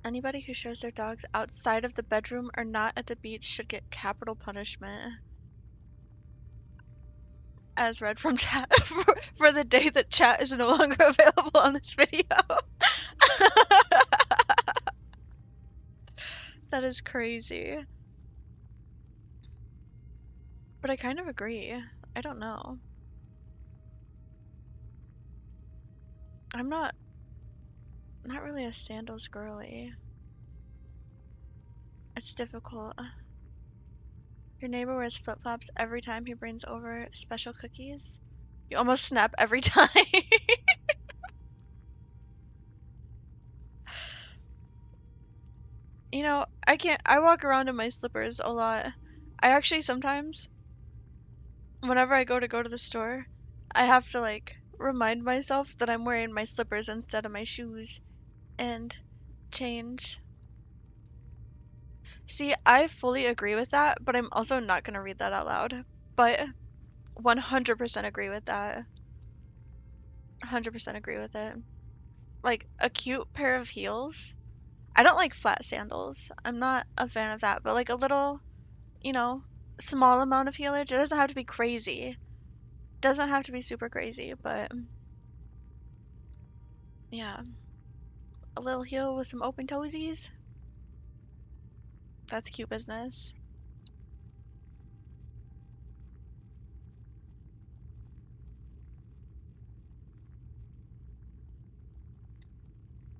Anybody who shows their dogs outside of the bedroom or not at the beach should get capital punishment. As read from chat for the day that chat is no longer available on this video. That is crazy. But I kind of agree. I don't know. I'm not really a sandals girly. It's difficult. Your neighbor wears flip-flops every time he brings over special cookies. You almost snap every time. You know, I walk around in my slippers a lot. I actually sometimes, whenever I go to the store, I have to like remind myself that I'm wearing my slippers instead of my shoes and change. See, I fully agree with that, but I'm also not going to read that out loud. But 100% agree with that. 100% agree with it. Like a cute pair of heels. I don't like flat sandals. I'm not a fan of that, but like a little, you know, small amount of heelage. It doesn't have to be crazy. Doesn't have to be super crazy, but yeah. A little heel with some open toesies. That's cute business.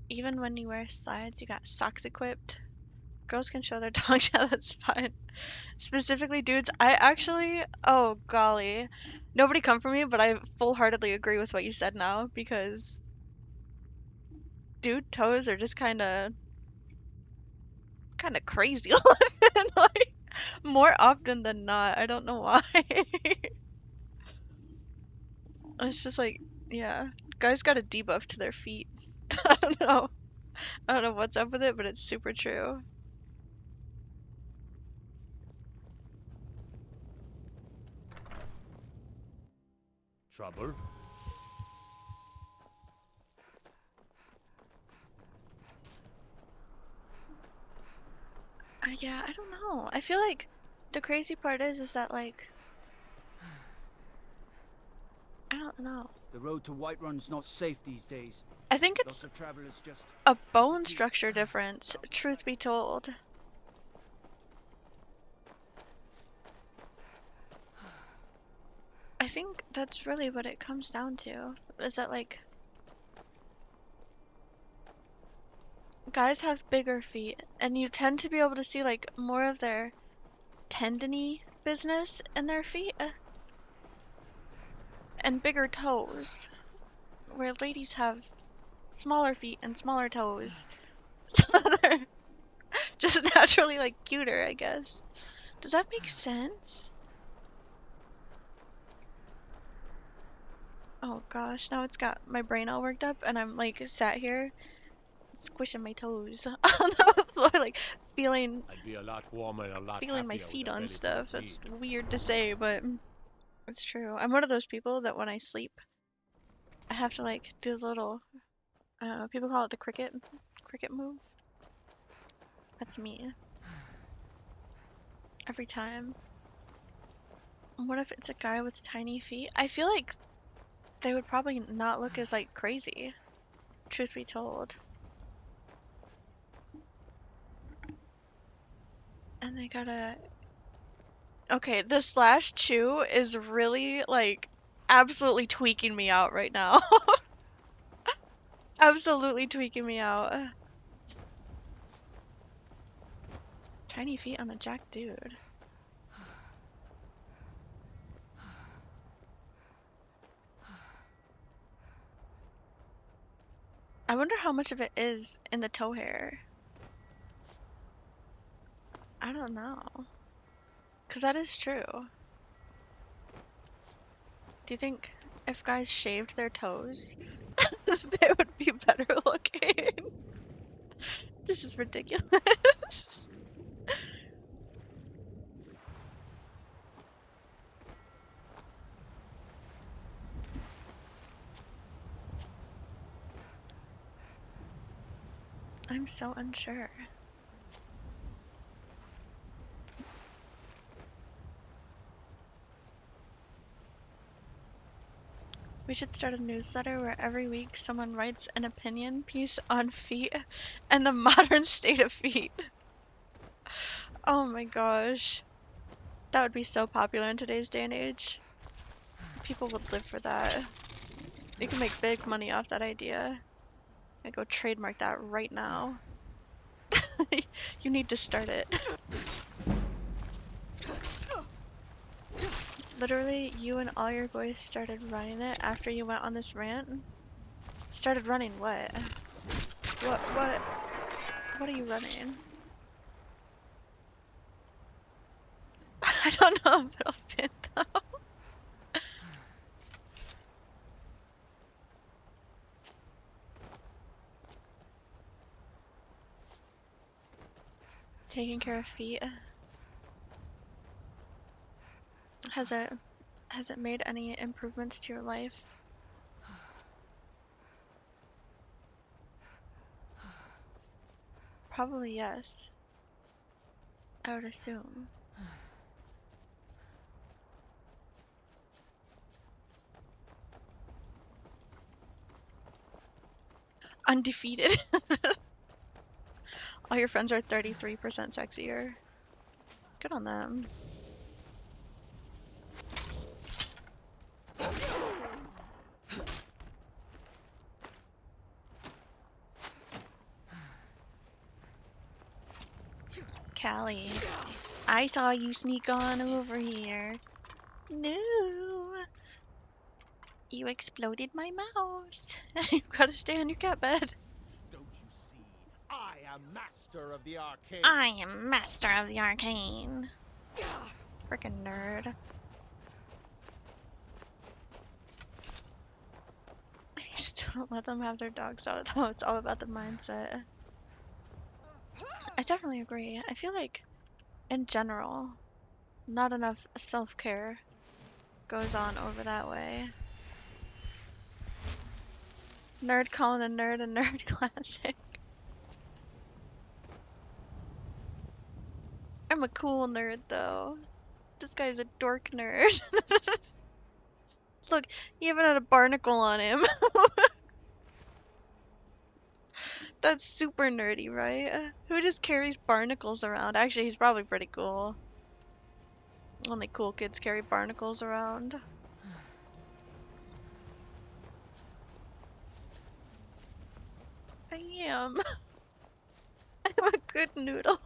Even when you wear slides, you got socks equipped. Girls can show their dogs. Yeah, that's fine. Specifically dudes, I actually, oh golly, nobody come for me, but I full-heartedly agree with what you said now, because dude toes are just kind of crazy looking, like, more often than not. I don't know why. It's just like, yeah, guys got a debuff to their feet. I don't know. I don't know what's up with it, but it's super true. Trouble? Yeah, I don't know. I feel like the crazy part is that like, I don't know. The road to Whiterun's not safe these days. I think Lots it's of travelers just a bone structure difference, truth be told. I think that's really what it comes down to, is that like, guys have bigger feet, and you tend to be able to see like more of their tendony business in their feet, and bigger toes, where ladies have smaller feet and smaller toes. So they're just naturally like cuter, I guess. Does that make sense? Oh gosh, now it's got my brain all worked up and I'm like sat here squishing my toes on the floor like feeling I'd be a lot warmer and a lot feeling my happier with feet a on belly full stuff. of That's meat. weird to say, but it's true. I'm one of those people that when I sleep, I have to like do the little, people call it the cricket move. That's me. Every time. What if it's a guy with tiny feet? I feel like they would probably not look as like crazy, truth be told. And they gotta. Okay, the slash chew is really like absolutely tweaking me out right now. Absolutely tweaking me out. Tiny feet on a jack dude. I wonder how much of it is in the toe hair. I don't know. Because that is true. Do you think if guys shaved their toes, they would be better looking? This is ridiculous. I'm so unsure. We should start a newsletter where every week someone writes an opinion piece on feet and the modern state of feet. Oh my gosh. That would be so popular in today's day and age. People would live for that. You can make big money off that idea. I go trademark that right now. You need to start it. Literally, you and all your boys started running it after you went on this rant? Started running what? What are you running? I don't know if it'll fit though. Taking care of feet. Has it made any improvements to your life? Probably yes. I would assume. Undefeated. All your friends are 33% sexier. Good on them. Callie, I saw you sneak on over here. No. You exploded my mouse. You gotta stay on your cat bed. Don't you see? I am master of the arcane. I am master of the arcane. Frickin' nerd. Just don't let them have their dogs out though. It's all about the mindset. I definitely agree. I feel like, in general, not enough self-care goes on over that way. Nerd calling a nerd classic. I'm a cool nerd though. This guy's a dork nerd. Look, he even had a barnacle on him. That's super nerdy, right? Who just carries barnacles around? Actually, he's probably pretty cool. Only cool kids carry barnacles around. I am. I'm a good noodle.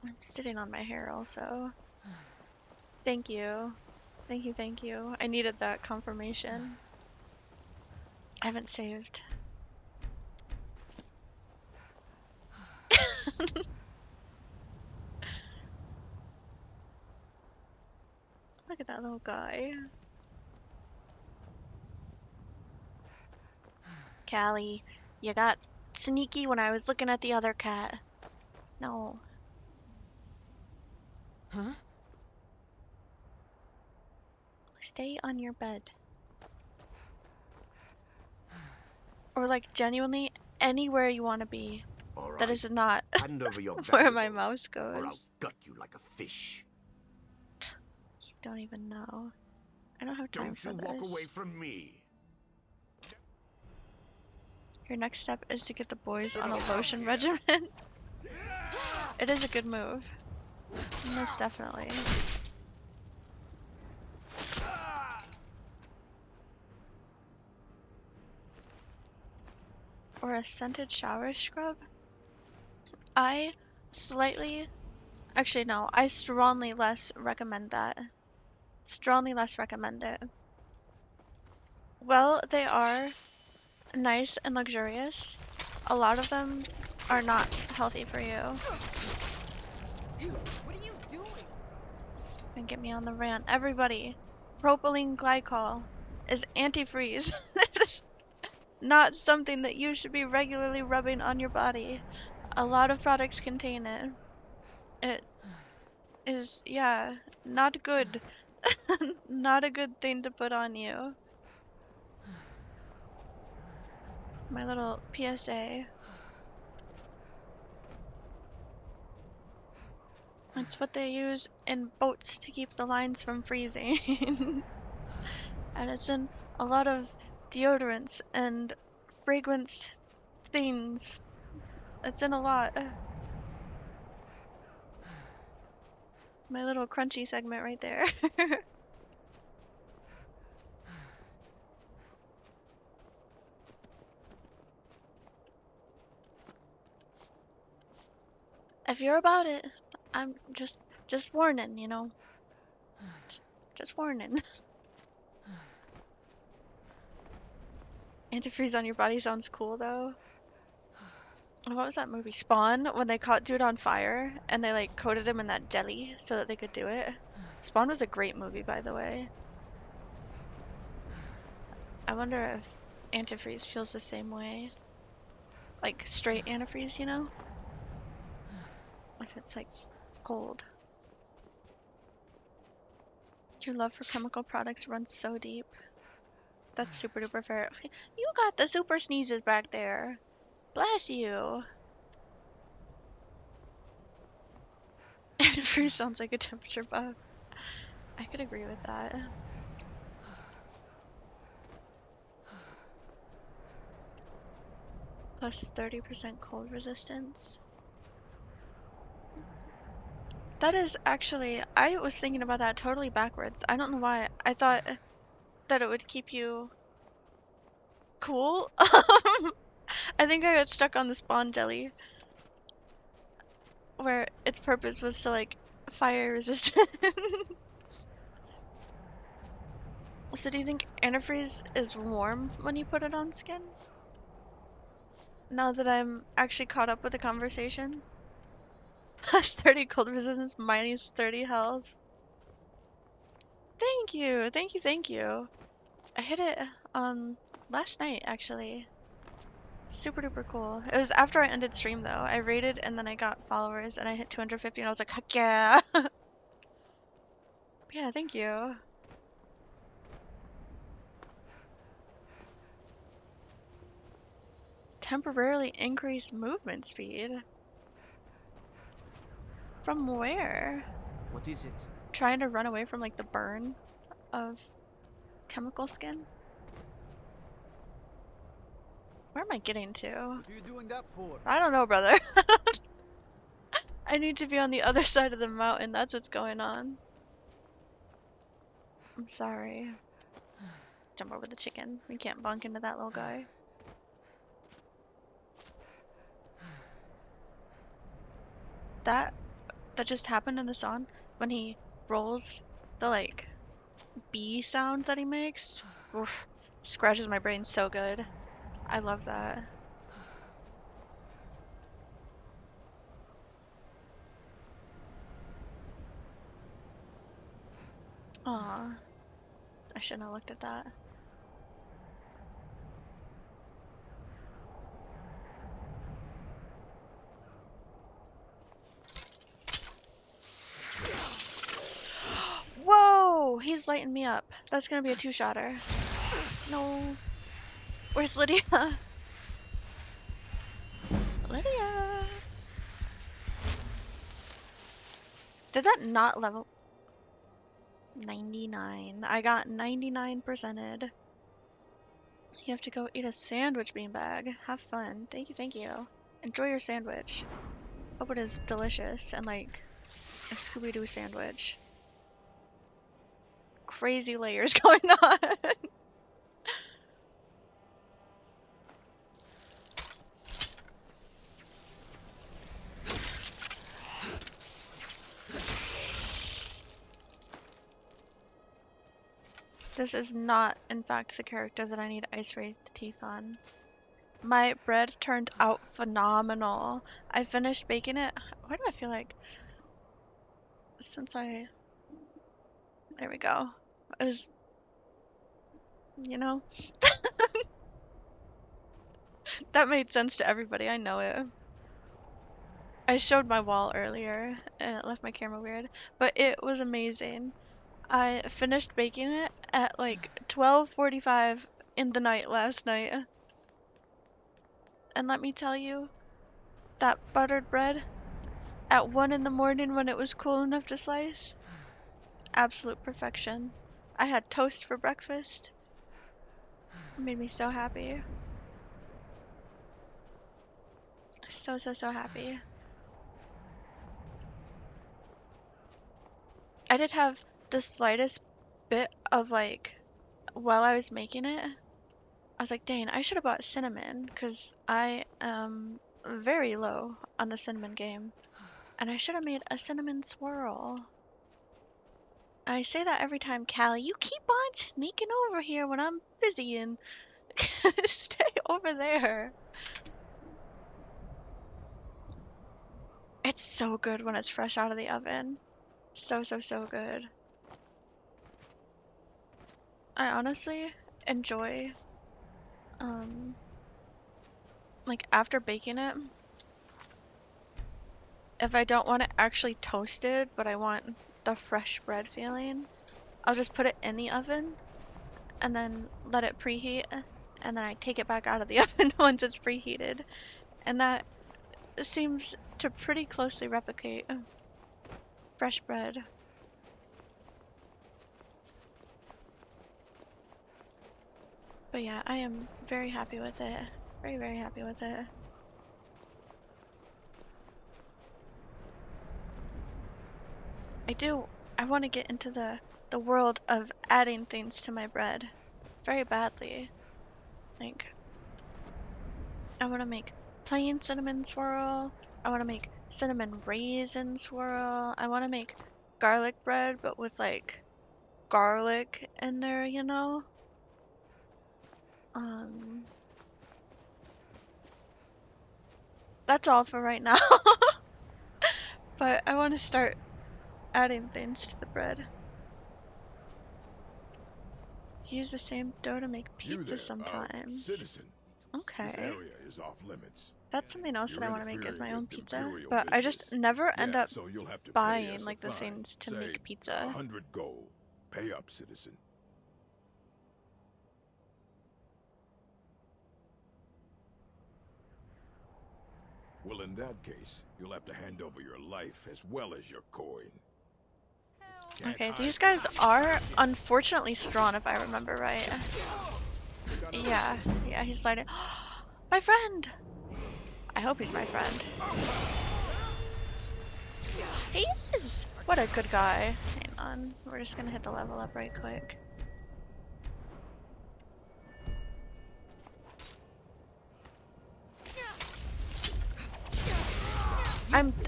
I'm sitting on my hair also. Thank you. Thank you, thank you. I needed that confirmation. I haven't saved. Look at that little guy. Callie, you got sneaky when I was looking at the other cat. No. Huh? Stay on your bed. Or like genuinely anywhere you want to be. All That right. is not Hand over your where my valuables, mouse or I'll goes. gut you like a fish. You don't even know. I don't have time for Don't you walk away this. from me. Your next step is to get the boys on a lotion regimen. It is a good move. Most definitely. Or a scented shower scrub? I actually no, I strongly less recommend that. Strongly less recommend it. Well, they are nice and luxurious. A lot of them are not healthy for you. What are you doing? And get me on the rant. Everybody, propylene glycol is antifreeze. It is not something that you should be regularly rubbing on your body. A lot of products contain it. It is, yeah, not good. Not a good thing to put on you. My little PSA. That's what they use in boats to keep the lines from freezing. And it's in a lot of deodorants and fragranced things. It's in a lot. My little crunchy segment right there. If you're about it, I'm just warning, you know. Just warning. Antifreeze on your body sounds cool though. What was that movie? Spawn, when they caught dude on fire and they like coated him in that jelly so that they could do it. Spawn was a great movie, by the way. I wonder if antifreeze feels the same way. Like straight antifreeze, you know? If it's like cold. Your love for chemical products runs so deep. That's super duper fair. You got the super sneezes back there. Bless you. Antifreeze sounds like a temperature buff. I could agree with that. Plus 30% cold resistance. That is actually, I was thinking about that totally backwards. I don't know why. I thought that it would keep you cool. I think I got stuck on the spawn jelly, where its purpose was to like fire resistance. So do you think antifreeze is warm when you put it on skin? Now that I'm actually caught up with the conversation. Plus 30 cold resistance, minus 30 health. Thank you, thank you, thank you. I hit it last night actually. Super duper cool. It was after I ended stream though. I raided and then I got followers and I hit 250 and I was like, heck yeah. Yeah, thank you. Temporarily increase movement speed. From where? What is it? Trying to run away from like the burn of chemical skin? Where am I getting to? What are you doing that for? I don't know, brother. I need to be on the other side of the mountain. That's what's going on. I'm sorry. Jump over the chicken. We can't bonk into that little guy. That just happened in the song when he rolls the like bee sound that he makes. Oof, scratches my brain so good. I love that. Aw. I shouldn't have looked at that. just lighting me up? That's gonna be a two-shotter. No. Where's Lydia? Lydia. Did that not level? 99. I got 99%ed. You have to go eat a sandwich beanbag. Have fun. Thank you, thank you. Enjoy your sandwich. Hope it is delicious and like a Scooby-Doo sandwich. Crazy layers going on. This is not, in fact, the character that I need Ice Wraith teeth on. My bread turned out phenomenal. I finished baking it. Why do I feel like there we go. It was, you know, that made sense to everybody. I know it. I showed my wall earlier and it left my camera weird, but it was amazing. I finished baking it at like 12:45 in the night last night. And let me tell you, that buttered bread at 1 in the morning when it was cool enough to slice, absolute perfection. I had toast for breakfast. It made me so happy. So, so, so happy. I did have the slightest bit of like, while I was making it, I was like, dang, I should have bought cinnamon because I am very low on the cinnamon game. And I should have made a cinnamon swirl. I say that every time, Callie. You keep on sneaking over here when I'm busy and stay over there. It's so good when it's fresh out of the oven. So, so, so good. I honestly enjoy, like after baking it, if I don't want it actually toasted, but I want the fresh bread feeling, I'll just put it in the oven and then let it preheat, and then I take it back out of the oven once it's preheated. And that seems to pretty closely replicate fresh bread. But yeah, I am very happy with it. Very, very happy with it. I want to get into the world of adding things to my bread very badly. Like, I want to make plain cinnamon swirl. I want to make cinnamon raisin swirl. I want to make garlic bread, but with like garlic in there, you know? That's all for right now. But I want to start adding things to the bread. Use the same dough to make pizza sometimes. Citizen. Okay. This area is off limits. That's something else that I want to make is my own pizza, Imperial but I just business. never end up So you'll have to pay buying us like a the fine. things to Say, make pizza. 100 gold. Pay up, citizen. Well, in that case, you'll have to hand over your life as well as your coin. Okay, these guys are unfortunately strong if I remember right. Yeah, he's lighting. My friend! I hope he's my friend. He is! What a good guy. Hang on, we're just gonna hit the level up right quick.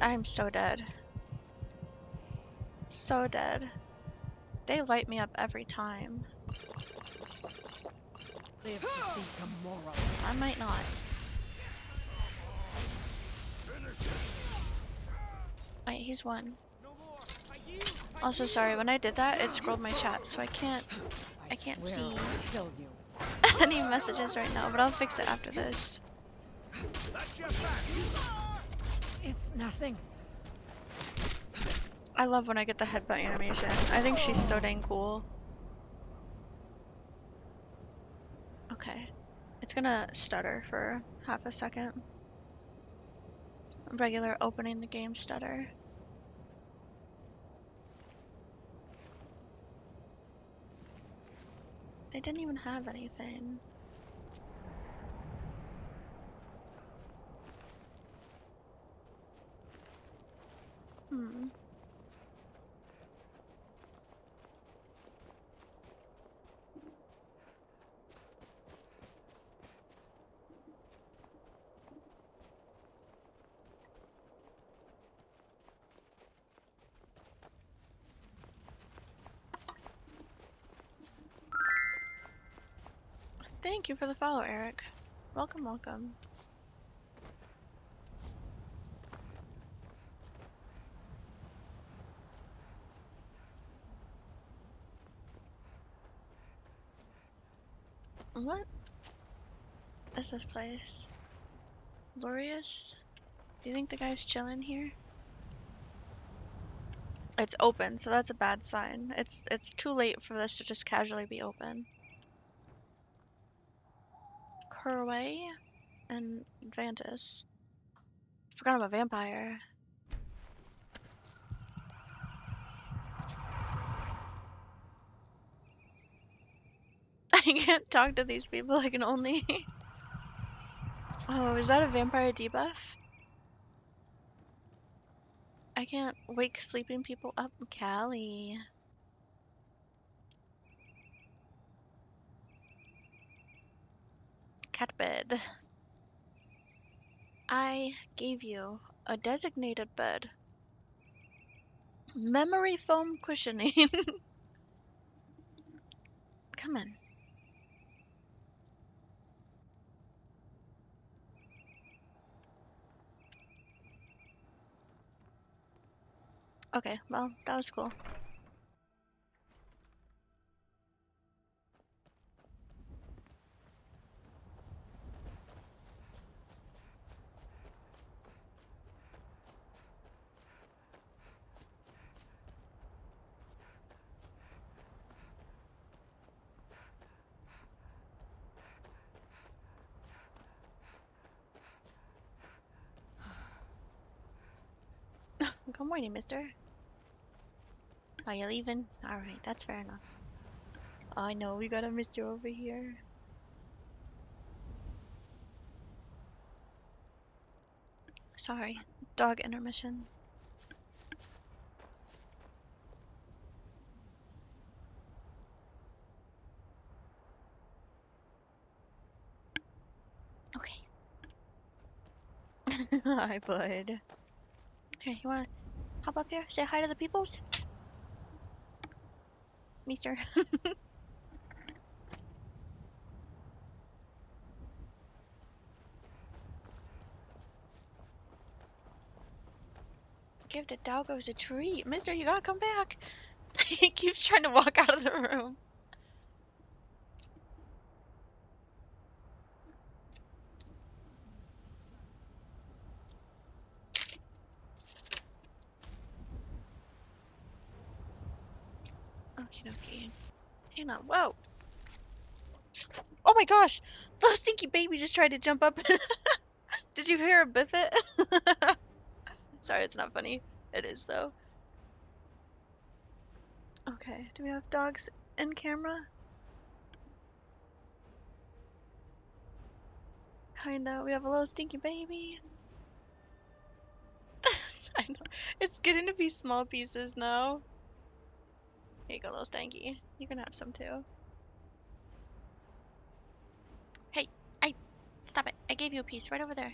I'm so dead. So dead. They light me up every time. Live to see tomorrow. I might not. Wait, he's one. Also, sorry, when I did that, it scrolled my chat, so I can't see any messages right now, but I'll fix it after this. It's nothing. I love when I get the headbutt animation. I think she's so dang cool. Okay. It's gonna stutter for half a second. Regular opening the game stutter. They didn't even have anything. Hmm. Thank you for the follow, Eric. Welcome, welcome. What is this place? Glorious? Do you think the guy's chilling here? It's open, so that's a bad sign. It's too late for this to just casually be open. Curway and Vantis. Forgot I'm a vampire. I can't talk to these people, I can only... Oh, is that a vampire debuff? I can't wake sleeping people up. Callie. Cat bed. I gave you a designated bed. Memory foam cushioning. Come on. Okay, well, that was cool. Good morning, mister. Are you leaving? Alright, that's fair enough. I know, we got a mister over here. Sorry, dog intermission. Okay. Hi, bud. Here, you wanna hop up here? Say hi to the peoples? Mister. Give the doggos a treat. Mister, you gotta come back. He keeps trying to walk out of the room. Okie dokie. Hang on. Whoa! Oh my gosh! The stinky baby just tried to jump up. Did you hear a biff it? Sorry, it's not funny. It is, though. Okay, do we have dogs in camera? Kinda. We have a little stinky baby. I know. It's getting to be small pieces now. Here you go, little stanky. You can have some too. Hey, stop it. I gave you a piece right over there.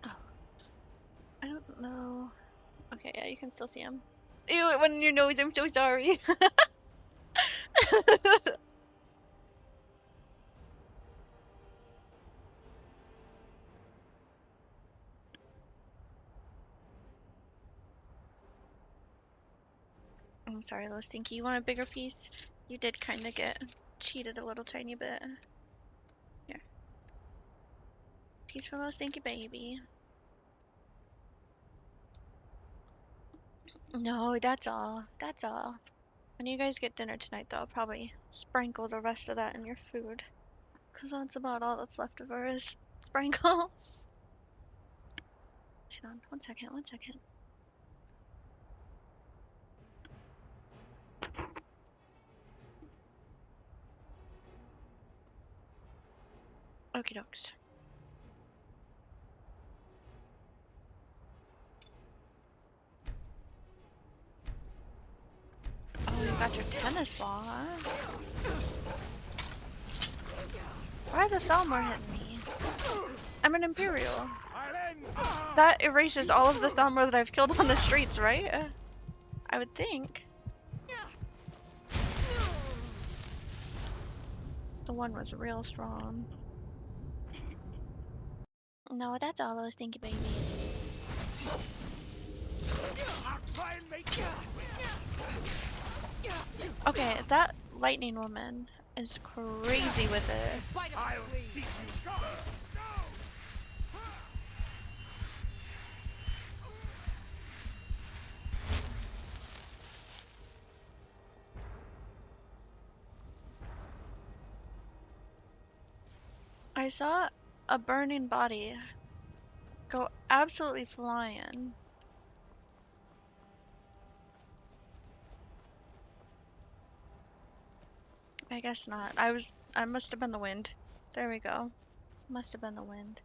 Oh. I don't know. Okay, yeah, you can still see him. Ew, it went in your nose. I'm so sorry. I'm sorry, little stinky. You want a bigger piece? You did kind of get cheated a little tiny bit. Here. Piece for little stinky baby. No, that's all. That's all. When you guys get dinner tonight, though, I'll probably sprinkle the rest of that in your food. Because that's about all that's left of her is sprinkles. Hang on, one second, one second. Okie dokes. Oh, you got your tennis ball, huh? Why are the Thalmor hitting me? I'm an Imperial. That erases all of the Thalmor that I've killed on the streets, right? I would think. The one was real strong. No, that's all those stinky babies. Okay, that lightning woman is crazy with it. I'll see you go. I saw a burning body go absolutely flying. I guess not. I must have been the wind. There we go. Must have been the wind.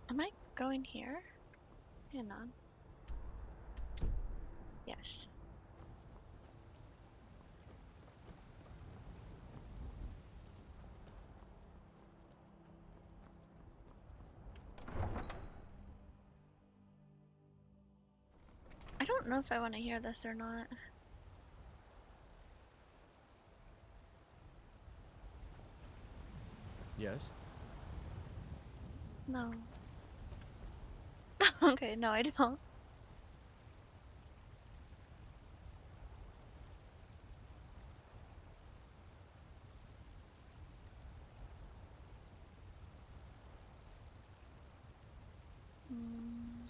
Am I going here? Hang on. Yes. I don't know if I want to hear this or not. Yes? No. Okay, no, I don't. Mm.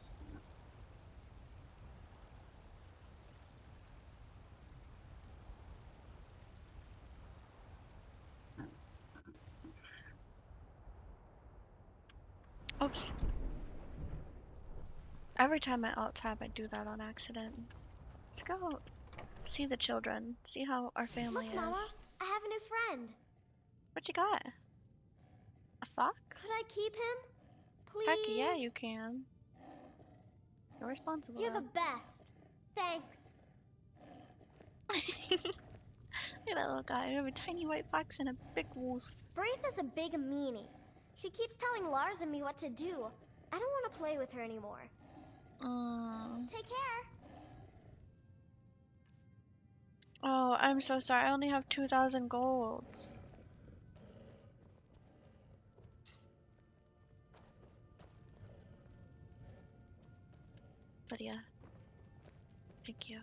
Oops. Every time I alt tab, I do that on accident. Let's go see the children. See how our family Look, is. Mama, I have a new friend. What you got? A fox? Could I keep him? Please? Heck yeah, you can. You're responsible. You're the best. Thanks. Look at that little guy. We have a tiny white fox and a big wolf. Braith is a big meanie. She keeps telling Lars and me what to do. I don't want to play with her anymore. Take care. Oh, I'm so sorry. I only have 2,000 golds. Lydia. Thank you.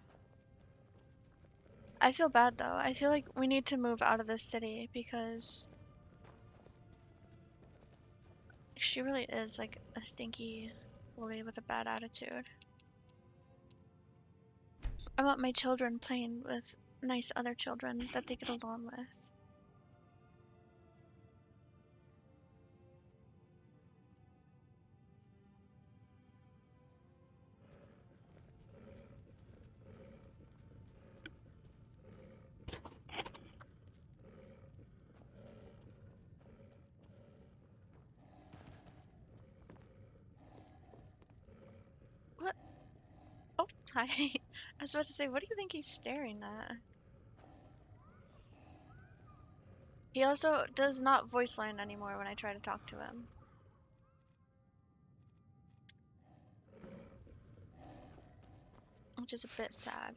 I feel bad though. I feel like we need to move out of this city because she really is like a stinky bully with a bad attitude. I want my children playing with nice other children that they get along with. What? Oh, hi. I was about to say, what do you think he's staring at? He also does not voice line anymore when I try to talk to him. Which is a bit sad.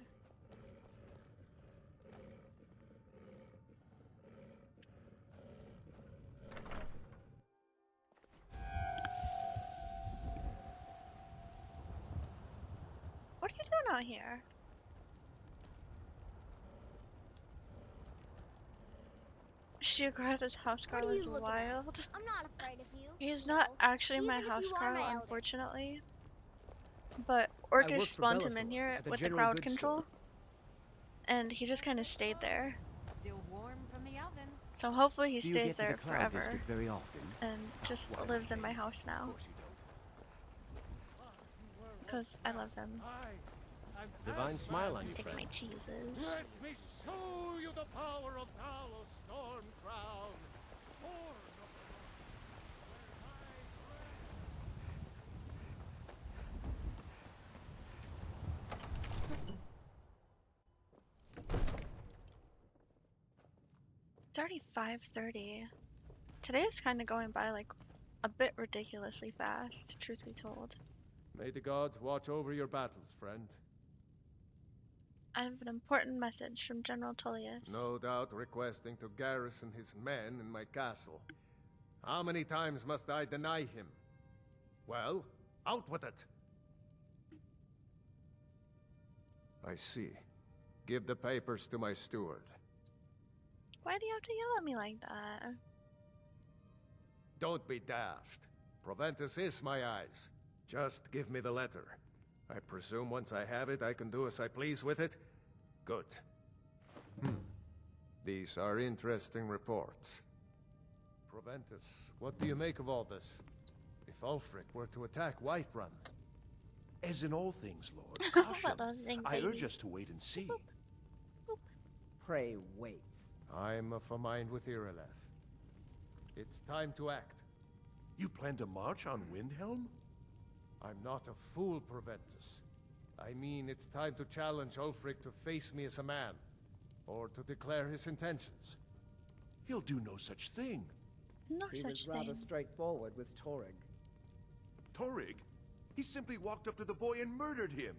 What are you doing out here? Shiogarth's housecarl is wild. I'm not afraid of you. He's not actually my housecarl, unfortunately. But Orcish spawned him in here with the crowd control. And he just kind of stayed there. Still warm from the oven. So hopefully he Do you stays get to there the Cloud forever. District very often? And just lives in my house now. Because I love him. Divine smile on you, Take friend. my cheeses. Let me show you the power of Talos Stormcrown. It's already 5:30. Today is kind of going by like a bit ridiculously fast, truth be told. May the gods watch over your battles, friend. I have an important message from General Tullius. No doubt requesting to garrison his men in my castle. How many times must I deny him? Well, out with it! I see. Give the papers to my steward. Why do you have to yell at me like that? Don't be daft. Proventus is my eyes. Just give me the letter. I presume once I have it, I can do as I please with it? Good. These are interesting reports. Proventus, what do you make of all this? If Ulfric were to attack Whiterun? As in all things, Lord, caution. I urge baby. us to wait and see. Pray wait. I'm of a mind with Irileth. It's time to act. You plan to march on Windhelm? I'm not a fool, Proventus. I mean, it's time to challenge Ulfric to face me as a man, or to declare his intentions. He'll do no such thing. No He was rather straightforward with Torrig. Torrig? He simply walked up to the boy and murdered him.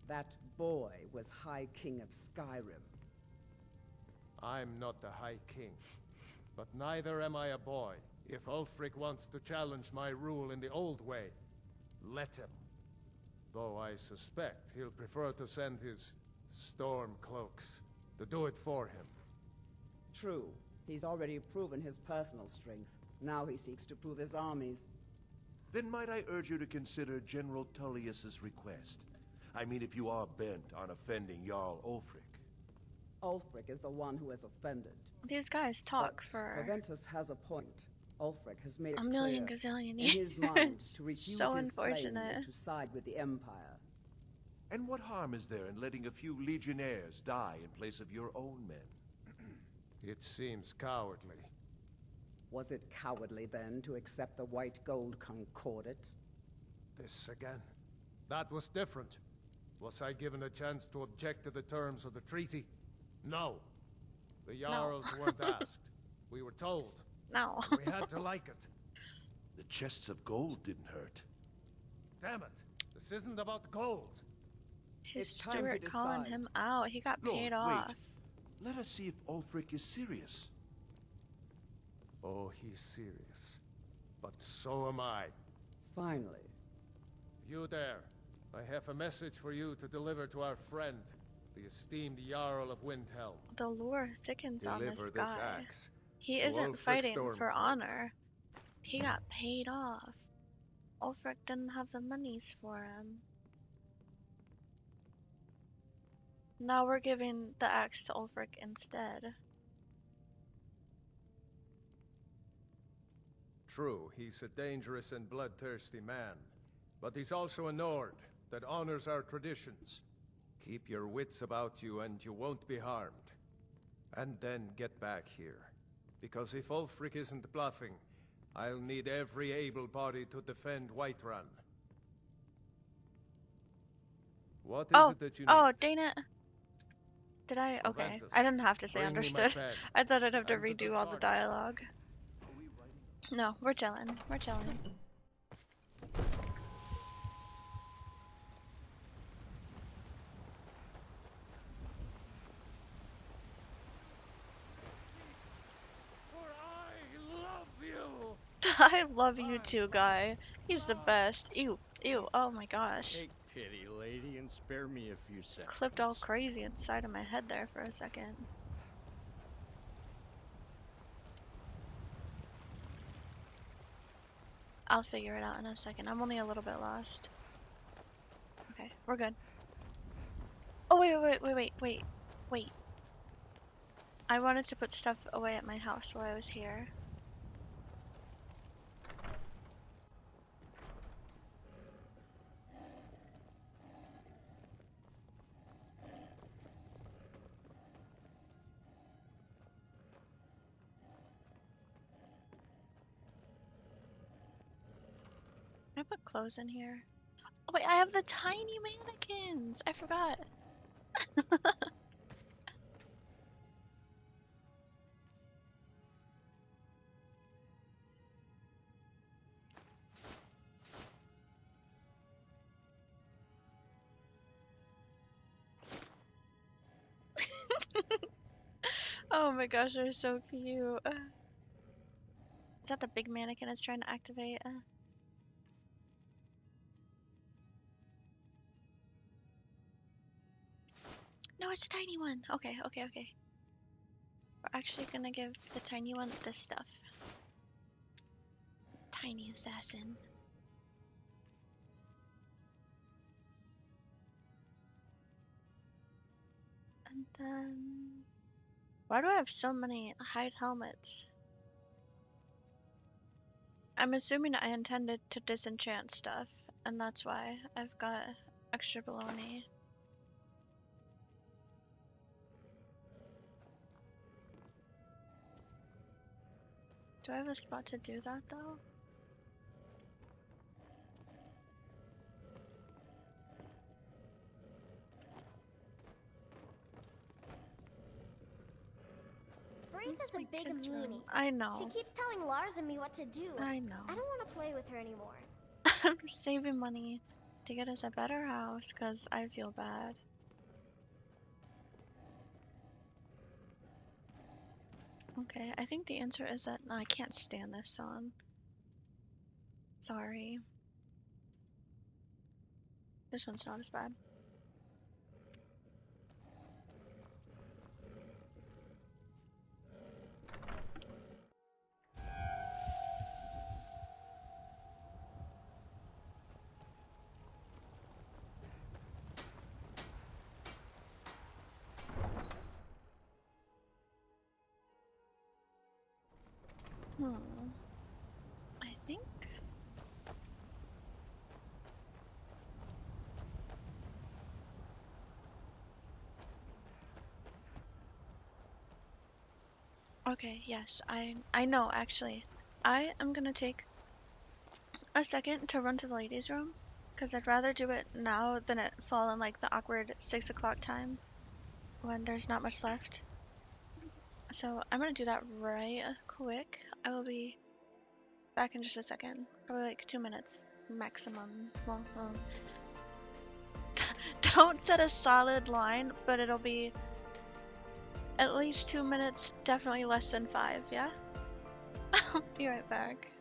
That boy was High King of Skyrim. I'm not the High King, but neither am I a boy. If Ulfric wants to challenge my rule in the old way, let him. Though I suspect he'll prefer to send his storm cloaks to do it for him. True. He's already proven his personal strength. Now he seeks to prove his armies. Then might I urge you to consider General Tullius's request? I mean, if you are bent on offending Jarl Ulfric. Ulfric is the one who has offended. These guys talk But for Proventus has a point. Ulfric has made it a million clear gazillion in years. his mind to refuse So his claim unfortunate. is to side with the Empire. And what harm is there in letting a few legionnaires die in place of your own men? It seems cowardly. Was it cowardly then to accept the White Gold Concordat? This again? That was different. Was I given a chance to object to the terms of the treaty? No. The Jarls weren't asked. We were told. No. And we had to like it. The chests of gold didn't hurt. Damn it. This isn't about gold. His It's time to steward calling decide. him out. He got Lord, paid wait. off. Let us see if Ulfric is serious. Oh, he's serious. But so am I. Finally. You there. I have a message for you to deliver to our friend, the esteemed Jarl of Windhelm. The lure thickens on Deliver this this guy. axe He to isn't Ulfric fighting for Stormcloak. honor. He got paid off. Ulfric didn't have the monies for him. Now we're giving the axe to Ulfric instead. True, he's a dangerous and bloodthirsty man. But he's also a Nord that honors our traditions. Keep your wits about you and you won't be harmed. And then get back here. Because if Ulfric isn't bluffing, I'll need every able body to defend Whiterun. What is it that you need? Oh, dang it. Did I? Okay. Juventus, I didn't have to say bring me my understood. pen. I thought I'd have to And the redo all the target. dialogue. No, we're chilling. We're chilling. I love you too, guy. He's the best. Ew, ew, oh my gosh. Take pity, lady, and spare me a few seconds. Clipped all crazy inside of my head there for a second. I'll figure it out in a second. I'm only a little bit lost. Okay, we're good. Oh, wait. I wanted to put stuff away at my house while I was here. Can I put clothes in here? Oh wait, I have the tiny mannequins! I forgot. Oh my gosh, they're so cute. Is that the big mannequin it's trying to activate? No, it's a tiny one. Okay. We're actually gonna give the tiny one this stuff. Tiny assassin. And then... Why do I have so many hide helmets? I'm assuming I intended to disenchant stuff, and that's why I've got extra baloney. Do I have a spot to do that though? Braitha's a big meanie. I know. She keeps telling Lars and me what to do. I know. I don't want to play with her anymore. I'm saving money to get us a better house because I feel bad. Okay, I think the answer is that no, I can't stand this song. Sorry. This one's not as bad. I think. Okay, yes, I know actually. I am gonna take a second to run to the ladies' room because I'd rather do it now than it fall in like the awkward 6 o'clock time when there's not much left. So I'm gonna do that right quick. I will be back in just a second. Probably like 2 minutes maximum. Well, don't set a solid line, but it'll be at least 2 minutes, definitely less than 5, yeah? I'll be right back.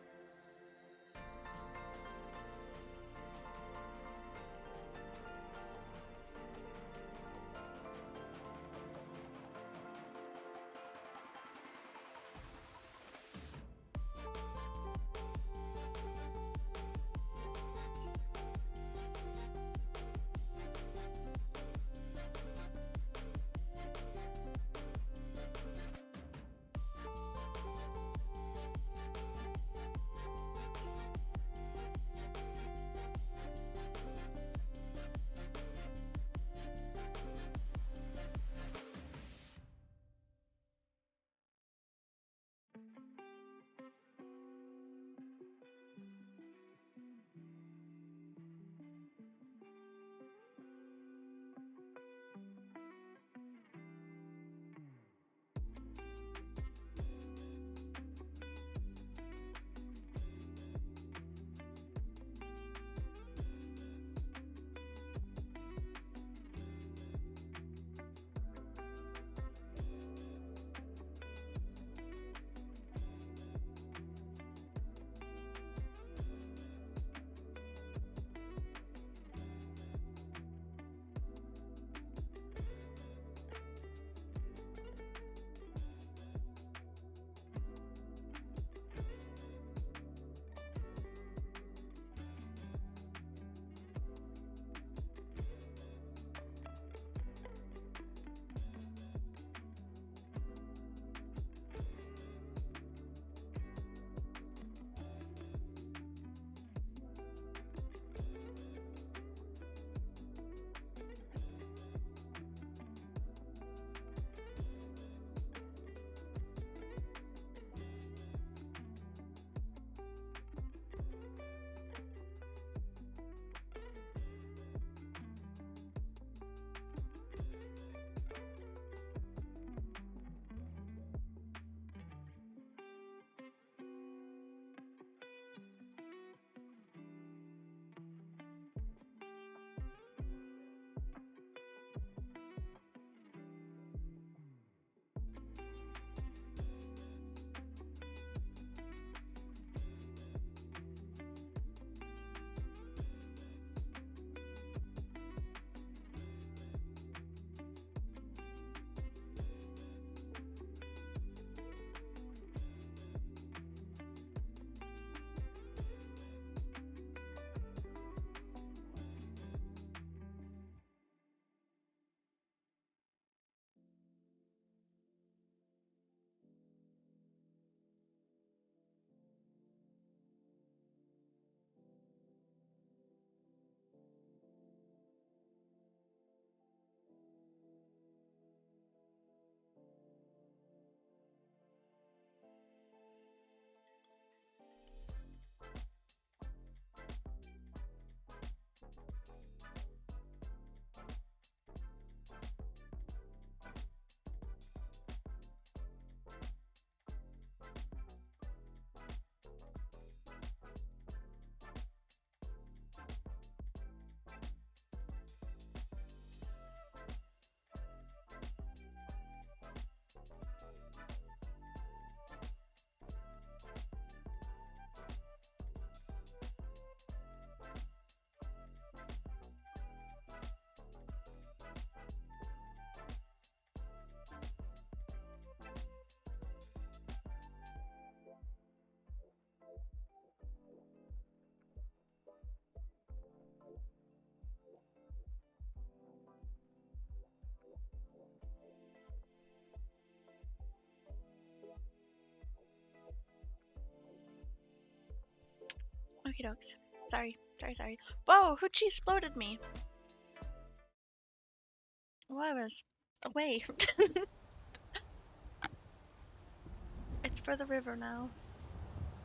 Okie dokes. Sorry. Whoa, who cheese exploded me? Well, I was away. It's for the river now.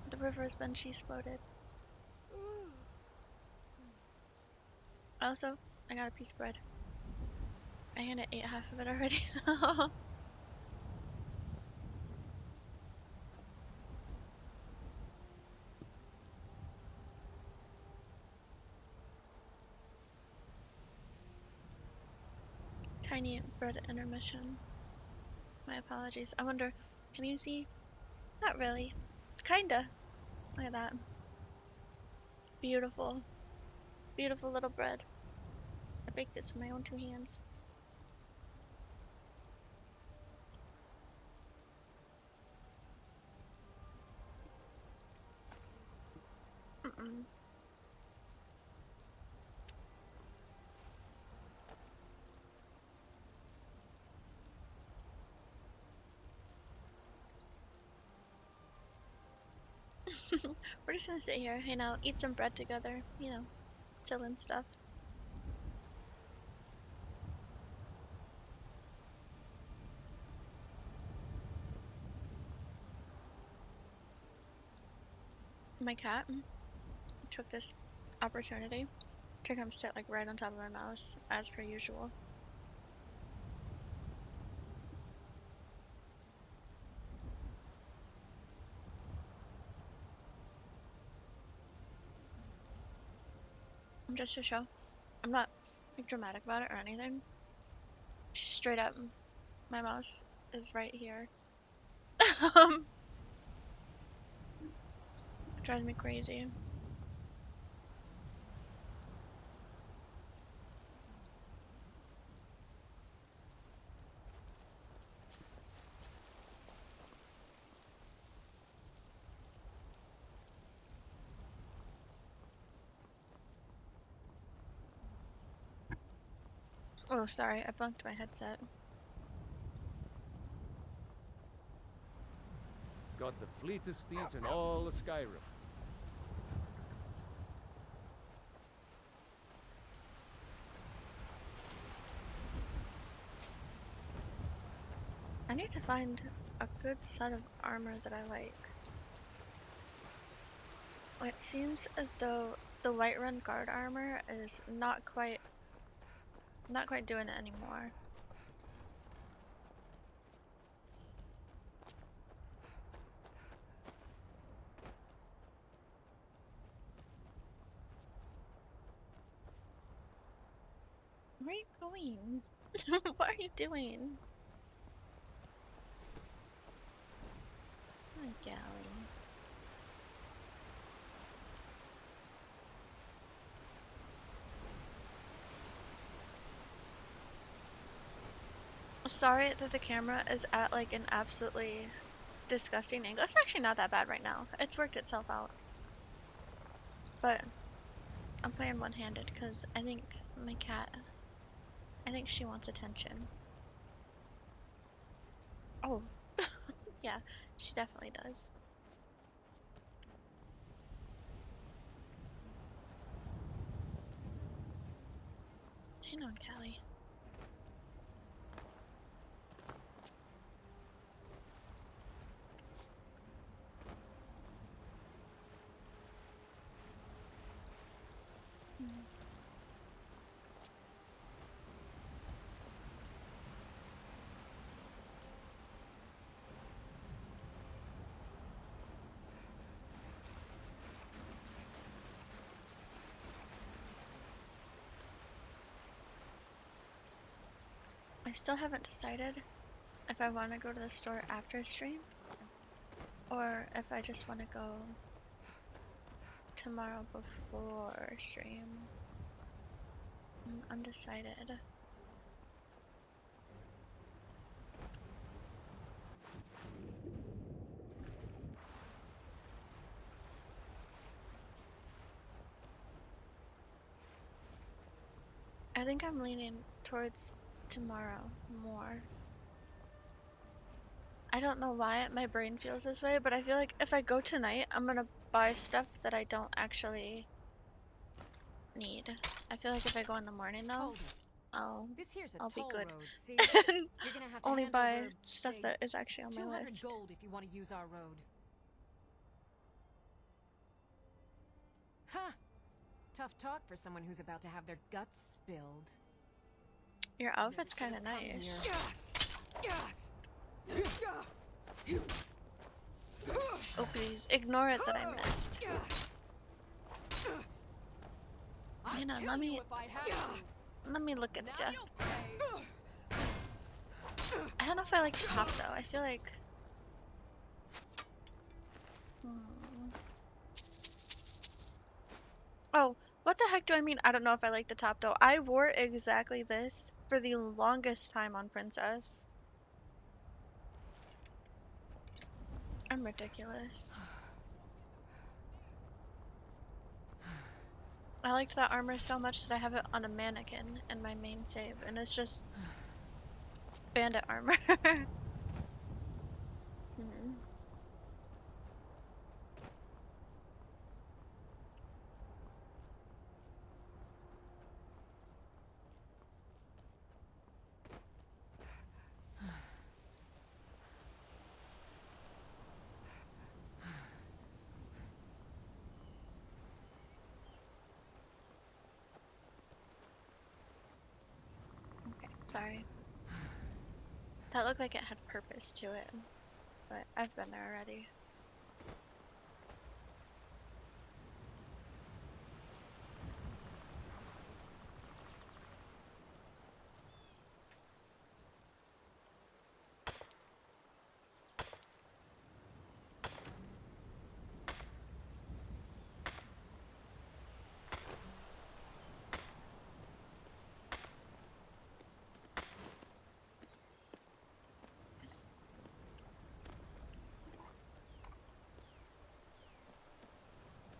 The river has been cheese exploded. Also, I got a piece of bread. I kinda ate half of it already. Tiny bread intermission. My apologies. I wonder, can you see? Not really. Kinda. Look at that. Beautiful. Beautiful little bread. I baked this with my own 2 hands. Mm-mm. We're just gonna sit here, hang out, eat some bread together, you know, chillin' stuff. My cat took this opportunity to come sit like right on top of my mouse, as per usual. Just to show, I'm not like dramatic about it or anything. Straight up, my mouse is right here. Drives me crazy. Oh, sorry, I bunked my headset. Got the fleetest steeds in all of Skyrim. I need to find a good set of armor that I like. It seems as though the Whiterun guard armor is not quite doing it anymore. Where are you going? What are you doing? Oh, golly. Sorry that the camera is at like an absolutely disgusting angle. It's actually not that bad right now. It's worked itself out. But I'm playing one-handed because I think my cat, I think she wants attention. Oh, yeah, she definitely does. Hang on, Callie. I still haven't decided if I want to go to the store after stream or if I just want to go tomorrow before stream. I'm undecided. I think I'm leaning towards tomorrow more. I don't know why my brain feels this way, but I feel like if I go tonight, I'm gonna buy stuff that I don't actually need. I feel like if I go in the morning though, I'll be good. Road, see? And You're gonna have to only hand buy over, stuff say, that is actually on my 200 list. gold if you want to use our road. Huh. Tough talk for someone who's about to have their guts spilled. Your outfit's kind of nice. Oh please, ignore it that I missed. You know, let me look at ya. I don't know if I like the top though. I feel like. Oh, what the heck do I mean? I don't know if I like the top though. I wore exactly this for the longest time on Princess. I'm ridiculous. I liked that armor so much that I have it on a mannequin in my main save, and it's just bandit armor. Okay, sorry. That looked like it had purpose to it, but I've been there already.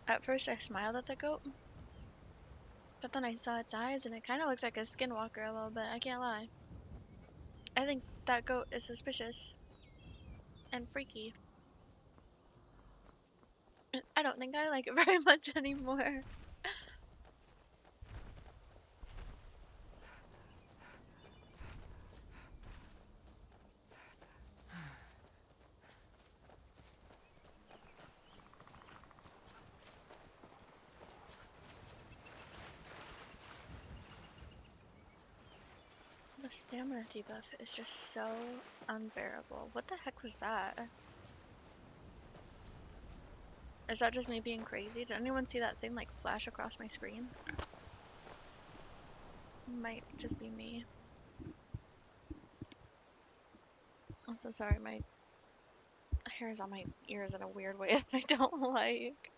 At first I smiled at the goat, but then I saw its eyes and it kind of looks like a skinwalker a little bit, I can't lie. I think that goat is suspicious and freaky. I don't think I like it very much anymore. The stamina debuff is just so unbearable. What the heck was that? Is that just me being crazy? Did anyone see that thing like flash across my screen? Might just be me. I'm so sorry, my hair is on my ears in a weird way that I don't like.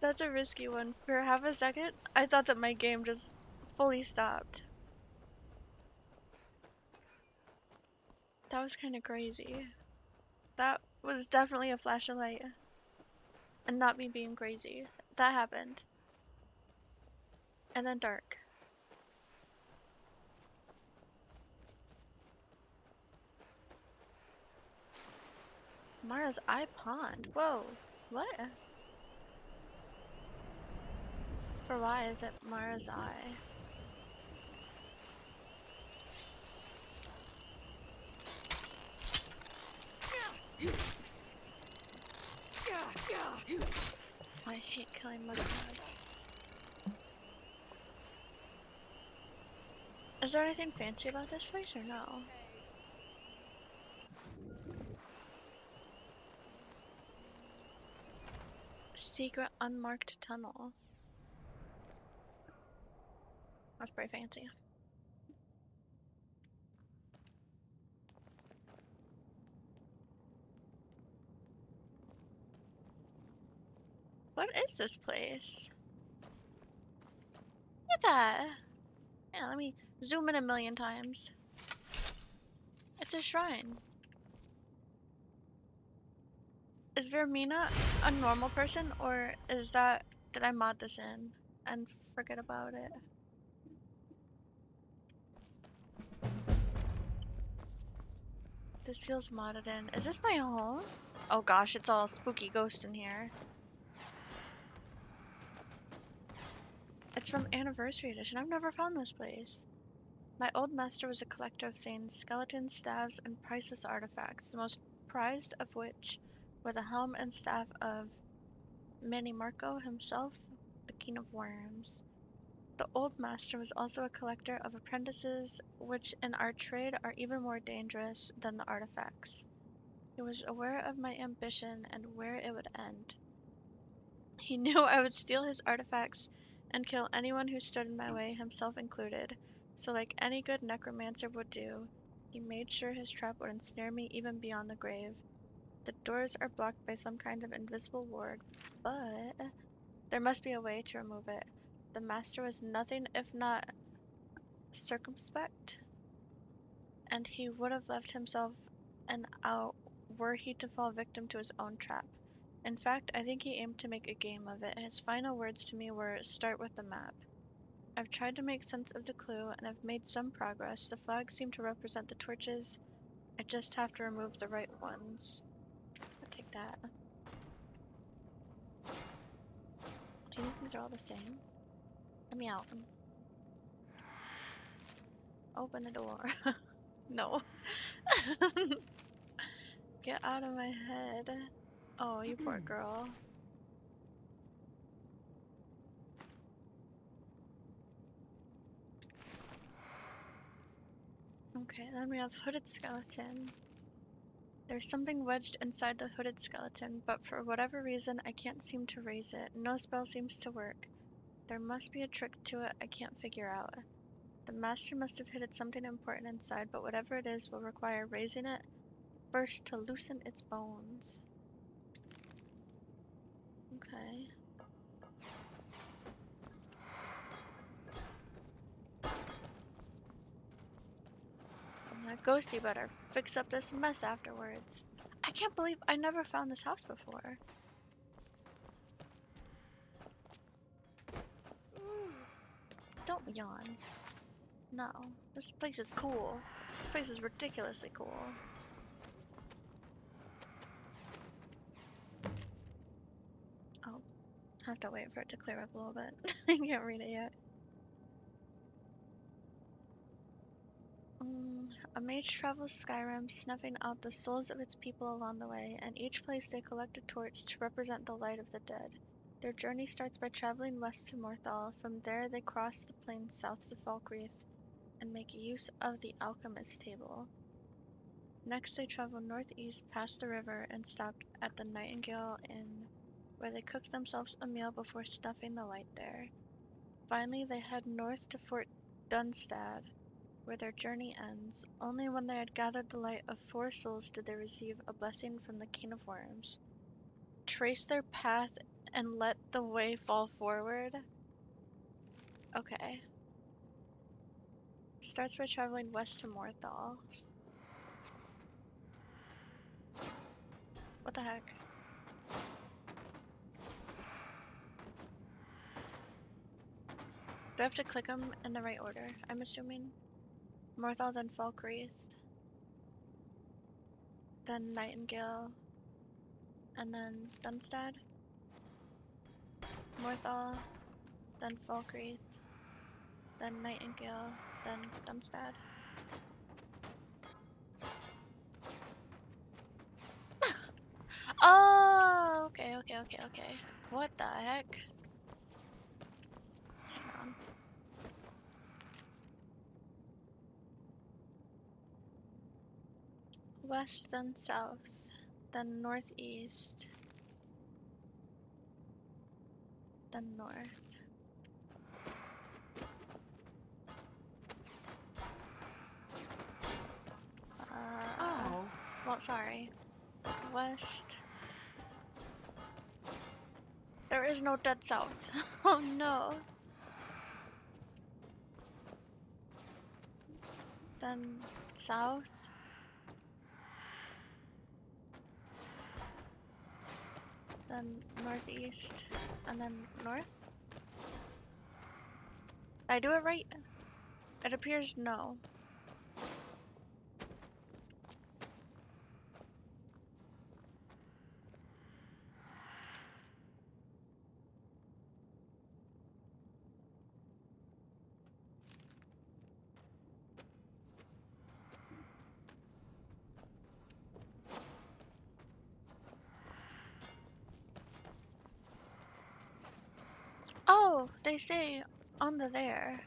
That's a risky one. For half a second, I thought that my game just fully stopped. That was kind of crazy. That was definitely a flash of light. And not me being crazy. That happened. And then dark. Mara's Eye Pond. Whoa. What? For why is it Mara's Eye? I hate killing mudcrabs. Is there anything fancy about this place or no? Secret unmarked tunnel. That's pretty fancy. What is this place? Look at that! Yeah, let me zoom in a million times. It's a shrine. Is Vermina a normal person, or is that did I mod this in and forget about it? This feels modded in. Is this my home? Oh gosh, it's all spooky ghost in here. It's from Anniversary Edition. I've never found this place. My old master was a collector of things, skeletons, staves, and priceless artifacts, the most prized of which were the helm and staff of Manny Marco himself, the King of Worms. The old master was also a collector of apprentices, which in our trade are even more dangerous than the artifacts. He was aware of my ambition and where it would end. He knew I would steal his artifacts and kill anyone who stood in my way, himself included. So like any good necromancer would do, he made sure his trap would ensnare me even beyond the grave. The doors are blocked by some kind of invisible ward, but there must be a way to remove it. The master was nothing if not circumspect, and he would have left himself an out were he to fall victim to his own trap. In fact, I think he aimed to make a game of it. His final words to me were, "Start with the map." I've tried to make sense of the clue, and I've made some progress. The flags seem to represent the torches. I just have to remove the right ones. I'll take that. Do you think these are all the same? Let me out. Open the door. No. Get out of my head. Oh, you poor girl. Okay, then we have hooded skeleton. There's something wedged inside the hooded skeleton, but for whatever reason I can't seem to raise it. No spell seems to work. There must be a trick to it I can't figure out. The master must have hidden something important inside, but whatever it is will require raising it first to loosen its bones. Okay. Now, Ghosty better fix up this mess afterwards. I can't believe I never found this house before. Don't yawn. No, this place is cool. This place is ridiculously cool. I'll have to wait for it to clear up a little bit. I can't read it yet. A mage travels Skyrim, snuffing out the souls of its people along the way, and each place they collect a torch to represent the light of the dead. Their journey starts by traveling west to Morthal. From there they cross the plains south to Falkreath and make use of the alchemist's table. Next they travel northeast past the river and stop at the Nightingale Inn, where they cook themselves a meal before snuffing the light there. Finally they head north to Fort Dunstad, where their journey ends. Only when they had gathered the light of 4 souls did they receive a blessing from the King of Worms. Trace their path and let the way fall forward. Okay. Starts by traveling west to Morthal. What the heck? Do I have to click them in the right order? I'm assuming. Morthal, then Falkreath, then Nightingale, and then Dunstad. Morthal, then Falkreath, then Nightingale, then Dunstad. Oh, okay. What the heck? Hang on. West, then south, then northeast, then north. Well, sorry. West. There is no dead south. Oh no. Then south. Then then northeast, and then north? Did I do it right? It appears no. Oh, they say on the there.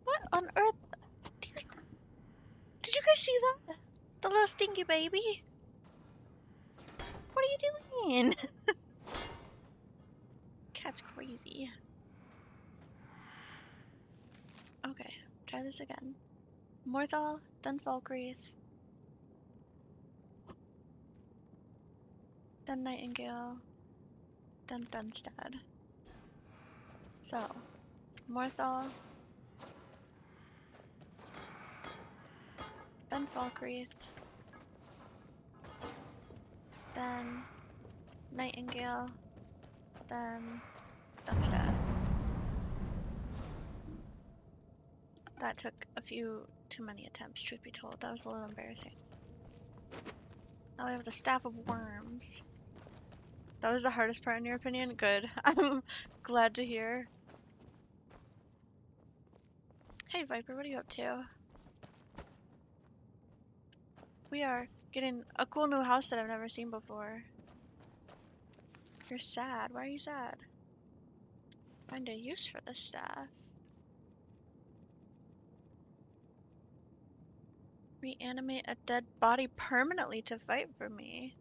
What on earth? Did you guys see that? The little stinky baby? What are you doing? Cat's crazy. Okay, try this again. Morthal, then Falkreath, then Nightingale, then Dunstad. So, Morthal, then Falkreath, then Nightingale, then Dunstad. That took a few too many attempts, truth be told. That was a little embarrassing. Now we have the Staff of Worms. That was the hardest part in your opinion? Good. I'm glad to hear. Hey Viper, what are you up to? We are getting a cool new house that I've never seen before. You're sad. Why are you sad? Find a use for the staff. Reanimate a dead body permanently to fight for me.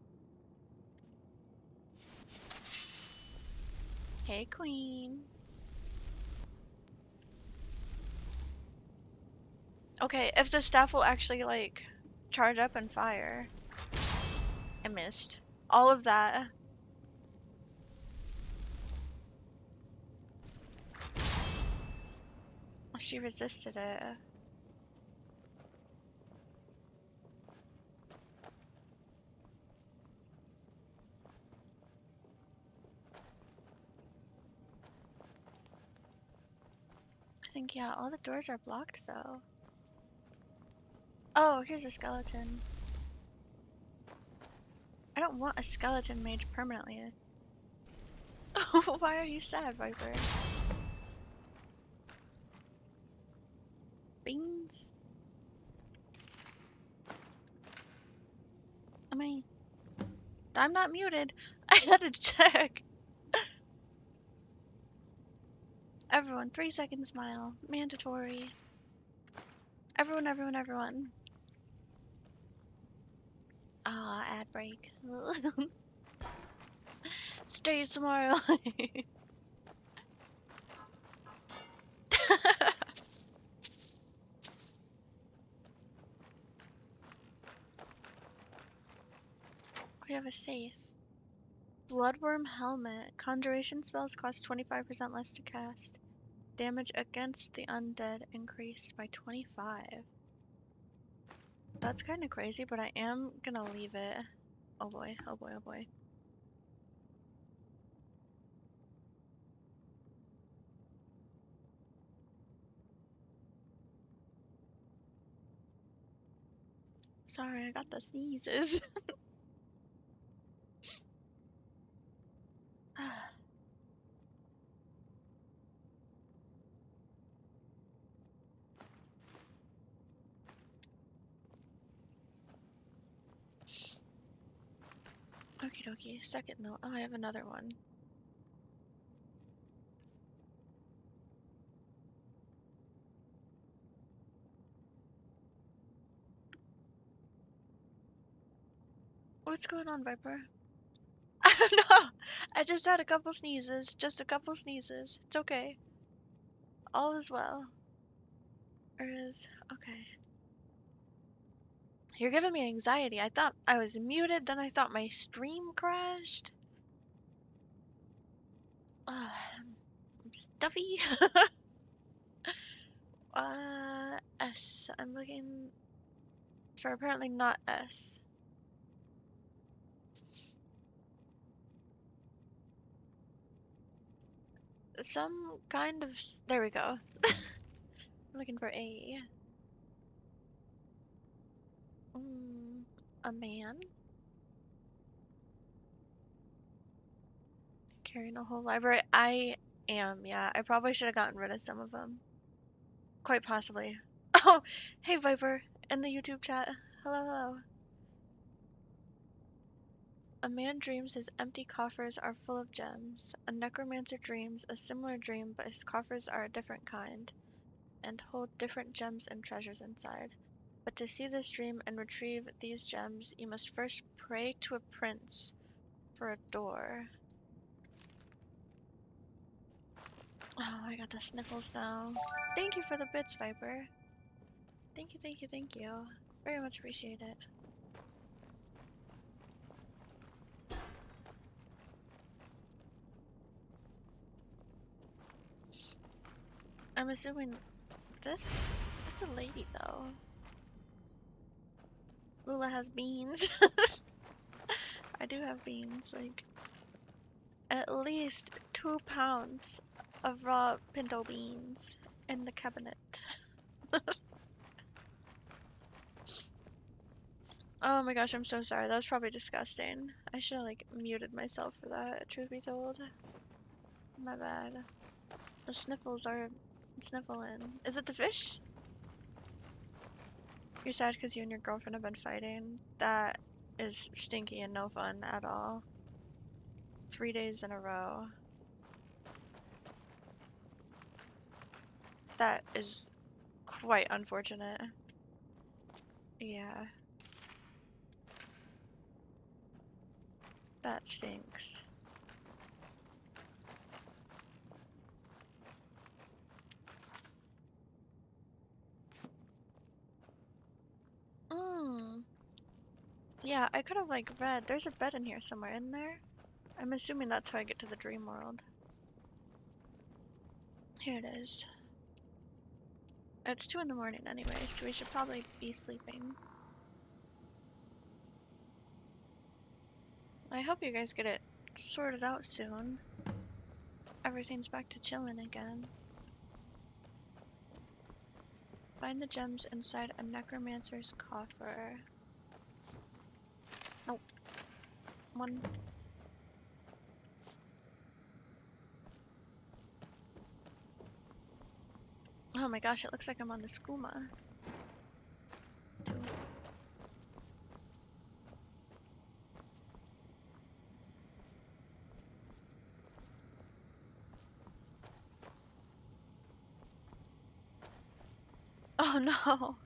Hey, queen. Okay, if the staff will actually, like, charge up and fire. I missed. All of that. She resisted it. I think, yeah, all the doors are blocked, though. Oh, here's a skeleton. I don't want a skeleton mage permanently. Why are you sad, Viper? Beans? I'm not muted. I had to check. Everyone, 3-second smile. Mandatory. Everyone, everyone, everyone. Ah, ad break. Stay smile. We have a safe. Bloodworm helmet. Conjuration spells cost 25% less to cast. Damage against the undead increased by 25. That's kind of crazy, but I am gonna leave it. Oh boy, oh boy, oh boy. Sorry, I got the sneezes. Okie dokie, second note. Oh, I have another one. What's going on, Viper? I don't know. I just had a couple sneezes. Just a couple sneezes. It's okay. All is well. Or is... Okay. You're giving me anxiety. I thought I was muted, then I thought my stream crashed. I'm stuffy. S. I'm looking for apparently not S. Some kind of. There we go. I'm looking for A. A man carrying a whole library. I am, yeah. I probably should have gotten rid of some of them. Quite possibly. Oh, hey Viper in the YouTube chat. Hello, hello. A man dreams his empty coffers are full of gems. A necromancer dreams a similar dream, but his coffers are a different kind and hold different gems and treasures inside. But to see this dream and retrieve these gems, you must first pray to a prince for a door. Oh, I got the sniffles now. Thank you for the bits, Viper. Thank you, thank you, thank you. Very much appreciate it. I'm assuming this? It's a lady, though. Lula has beans. I do have beans, like at least 2 pounds of raw pinto beans in the cabinet. Oh my gosh, I'm so sorry. That was probably disgusting. I should have like muted myself for that, truth be told. My bad. The sniffles are sniffling. Is it the fish? You're sad because you and your girlfriend have been fighting. That is stinky and no fun at all. 3 days in a row. That is quite unfortunate. Yeah. That stinks. Yeah, I could have like read. There's a bed in here somewhere, in there? I'm assuming that's how I get to the dream world. Here it is. It's 2 in the morning anyway, so we should probably be sleeping. I hope you guys get it sorted out soon. Everything's back to chilling again. Find the gems inside a necromancer's coffer. Nope. One. Oh my gosh, it looks like I'm on the skooma. 2. Oh no!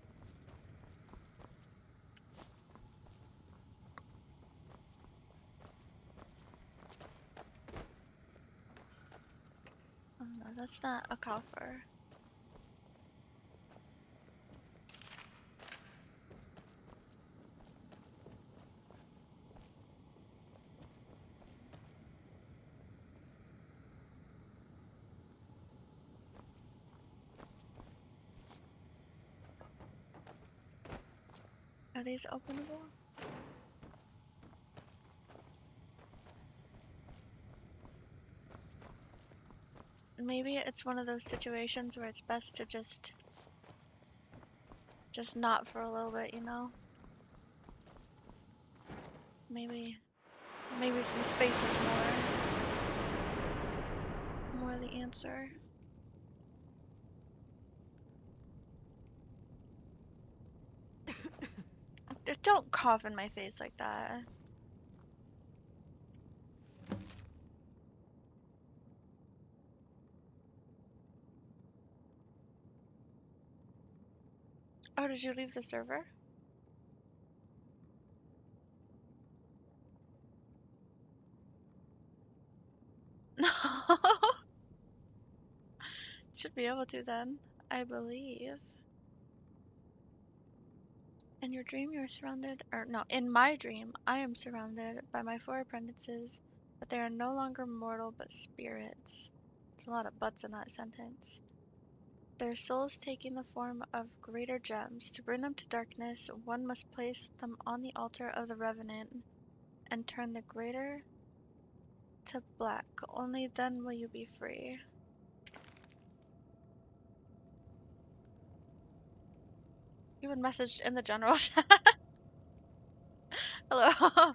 Oh no, that's not a coffer. Are these openable? Maybe it's one of those situations where it's best to just not for a little bit, you know? Maybe some space is more the answer. Don't cough in my face like that. Oh, did you leave the server? No. Should be able to then, I believe. In your dream, you're surrounded, or no, in my dream, I am surrounded by my 4 apprentices But they are no longer mortal but spirits. There's a lot of buts in that sentence. Their souls taking the form of greater gems. To bring them to darkness, one must place them on the altar of the Revenant and turn the greater to black. Only then will you be free. You had messaged in the general chat. Hello. I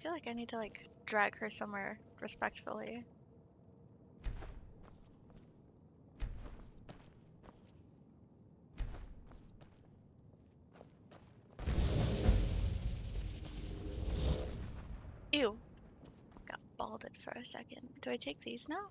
feel like I need to like drag her somewhere respectfully. Ew. Got balded for a second. Do I take these now?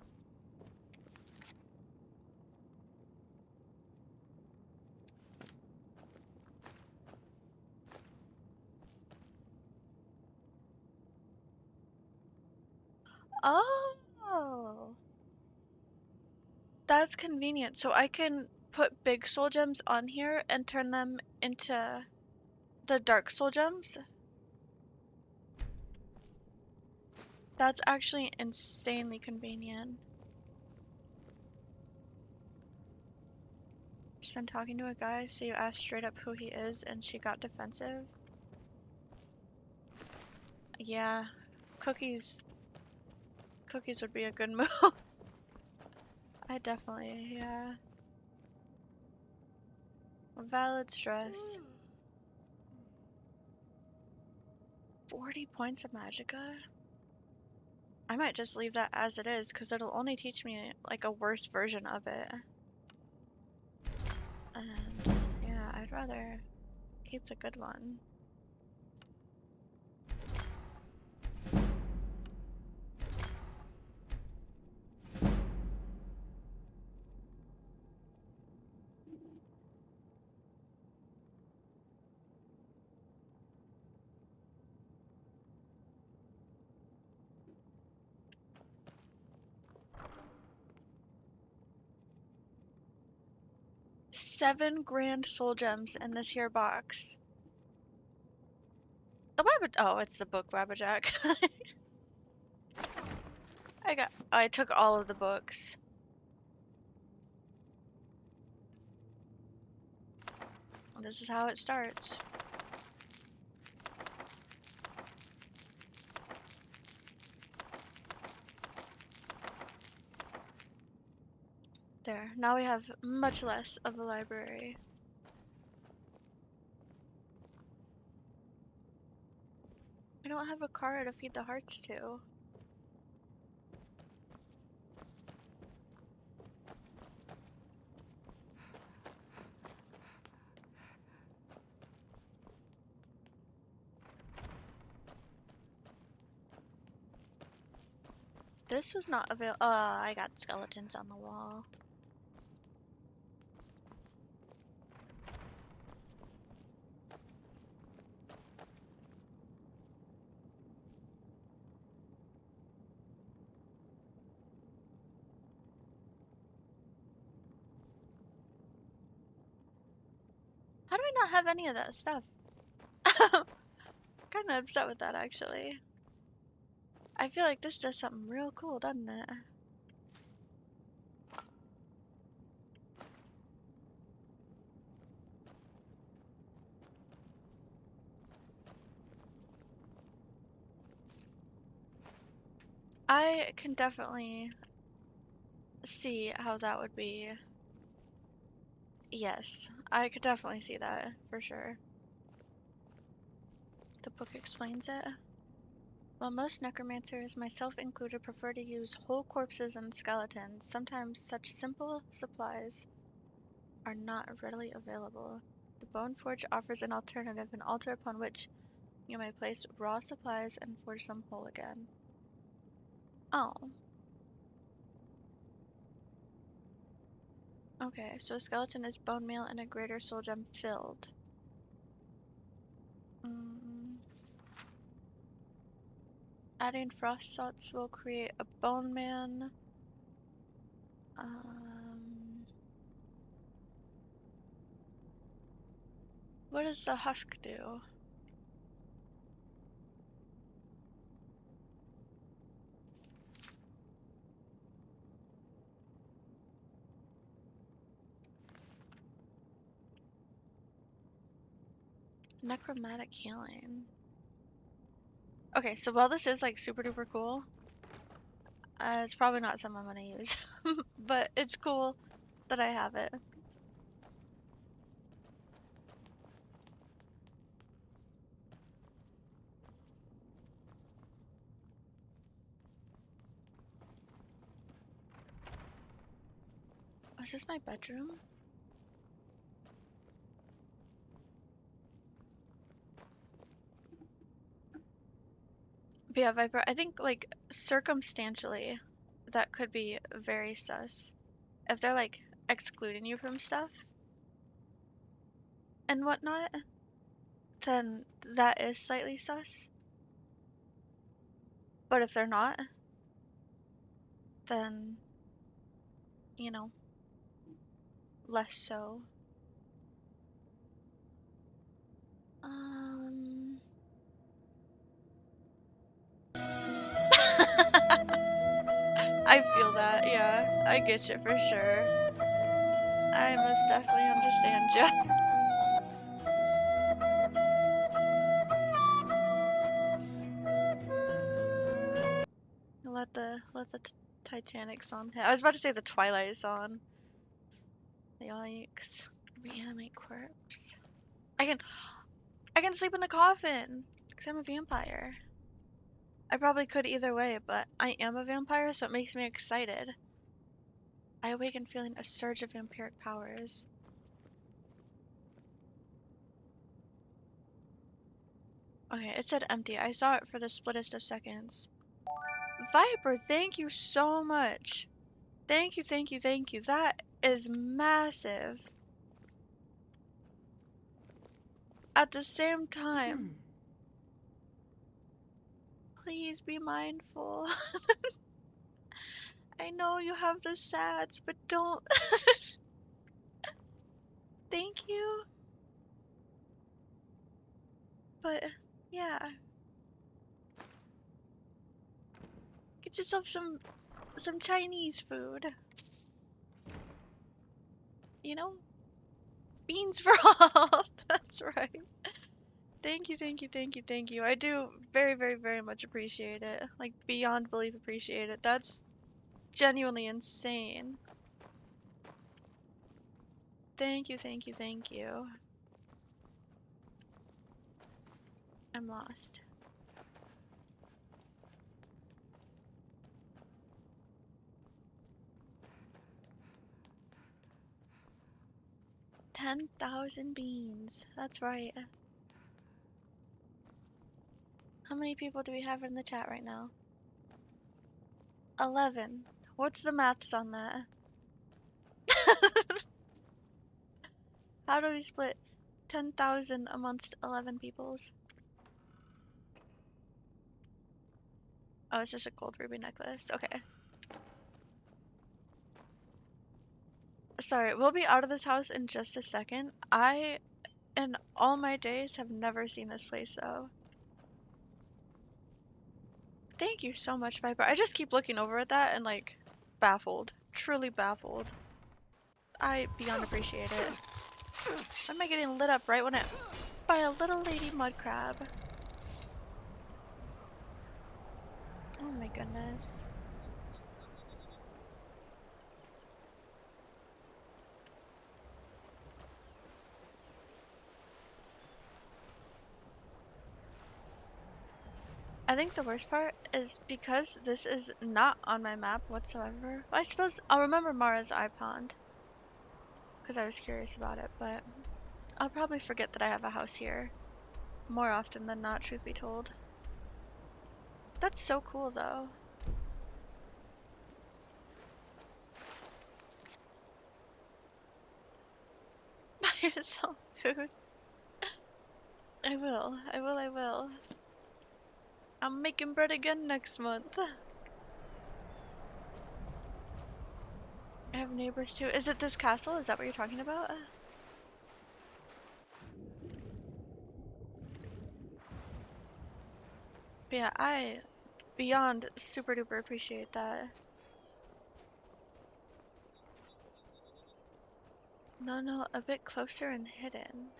Oh. That's convenient. So I can put big soul gems on here and turn them into the dark soul gems. That's actually insanely convenient. Just been talking to a guy, so you asked straight up who he is and she got defensive. Yeah, cookies would be a good move. I definitely, yeah. Valid stress. 40 points of magicka? I might just leave that as it is, because it'll only teach me like a worse version of it. And yeah, I'd rather keep the good one. $7 grand soul gems in this here box. The oh, it's the book Wabbajack. I took all of the books. This is how it starts. There, now we have much less of a library. I don't have a car to feed the hearts to. This was not available. I got skeletons on the wall. How do we not have any of that stuff? Kind of upset with that, actually. I feel like this does something real cool, doesn't it? I can definitely see how that would be. Yes, I could definitely see that, for sure. The book explains it. While most necromancers, myself included, prefer to use whole corpses and skeletons, sometimes such simple supplies are not readily available. The Bone Forge offers an alternative, an altar upon which you may place raw supplies and forge them whole again. Oh. Okay, so a skeleton is bone meal and a greater soul gem filled. Adding frost salts will create a bone man. What does the husk do? Necromantic healing. Okay, so while this is like super duper cool, it's probably not something I'm gonna use, but it's cool that I have it. Is this my bedroom? But yeah, Viper, I think like circumstantially that could be very sus. If they're like excluding you from stuff and whatnot, then that is slightly sus. But if they're not, then, you know, less so. I feel that, yeah. I get you for sure. I most definitely understand you. Let the Titanic song hit. I was about to say the Twilight song. Yikes. Reanimate corpse. I can sleep in the coffin because I'm a vampire. I probably could either way, but I am a vampire, so it makes me excited. I awaken feeling a surge of vampiric powers. Okay, it said empty. I saw it for the splittest of seconds. Viper, thank you so much. Thank you, thank you, thank you. That is massive. At the same time, please be mindful. I know you have the sads, but don't. Thank you. But, yeah. Get yourself some Chinese food. You know? Beans for all. That's right. Thank you, thank you, thank you, thank you. I do very, very, very much appreciate it. Like, beyond belief appreciate it. That's genuinely insane. Thank you, thank you, thank you. I'm lost. $10,000 beans. That's right. How many people do we have in the chat right now? 11. What's the maths on that? How do we split 10,000 amongst 11 peoples? Oh, it's just a gold ruby necklace. Okay. Sorry, we'll be out of this house in just a second. I, in all my days, have never seen this place, though. Thank you so much, Viper. I just keep looking over at that and, like, baffled. Truly baffled. I beyond appreciate it. Why am I getting lit up right when by a little lady mud crab? Oh my goodness. I think the worst part is because this is not on my map whatsoever. I suppose I'll remember Mara's eye pond because I was curious about it, but I'll probably forget that I have a house here more often than not, truth be told. That's so cool though. Buy yourself food. I will. I will. I will. I'm making bread again next month. I have neighbors too. Is it this castle? Is that what you're talking about? But yeah, I beyond super duper appreciate that. No, a bit closer and hidden.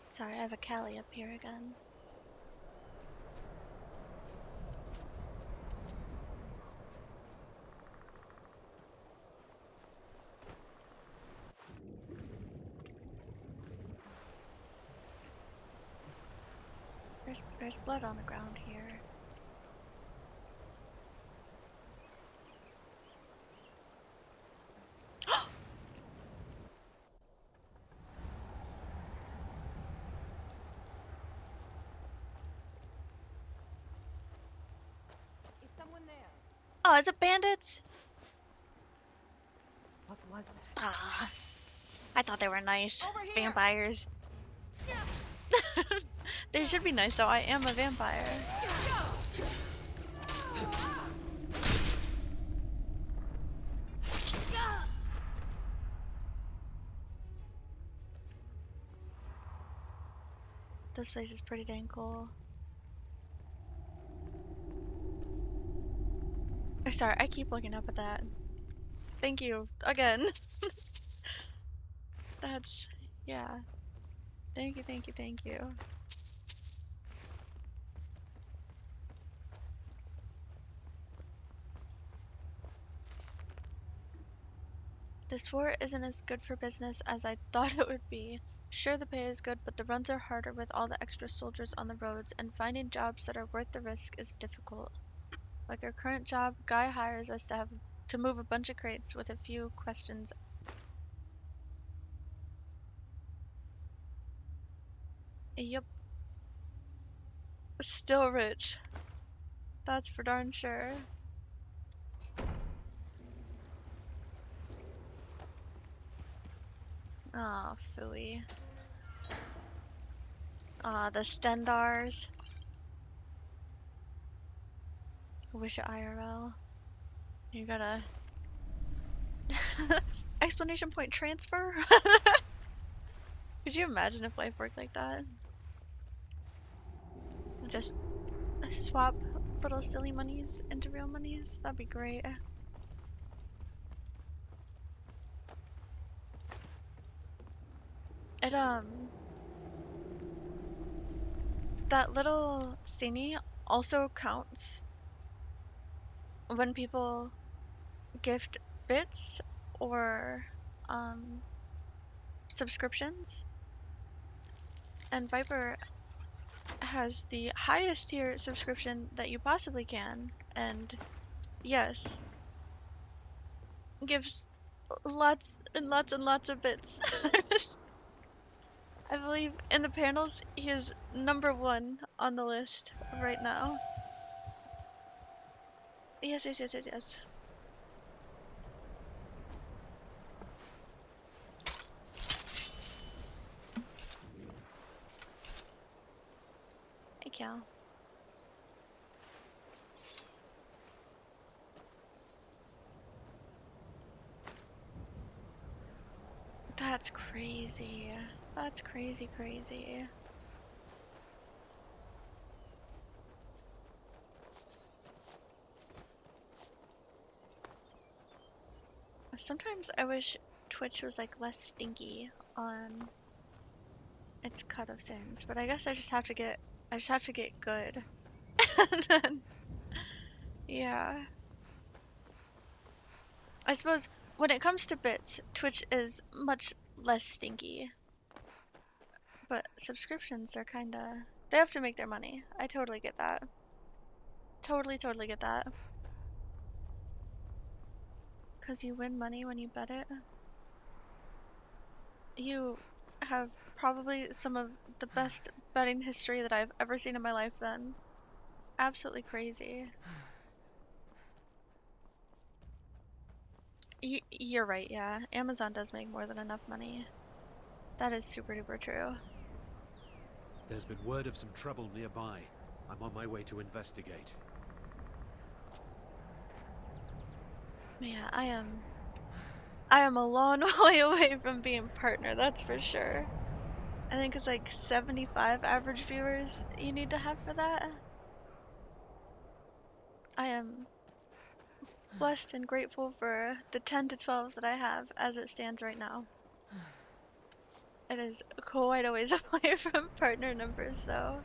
Sorry, I have a Callie up here again. There's blood on the ground here. Is someone there? Oh, is it bandits? What was that? Ah, I thought they were nice. Over It's here. vampires. They should be nice though. I am a vampire. This place is pretty dang cool. Sorry, I keep looking up at that. Thank you again. That's, yeah. Thank you, thank you, thank you. This war isn't as good for business as I thought it would be. Sure, the pay is good, but the runs are harder with all the extra soldiers on the roads, and finding jobs that are worth the risk is difficult. Like our current job, guy hires us to move a bunch of crates with a few questions. Yep. Still rich. That's for darn sure. Aw, phooey. Ah, the Stendars. I wish it IRL. You gotta... Explanation point transfer? Could you imagine if life worked like that? Just swap little silly monies into real monies? That'd be great. It, that little thingy also counts when people gift bits or, subscriptions. And Viper has the highest tier subscription that you possibly can, and yes, gives lots and lots and lots of bits. I believe in the panels he is #1 on the list right now. Yes. Hey, Cal. That's crazy. That's crazy. Sometimes I wish Twitch was like less stinky on its cut of things, but I guess I just have to get good. And then, yeah. I suppose when it comes to bits, Twitch is much less stinky. But subscriptions, they're kinda... They have to make their money. I totally get that. Totally get that. Because you win money when you bet it. You have probably some of the best betting history that I've ever seen in my life then. Absolutely crazy. You're right, yeah. Amazon does make more than enough money. That is super duper true. There's been word of some trouble nearby. I'm on my way to investigate. Yeah, I am a long way away from being partner, that's for sure. I think it's like 75 average viewers you need to have for that. I am blessed and grateful for the 10 to 12 that I have as it stands right now. It is quite a ways away from partner numbers, though.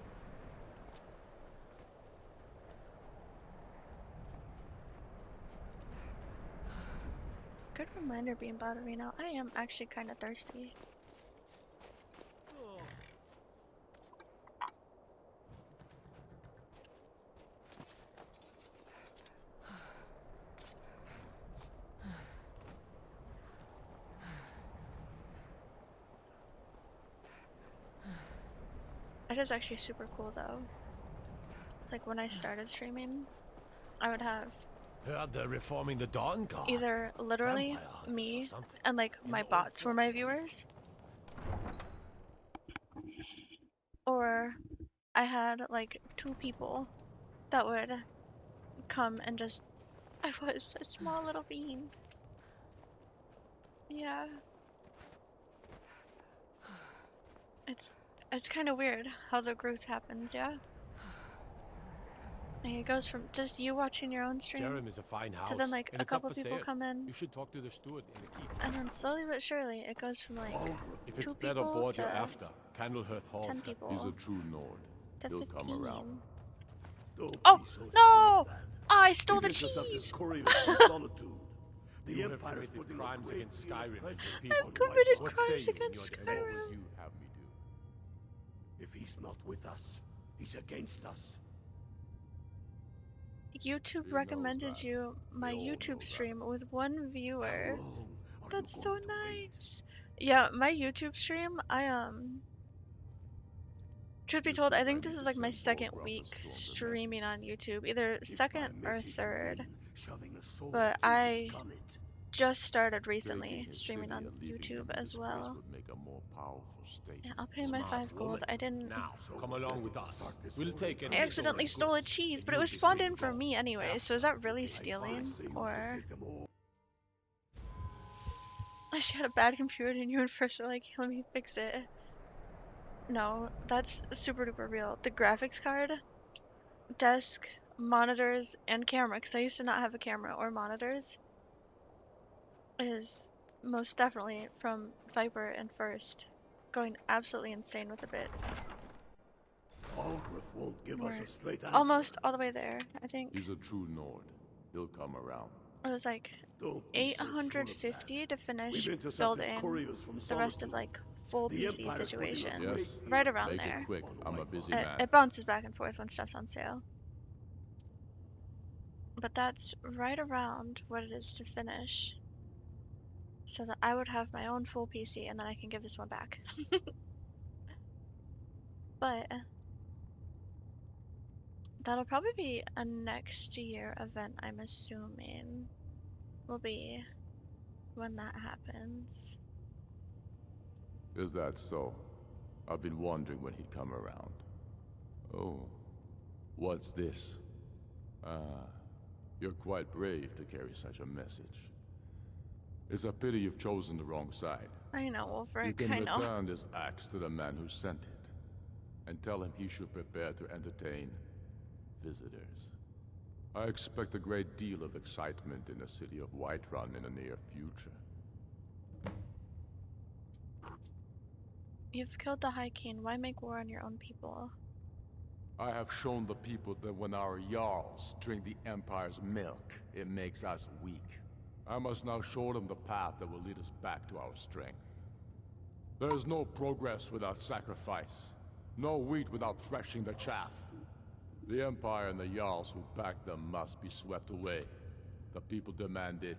Good reminder being bought right now. I am actually kind of thirsty. It is actually super cool though. It's like when I started streaming, I would have Heard they're reforming the Dawn Guard. either literally me and like my bots were my viewers, or I had like 2 people that would come and just, I was a small little bean. Yeah. It's kind of weird how the growth happens, yeah? And it goes from just you watching your own stream Jerem is a fine house, to then like and a it's up couple for people sale. come in, You should talk to the steward in the keep. and then slowly but surely it goes from like If 2 it's better people board you're to after, Candlehearth Hall. 10 people He's a true Nord. to He'll 15. come around. Oh no! I stole the cheese. You have committed crimes against Skyrim and the people. I've committed What crimes say you in against your Skyrim. defense? You have me do. If he's not with us, he's against us. YouTube He recommended knows that. you my They all know YouTube that. stream with 1 viewer. Are That's you so going to wait? nice. Yeah, my YouTube stream, truth be told, I think this is like my second week streaming on YouTube, either second or third. But I just started recently streaming on YouTube as well. Would make a more powerful state. Yeah, I'll pay my 5 gold. I didn't. Now, come along with us. We'll take I accidentally stole a cheese, but it was spawned in for me anyway, so is that really stealing? Or. She had a bad computer and you and first were like, let me fix it. No, that's super duper real. The graphics card, desk, monitors, and camera, because I used to not have a camera or monitors, is most definitely from Viper and First. Going absolutely insane with the bits. Algrith won't give us a straight answer. Almost all the way there, I think. He's a true Nord. He'll come around. It was like 850 to finish building the rest of like full PC situation. Yes. Right around Make there. it quick. I'm a busy man. It bounces back and forth when stuff's on sale. But that's right around what it is to finish. So that I would have my own full PC and then I can give this one back. But that'll probably be a next year event, I'm assuming. Will be when that happens. Is that so? I've been wondering when he'd come around. Oh, what's this? You're quite brave to carry such a message. It's a pity you've chosen the wrong side. I know, Wolfric, You can I know. return this axe to the man who sent it, and tell him he should prepare to entertain visitors. I expect a great deal of excitement in the city of Whiterun in the near future. You've killed the High King. Why make war on your own people? I have shown the people that when our Jarls drink the Empire's milk, it makes us weak. I must now show them the path that will lead us back to our strength. There is no progress without sacrifice, no wheat without threshing the chaff. The Empire and the Jarls who back them must be swept away. The people demand it.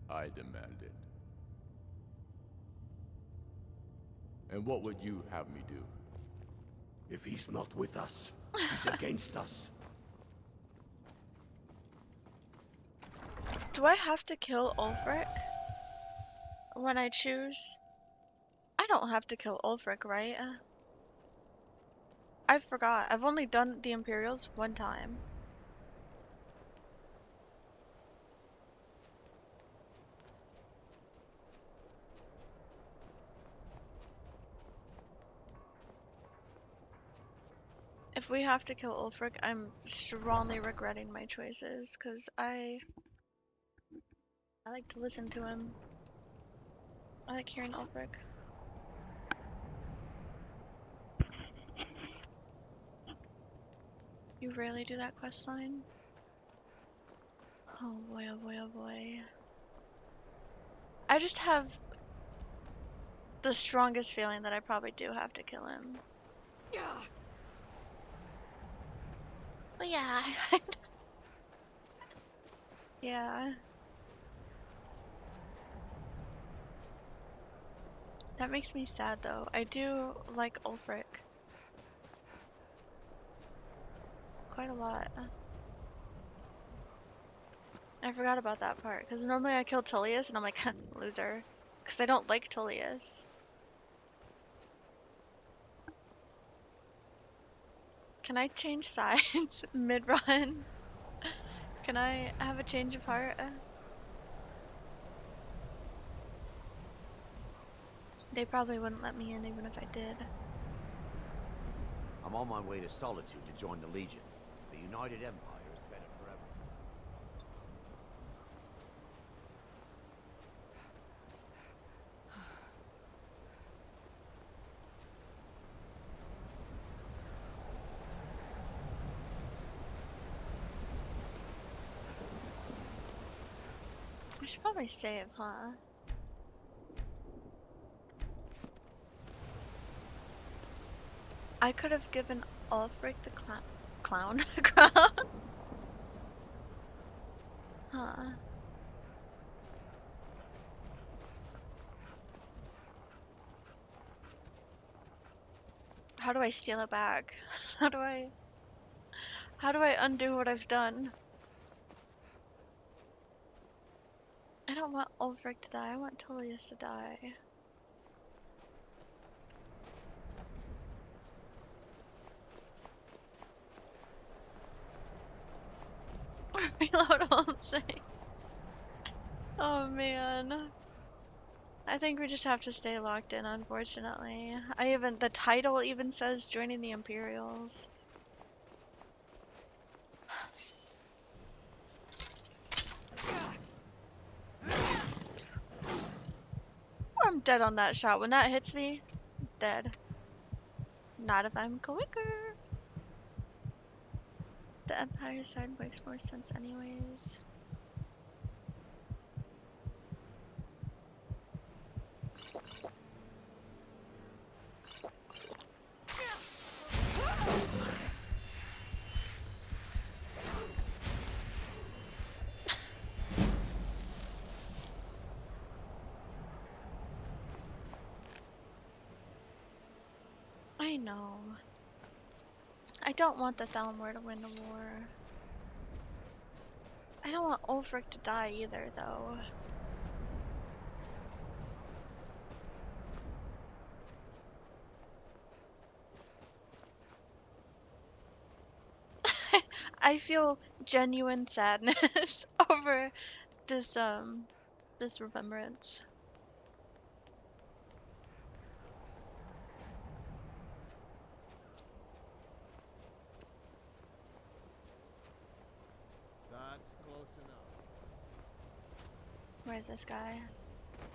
I demand it. And what would you have me do? If he's not with us, he's against us. Do I have to kill Ulfric when I choose? I don't have to kill Ulfric, right? I forgot. I've only done the Imperials one time. If we have to kill Ulfric, I'm strongly regretting my choices, because I like to listen to him. I like hearing Ulfric. You rarely do that quest line? Oh boy, oh boy, oh boy. I just have the strongest feeling that I probably do have to kill him. But yeah. Yeah. That makes me sad though. I do like Ulfric. Quite a lot. I forgot about that part, because normally I kill Tullius and I'm like, loser. Because I don't like Tullius. Can I change sides mid-run? Can I have a change of heart? They probably wouldn't let me in even if I did. I'm on my way to Solitude to join the Legion. The United Empire is better forever. I should probably save, huh? I could have given Ulfric the clown crown. Huh. How do I steal it back? How do I undo what I've done? I don't want Ulfric to die, I want Tullius to die. Reload won't save. Oh man. I think we just have to stay locked in, unfortunately. The title even says joining the Imperials. I'm dead on that shot. When that hits me, dead. Not if I'm quicker. The Empire side makes more sense anyways. I know. I don't want the Thalmor to win the war. I don't want Ulfric to die either, though. I feel genuine sadness over this remembrance. That's close enough. Where's this guy?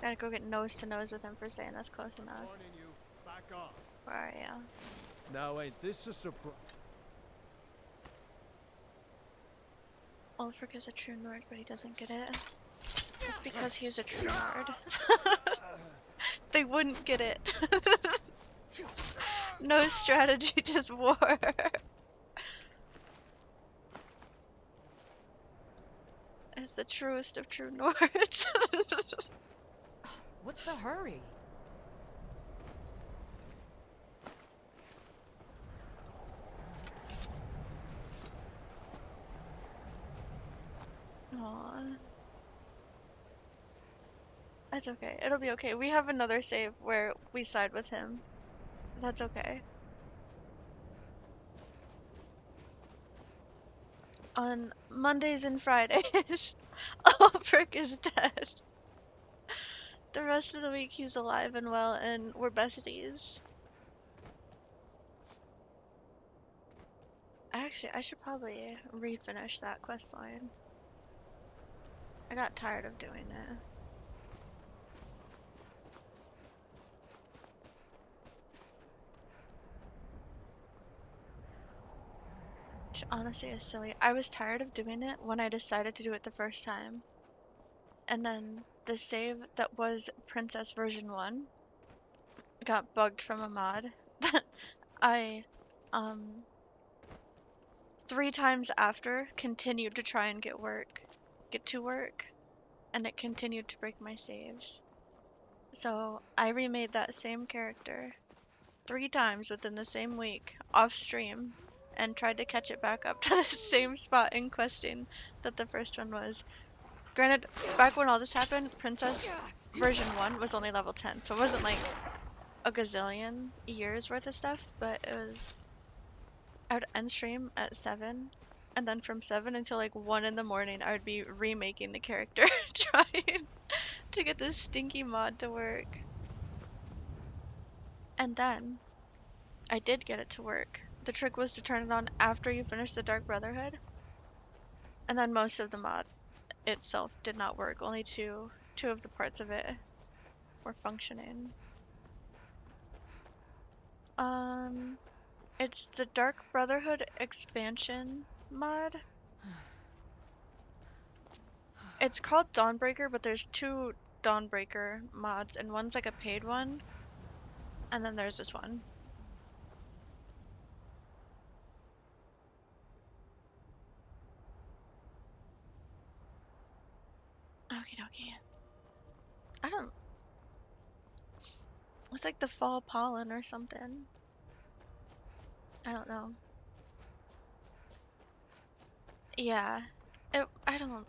Gotta go get nose to nose with him for saying that's close enough. Warning you, back off. Where are you? Now ain't this a surprise? Ulfric is a true Nord, but he doesn't get it. It's because he's a true Nord. They wouldn't get it. No strategy, just war. It's the truest of true Nords. What's the hurry? Aww. That's okay. It'll be okay. We have another save where we side with him. That's okay. on Mondays and Fridays, Ulfric is dead. The rest of the week he's alive and well, and we're besties. Actually, I should probably refinish that quest line. I got tired of doing it. Which honestly is silly. I was tired of doing it when I decided to do it the first time. And then the save that was Princess version 1 got bugged from a mod that I, 3 times after continued to try and get to work, and it continued to break my saves. So I remade that same character 3 times within the same week off stream and tried to catch it back up to the same spot in questing that the first one was. Granted, back when all this happened, Princess version 1 was only level 10, so it wasn't like a gazillion years worth of stuff, but it was, I would end stream at 7, and then from 7 until like 1 in the morning, I would be remaking the character, trying to get this stinky mod to work. And then, I did get it to work. The trick was to turn it on after you finish the Dark Brotherhood, and then most of the mod itself did not work. Only two of the parts of it were functioning. It's the Dark Brotherhood expansion mod. It's called Dawnbreaker, but there's 2 Dawnbreaker mods, and one's like a paid one, and then there's this one. Okie dokie. I don't... It's like the fall pollen or something. I don't know. Yeah. I don't...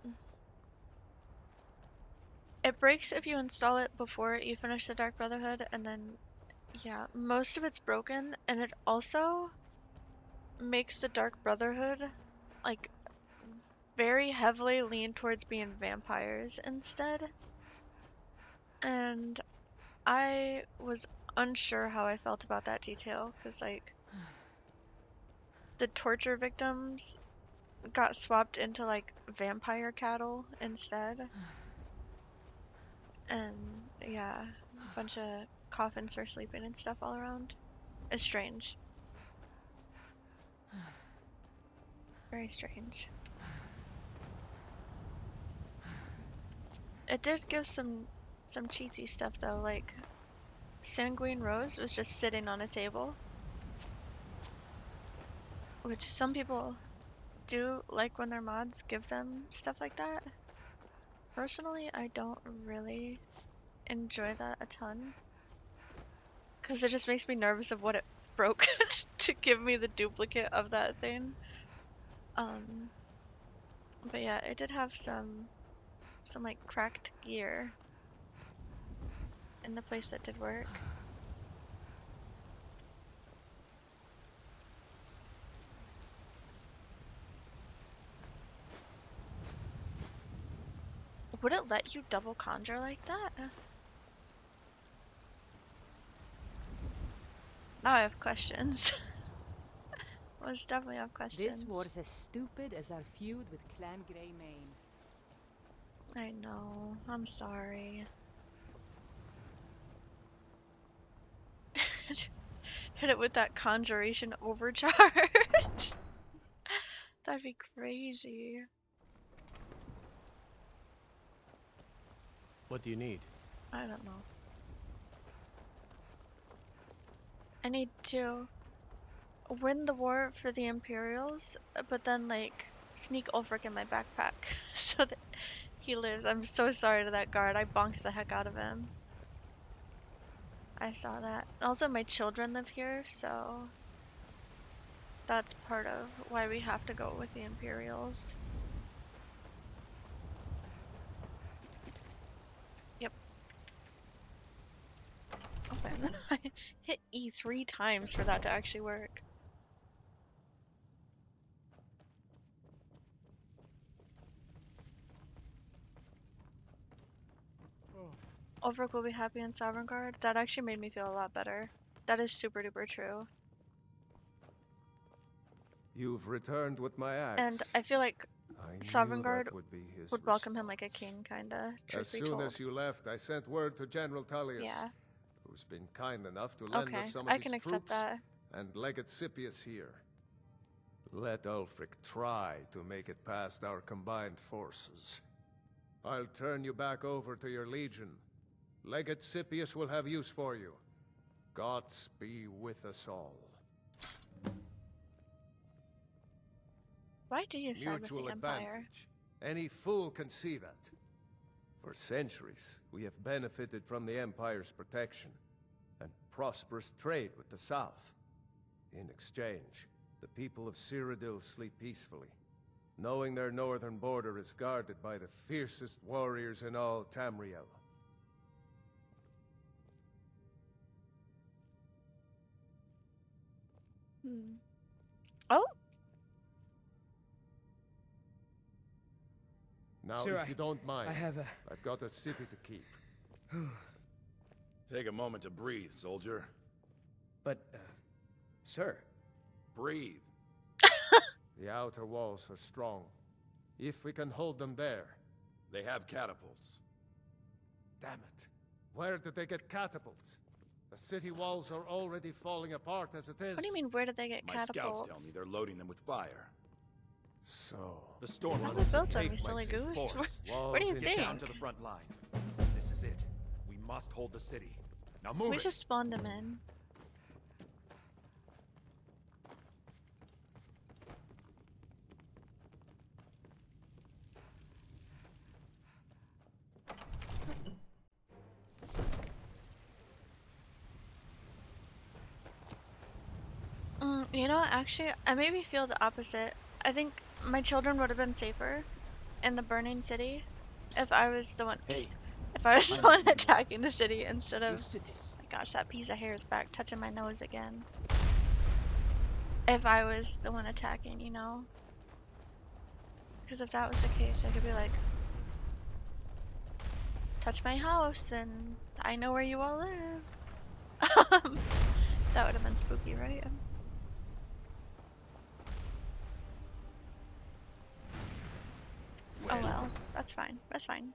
It breaks if you install it before you finish the Dark Brotherhood, and then, yeah, most of it's broken, and it also makes the Dark Brotherhood, like, very heavily lean towards being vampires instead. And I was unsure how I felt about that detail, because, like, the torture victims got swapped into, like, vampire cattle instead. And, yeah, a bunch of coffins were sleeping and stuff all around. It's strange. Very strange. It did give some cheatsy stuff, though, like, Sanguine Rose was just sitting on a table. Which some people do like when their mods give them stuff like that. Personally, I don't really enjoy that a ton. Because it just makes me nervous of what it broke to give me the duplicate of that thing. But yeah, it did have some like cracked gear in the place that did work. Would it let you double conjure like that? Now I have questions. Most definitely have questions. This was as stupid as our feud with Clan Greymane. I know. I'm sorry. Hit it with that conjuration overcharge. That'd be crazy. What do you need? I don't know. I need to win the war for the Imperials, but then, like, sneak Ulfric in my backpack so that he lives. I'm so sorry to that guard. I bonked the heck out of him. I saw that. Also, my children live here, so that's part of why we have to go with the Imperials. Yep. Open. I hit E 3 times for that to actually work. Ulfric will be happy in Sovngarde. That actually made me feel a lot better. That is super duper true. You've returned with my axe. And I feel like Sovngarde would welcome him like a king, kinda. As soon as you left, I sent word to General Tullius, who's been kind enough to lend us some of his troops, and Legate Scipius here. Let Ulfric try to make it past our combined forces. I'll turn you back over to your legion. Legate Scipius will have use for you. Gods be with us all. Why do you side with the Empire? Advantage. Any fool can see that. For centuries, we have benefited from the Empire's protection and prosperous trade with the South. In exchange, the people of Cyrodiil sleep peacefully, knowing their northern border is guarded by the fiercest warriors in all Tamriel. Oh! Now, Sir, if you don't mind, I've got a city to keep. Take a moment to breathe, soldier. But, sir. Breathe. The outer walls are strong. If we can hold them there. They have catapults. Damn it. Where did they get catapults? The city walls are already falling apart as it is. What do you mean, where did they get catapults? My scouts tell me they're loading them with fire. So... The storm Who built them, you silly goose? What do you think? Get down to the front line. This is it. We must hold the city. Now move We it. just spawned them in. You know what, actually, I maybe feel the opposite. I think my children would have been safer in the burning city if I was the one if I was the one attacking the city instead of my gosh, that piece of hair is back touching my nose again. If I was the one attacking, you know? Because if that was the case, I could be like, touch my house and I know where you all live. That would have been spooky, right? Oh well, that's fine. That's fine.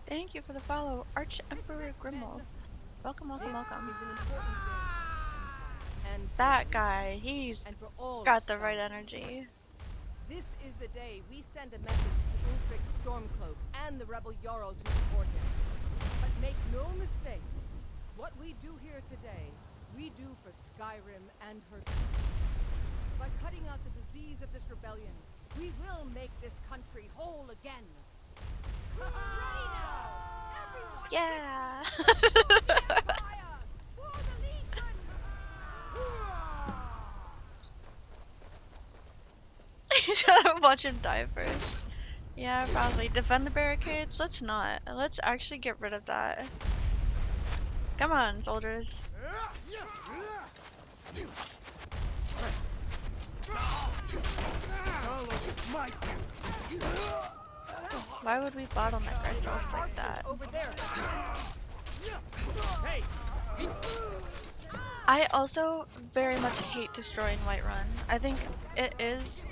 Thank you for the follow, Arch Emperor Grimwald. Welcome, welcome, welcome. That guy, he's got the right energy. This is the day we send a message to Ulfric Stormcloak and the rebel Jarls who support him. But make no mistake, what we do here today, we do for Skyrim and her people. By cutting out the disease of this rebellion, we will make this country whole again. Ready now! Everyone! Yeah! Watch him die first. Yeah, probably. Defend the barricades? Let's not. Let's actually get rid of that. Come on, soldiers. Why would we bottleneck ourselves like that? I also very much hate destroying Whiterun. I think it is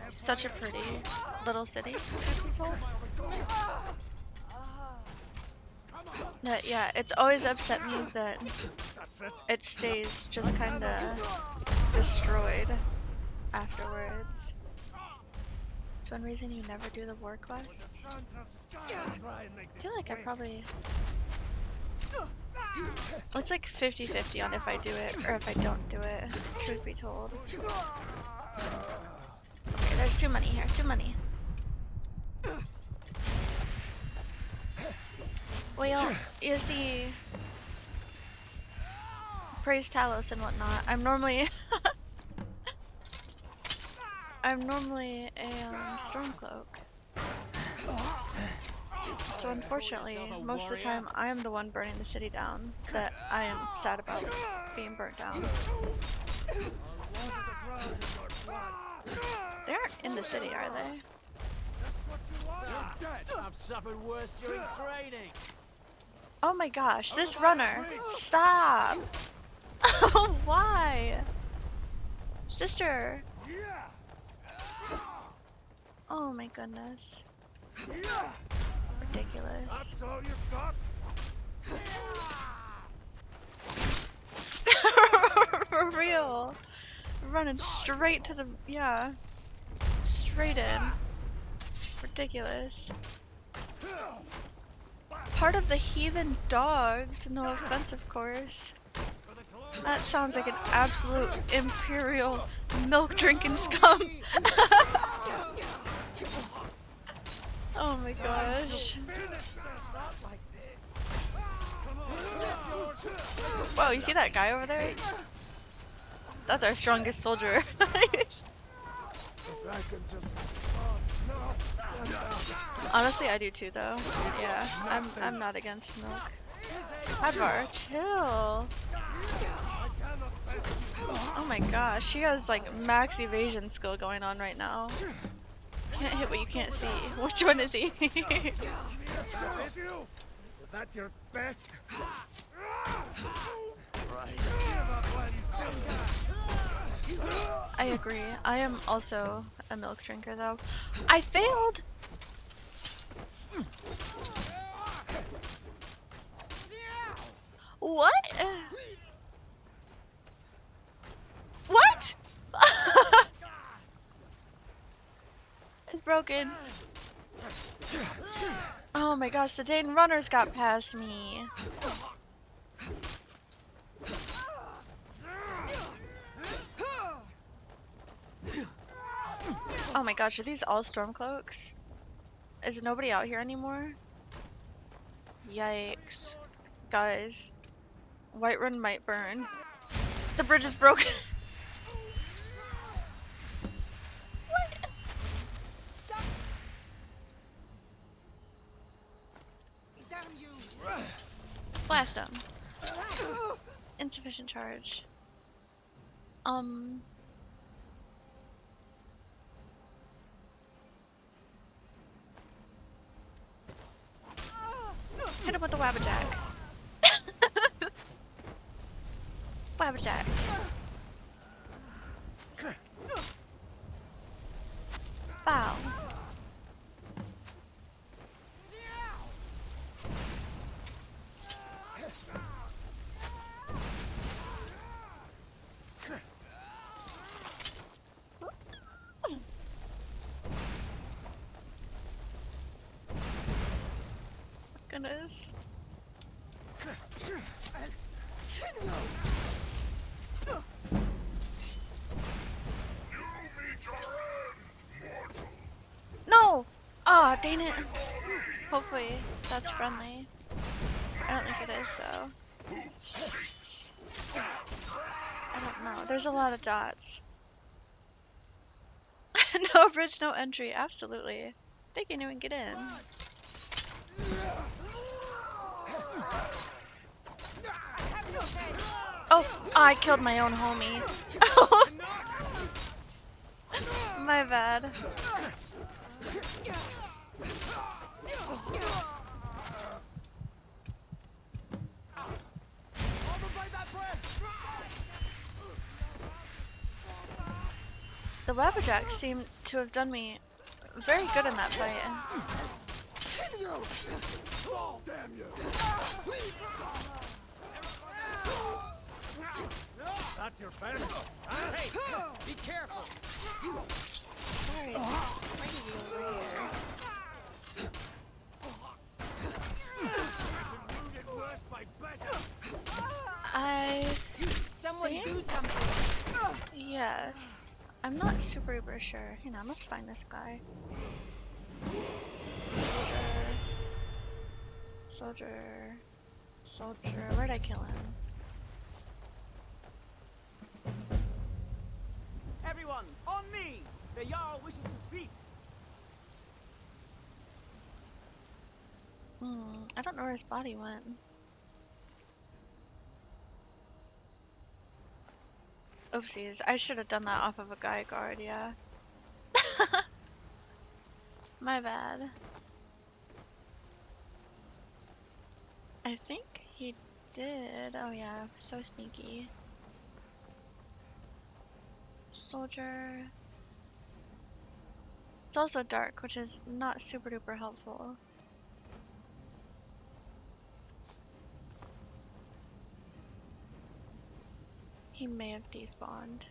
such a pretty little city, truth be told. Yeah, it's always upset me that it stays just kinda destroyed afterwards. It's one reason you never do the war quests. I feel like I probably... It's like 50-50 on if I do it or if I don't do it, truth be told. Okay, there's too many here, too many. Well, you see, praise Talos and whatnot. I'm I'm normally a Stormcloak. So unfortunately, most of the time I am the one burning the city down that I am sad about being burnt down. They aren't in the city, are they? I've suffered worse during training. Oh my gosh, this runner! Stop! Why? Sister! Oh my goodness. Ridiculous. That's all you've got? For real. Running straight to the, yeah. Straight in. Ridiculous. Part of the heathen dogs, no offense of course. That sounds like an absolute imperial milk drinking scum. Oh my gosh. Whoa, you see that guy over there? That's our strongest soldier. Honestly, I do too, though. Yeah, I'm not against milk. Advar, chill. Oh my gosh, she has like max evasion skill going on right now. Can't hit what you can't see. Which one is he? Is that your best? I agree. I am also a milk drinker though. I failed! What? What? It's broken. Oh my gosh, the Dane runners got past me. Oh my gosh, are these all Stormcloaks? Is nobody out here anymore? Yikes. Guys, Whiterun might burn. The bridge is broken. Blast him. Insufficient charge. Hit him with the Wabbajack. Wabbajack. Bow. Goodness. No! Aw, oh, dang it. Hopefully that's friendly. I don't think it is, so. I don't know. There's a lot of dots. No bridge, no entry. Absolutely. They can't even get in. Oh, I killed my own homie. My bad. The Wabbajack seem to have done me very good in that fight. That's your best? Hey, be careful! Sorry, it's crazy over here. Someone do something. Yes. I'm not super sure. Hang on, let's find this guy. Soldier. Where'd I kill him? Everyone, on me! The Jarl wishes to speak. I don't know where his body went. Oopsies, I should have done that off of a guy guard, yeah. My bad. I think he did. Oh yeah, so sneaky. Soldier. It's also dark, which is not super duper helpful. He may have despawned.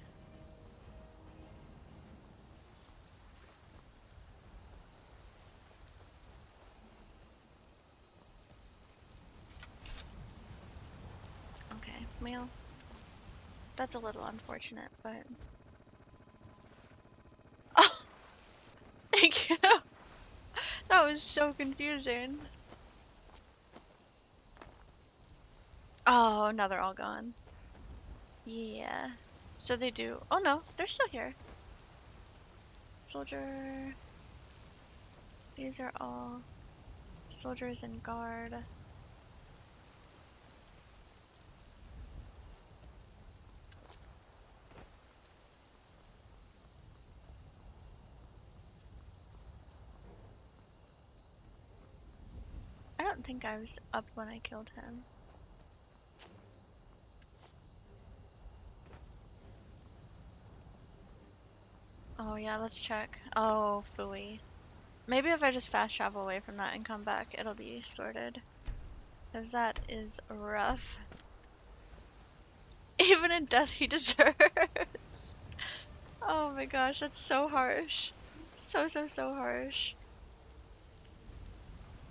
Okay, well, that's a little unfortunate, but... Oh! Thank you! That was so confusing. Oh, now they're all gone. Yeah. So they do. Oh no, they're still here. Soldier. These are all soldiers and guard. I don't think I was up when I killed him. Oh yeah, let's check. Oh, phooey. Maybe if I just fast travel away from that and come back, it'll be sorted. Because that is rough. Even in death he deserves. Oh my gosh, that's so harsh. So harsh.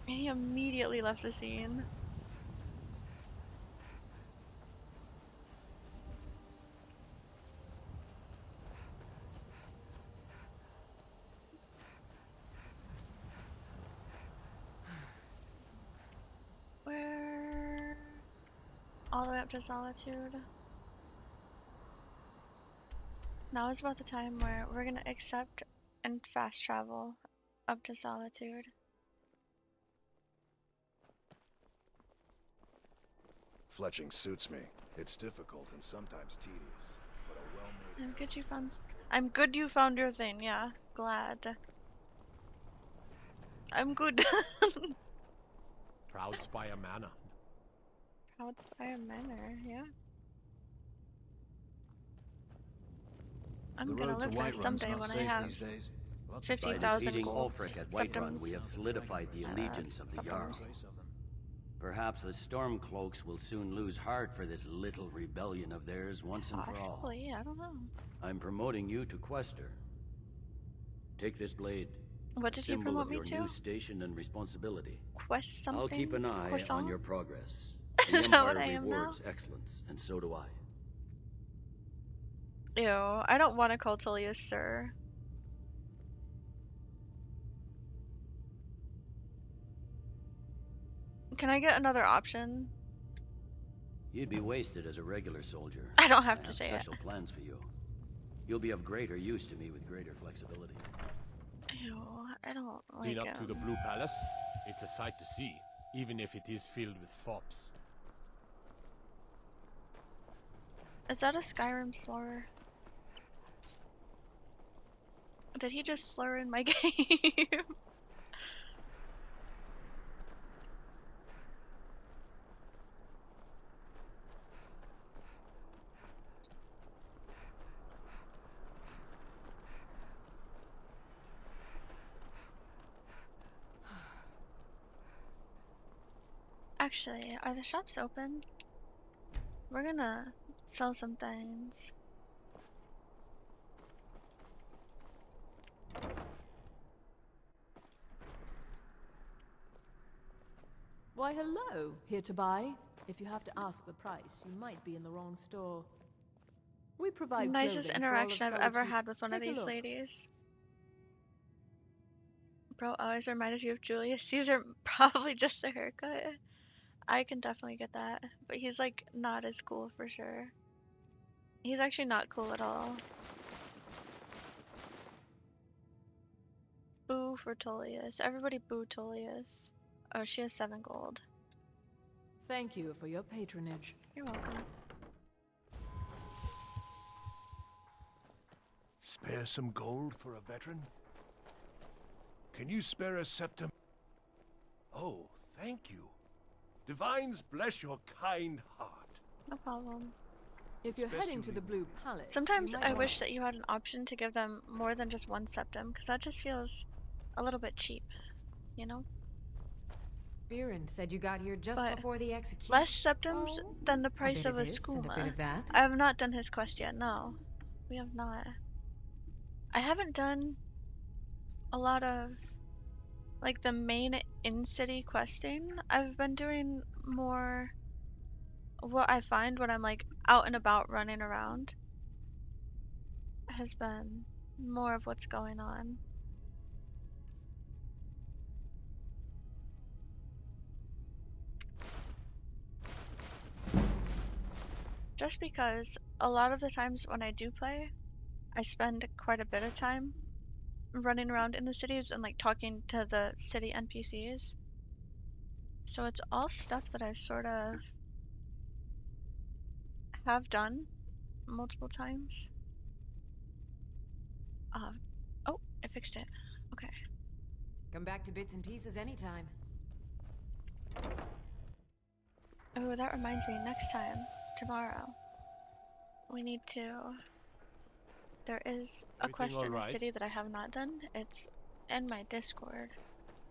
He immediately left the scene. Where? All the way up to Solitude. Now is about the time where we're gonna accept and fast travel up to Solitude. Fletching suits me. It's difficult and sometimes tedious, but a well-made... I'm good you found your thing, yeah. Glad. I'm good. Proud Spire Manor. Proud Spire Manor, yeah. I'm gonna live there someday when I have 50,000 By defeating gold Ulfric at Whiterun, we have solidified the allegiance of the Jarl. Perhaps the Stormcloaks will soon lose heart for this little rebellion of theirs once and for all. Possibly, I don't know. I'm promoting you to Quester. Take this blade. What did you promote me to? Symbol of your new station and responsibility. Quest something? I'll keep an eye Croissant? on your progress. Is that what I am now? Rewards excellence, and so do I. Ew, I don't want to call Tullius sir. Can I get another option? You'd be wasted as a regular soldier. I don't have to say special plans for you. You'll be of greater use to me with greater flexibility. Ew, I don't like Been up to the Blue Palace? It's a sight to see, even if it is filled with fops. Is that a Skyrim slur? Did he just slur in my game? Actually, are the shops open? We're gonna sell some things. Why, hello. Here to buy? If you have to ask the price, you might be in the wrong store. We provide nicest interaction I've ever had with one of Take a these look. ladies. Bro always reminded you of Julius Caesar. Probably just the haircut. I can definitely get that. But he's like not as cool for sure. He's actually not cool at all. boo for Tullius. Everybody boo Tullius. Oh, she has 7 gold. Thank you for your patronage. You're welcome. Spare some gold for a veteran? Can you spare a septum? Oh, thank you. Divines bless your kind heart. No problem. If you're heading to the Blue Palace, sometimes I wish that you had an option to give them more than just 1 septum, because that just feels a little bit cheap, you know? Biren said you got here just But before the execution. less septums than the price of a skooma. A bit of that. I have not done his quest yet, no. We have not. I haven't done a lot of, like, the main in-city questing. I've been doing more what I find when I'm, like, out and about running around. Has been more of what's going on. Just because a lot of the times when I do play, I spend quite a bit of time running around in the cities and like talking to the city NPCs. So it's all stuff that I sort of have done multiple times. Oh, I fixed it. Okay. Come back to bits and pieces anytime. Oh, that reminds me, next time, tomorrow, we need to... There is a quest in the city that I have not done. It's in my Discord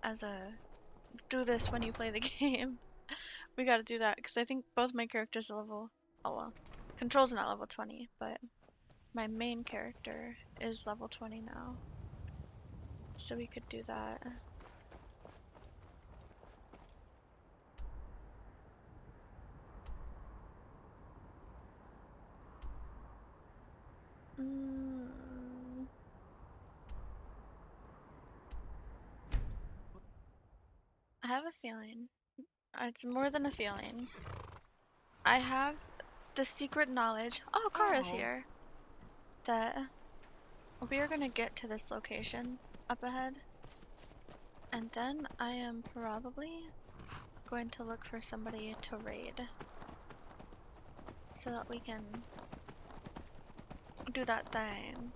as a do this when you play the game. We gotta do that, because I think both my characters are level... Oh well, Control's not level 20, but my main character is level 20 now. So we could do that. I have a feeling. It's more than a feeling. I have the secret knowledge. Oh, Kara's here. That we are gonna get to this location up ahead. And then I am probably going to look for somebody to raid. So that we can do that thing.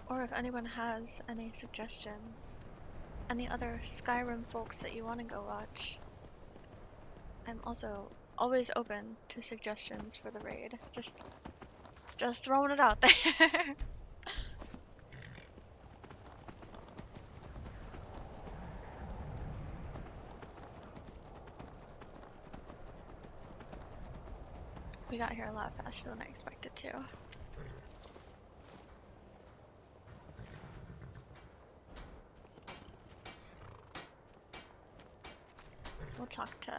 Or if anyone has any suggestions, any other Skyrim folks that you want to go watch, I'm also always open to suggestions for the raid. Just throwing it out there. We got here a lot faster than I expected to. We'll talk to...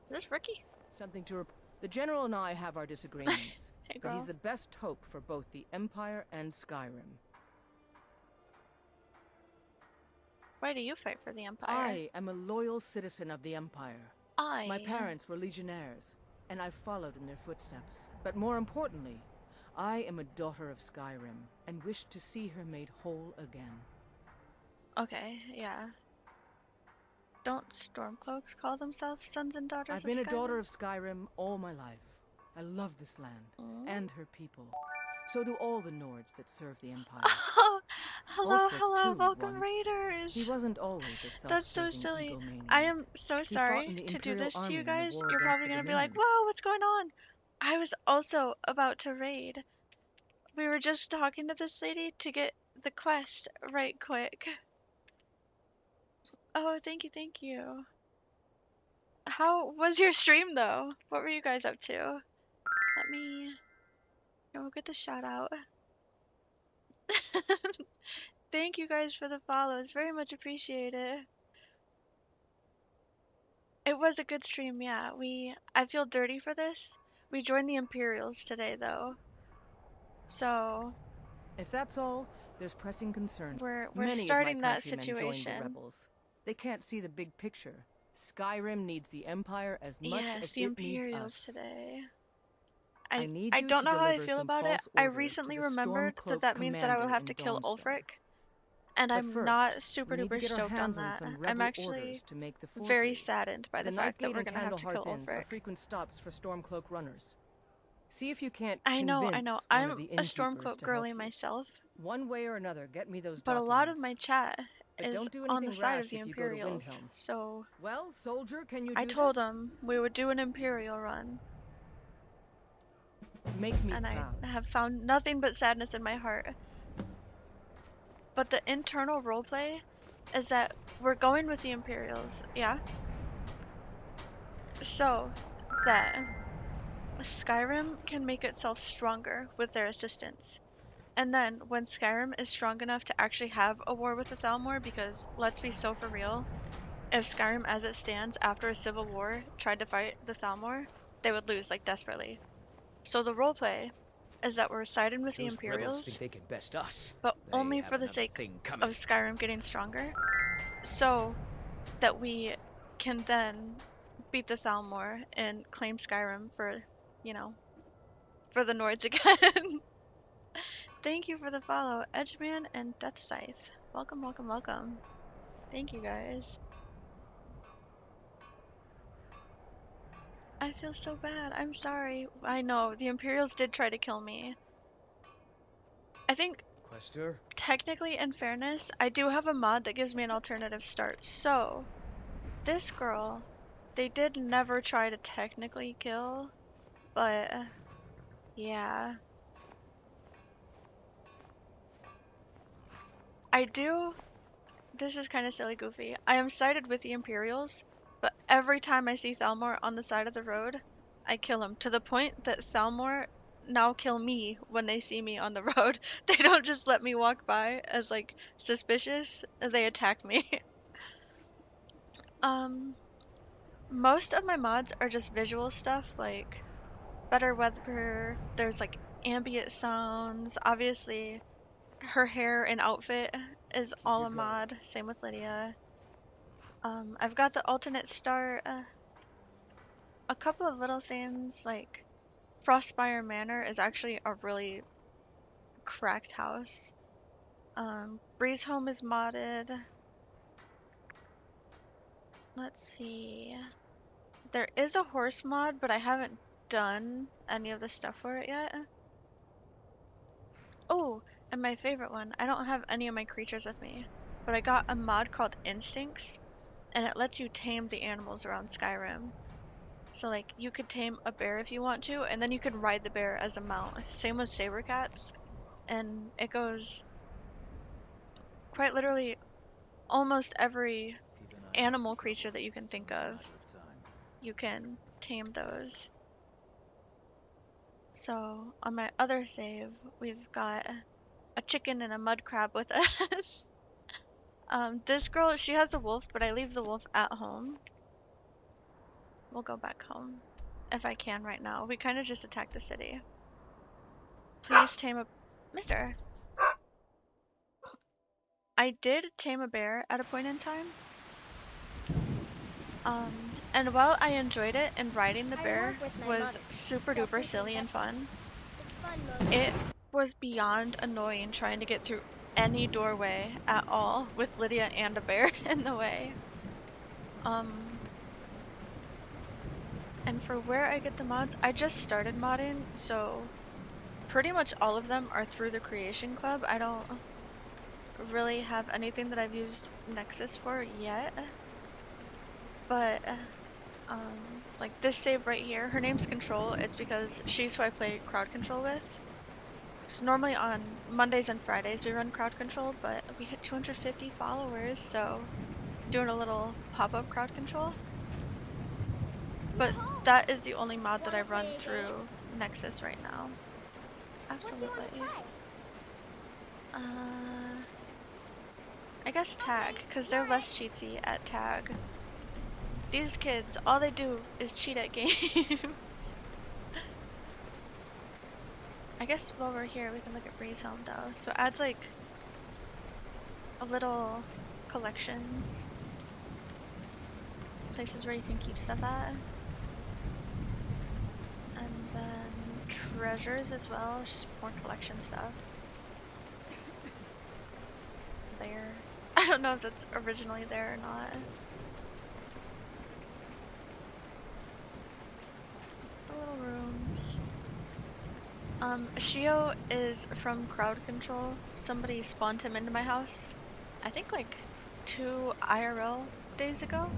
Is this Ricky? Something to the General and I have our disagreements. Hey, but girl. he's the best hope for both the Empire and Skyrim. Why do you fight for the Empire? I am a loyal citizen of the Empire. My parents were legionnaires, and I've followed in their footsteps. But more importantly, I am a daughter of Skyrim, and wish to see her made whole again. Okay, yeah. Don't Stormcloaks call themselves sons and daughters I've been of a daughter of Skyrim all my life. I love this land, and her people. So do all the Nords that serve the Empire. Oh, hello, Ulfric, hello, too, welcome once. raiders. He wasn't always a self-serving That's so silly. egomaniac. I am so He sorry fought in the to do Imperial this to army you in the guys. war You're against probably the gonna be like, Dominion. whoa, what's going on? I was also about to raid. We were just talking to this lady to get the quest right quick. Oh, thank you, thank you. How was your stream though? What were you guys up to? Let me... Here, we'll get the shout out. Thank you guys for the follows. Very much appreciated. It was a good stream, yeah. I feel dirty for this. We joined the Imperials today though. So If that's all, there's pressing concerns. we're Many starting of my that countrymen joined the situation. rebels. They can't see the big picture. Skyrim needs the Empire as much Yes, as the it needs Imperials us. today. I don't know how I feel about it. I recently remembered that that means that I will have to kill Ulfric, and I'm not super duper stoked on that. I'm actually very saddened by the fact that we're gonna have to kill Ulfric. Frequent stops for Stormcloak runners. See if you can't I know. convince I'm one of the a innkeepers Stormcloak to girly help you. myself, One way or another, get me those but a documents. lot of my chat But is don't do on the anything side of rash the if you go to Imperials, Windhelm. so Well, soldier, can you I do told this? them we would do an Imperial run. Make me and proud. I have found nothing but sadness in my heart. But the internal roleplay is that we're going with the Imperials, yeah? So that Skyrim can make itself stronger with their assistance. And then when Skyrim is strong enough to actually have a war with the Thalmor, because let's be so for real, if Skyrim as it stands after a civil war tried to fight the Thalmor, they would lose like desperately. So the roleplay is that we're siding with the Those rebels Imperials, think they can best us. but They only have for the another sake thing coming. of Skyrim getting stronger, so that we can then beat the Thalmor and claim Skyrim for, you know, for the Nords again. Thank you for the follow, Edgeman and Death Scythe. Welcome, welcome, welcome. Thank you guys. I feel so bad. I'm sorry. I know, the Imperials did try to kill me. I think, Quester? technically, in fairness, I do have a mod that gives me an alternative start. So, this girl, they did never try to technically kill, but yeah. This is kind of silly goofy. I am sided with the Imperials, but every time I see Thalmor on the side of the road, I kill him, to the point that Thalmor now kill me when they see me on the road. They don't just let me walk by as like suspicious, they attack me. Most of my mods are just visual stuff, like better weather, there's like ambient sounds, obviously her hair and outfit is all a mod, same with Lydia. I've got the alternate start, a couple of little things, like Frostspire Manor is actually a really cracked house. Breeze Home is modded. Let's see. There is a horse mod, but I haven't done any of the stuff for it yet. Oh, and my favorite one, I don't have any of my creatures with me, but I got a mod called Instincts, and it lets you tame the animals around Skyrim. So like, you could tame a bear if you want to, and then you could ride the bear as a mount. Same with saber cats, and it goes quite literally almost every animal creature that you can think of. You can tame those. So on my other save, we've got a chicken and a mud crab with us. This girl, she has a wolf, but I leave the wolf at home. We'll go back home if I can right now. We kind of just attacked the city. Please tame a... Mister. I did tame a bear at a point in time. And while I enjoyed it and riding the bear was super duper silly and fun, it was beyond annoying trying to get through any doorway at all with Lydia and a bear in the way. And for where I get the mods, I just started modding, so pretty much all of them are through the Creation Club. I don't really have anything that I've used Nexus for yet, but like this save right here, her name's Control. It's because she's who I play crowd control with. So normally on Mondays and Fridays we run crowd control, but we hit 250 followers, so doing a little pop-up crowd control. But that is the only mod that I run through Nexus right now. Absolutely. I guess tag, because they're less cheatsy at tag. These kids, all they do is cheat at games. I guess while we're here, we can look at Breeze Home though. So it adds like a little collections, places where you can keep stuff at. And then treasures as well, just more collection stuff. There. I don't know if that's originally there or not. The little rooms. Shio is from crowd control. Somebody spawned him into my house, I think like 2 IRL days ago,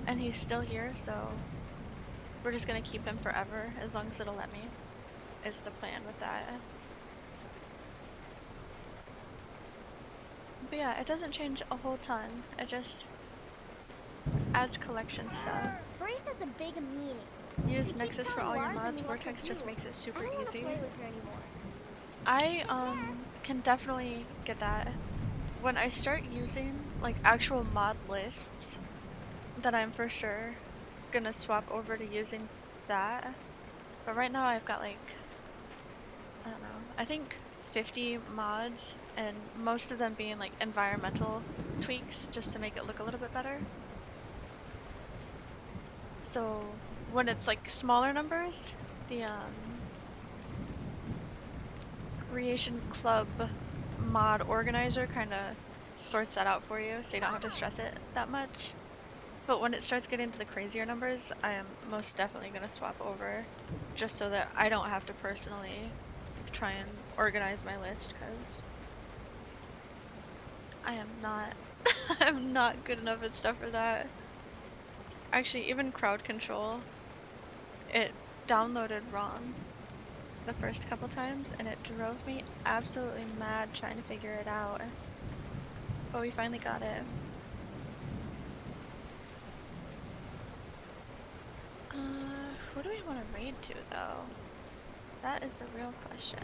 and he's still here, so we're just gonna keep him forever as long as it'll let me, is the plan with that. But yeah, it doesn't change a whole ton, it just adds collection stuff. Brave is a big meanie. Use Nexus for all your mods. Vortex just makes it super easy. Play with her anymore. I can definitely get that. When I start using like actual mod lists, then I'm for sure gonna swap over to using that. But right now I've got like, I don't know, I think 50 mods, and most of them being like environmental tweaks just to make it look a little bit better. So when it's like smaller numbers, the Creation Club mod organizer kind of sorts that out for you, so you don't have to stress it that much. But when it starts getting to the crazier numbers, I am most definitely going to swap over, just so that I don't have to personally try and organize my list, because I am not I'm not good enough at stuff for that. Actually, even crowd control, it downloaded wrong the first couple times, and it drove me absolutely mad trying to figure it out. But we finally got it. Who do we want to raid to, though? That is the real question.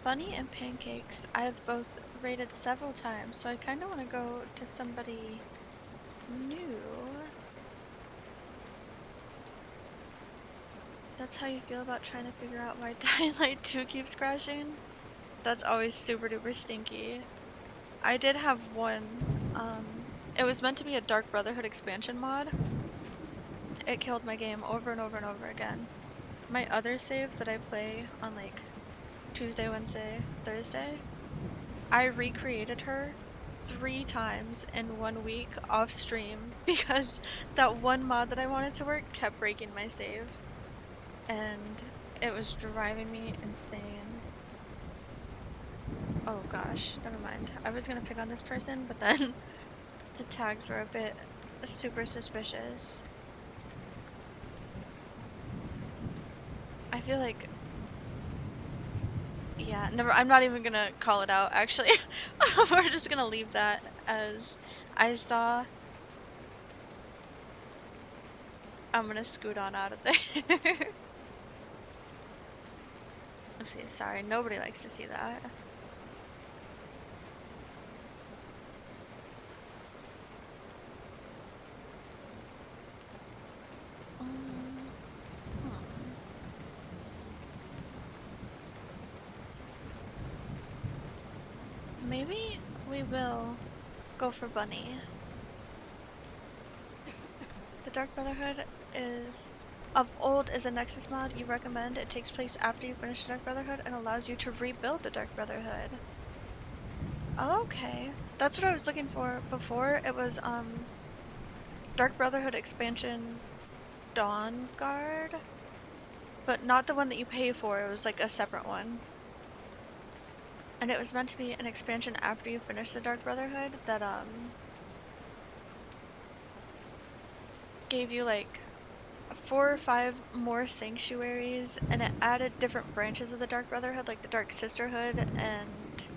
Bunny and Pancakes, I've both raided several times, so I kind of want to go to somebody new. That's how you feel about trying to figure out why Dying Light 2 keeps crashing? That's always super duper stinky. I did have one, it was meant to be a Dark Brotherhood expansion mod. It killed my game over and over and over again. My other saves that I play on like Tuesday, Wednesday, Thursday, I recreated her 3 times in 1 week off stream because that one mod that I wanted to work kept breaking my save, and it was driving me insane. Oh gosh, never mind. I was gonna pick on this person, but then the tags were a bit super suspicious. I feel like, yeah, never, I'm not even gonna call it out, actually. We're just gonna leave that as I saw. I'm gonna scoot on out of there. Oopsie, sorry, nobody likes to see that. Maybe we will go for Bunny. The Dark Brotherhood is of old is a Nexus mod you recommend. It takes place after you finish the Dark Brotherhood and allows you to rebuild the Dark Brotherhood. Oh, okay. That's what I was looking for before. It was Dark Brotherhood expansion Dawn Guard, but not the one that you pay for. It was like a separate one. And it was meant to be an expansion after you finish the Dark Brotherhood that gave you like 4 or 5 more sanctuaries, and it added different branches of the Dark Brotherhood, like the Dark Sisterhood, and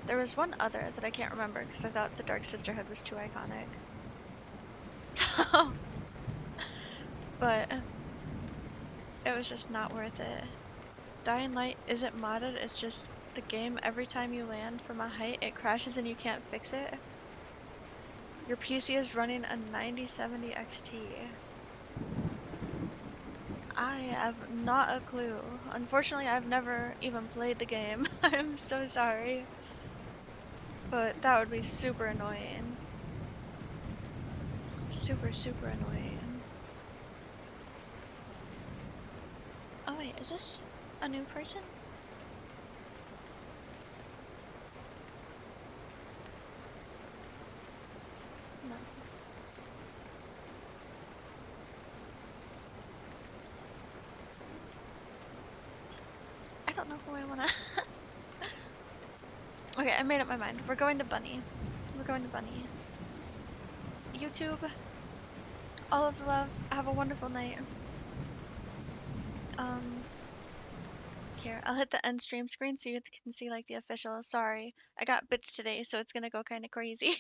there was one other that I can't remember because I thought the Dark Sisterhood was too iconic. So, but it was just not worth it. Dying Light isn't modded, it's just the game. Every time you land from a height, it crashes and you can't fix it. Your PC is running a 9070 XT. I have not a clue. Unfortunately, I've never even played the game. I'm so sorry. But that would be super annoying. Super, super annoying. Oh wait, is this a new person? No. I don't know who I wanna... Okay, I made up my mind. We're going to Bunny. We're going to Bunny. YouTube, all of the love. Have a wonderful night. Here, I'll hit the end stream screen so you can see like the official. Sorry, I got bits today, so it's gonna go kind of crazy.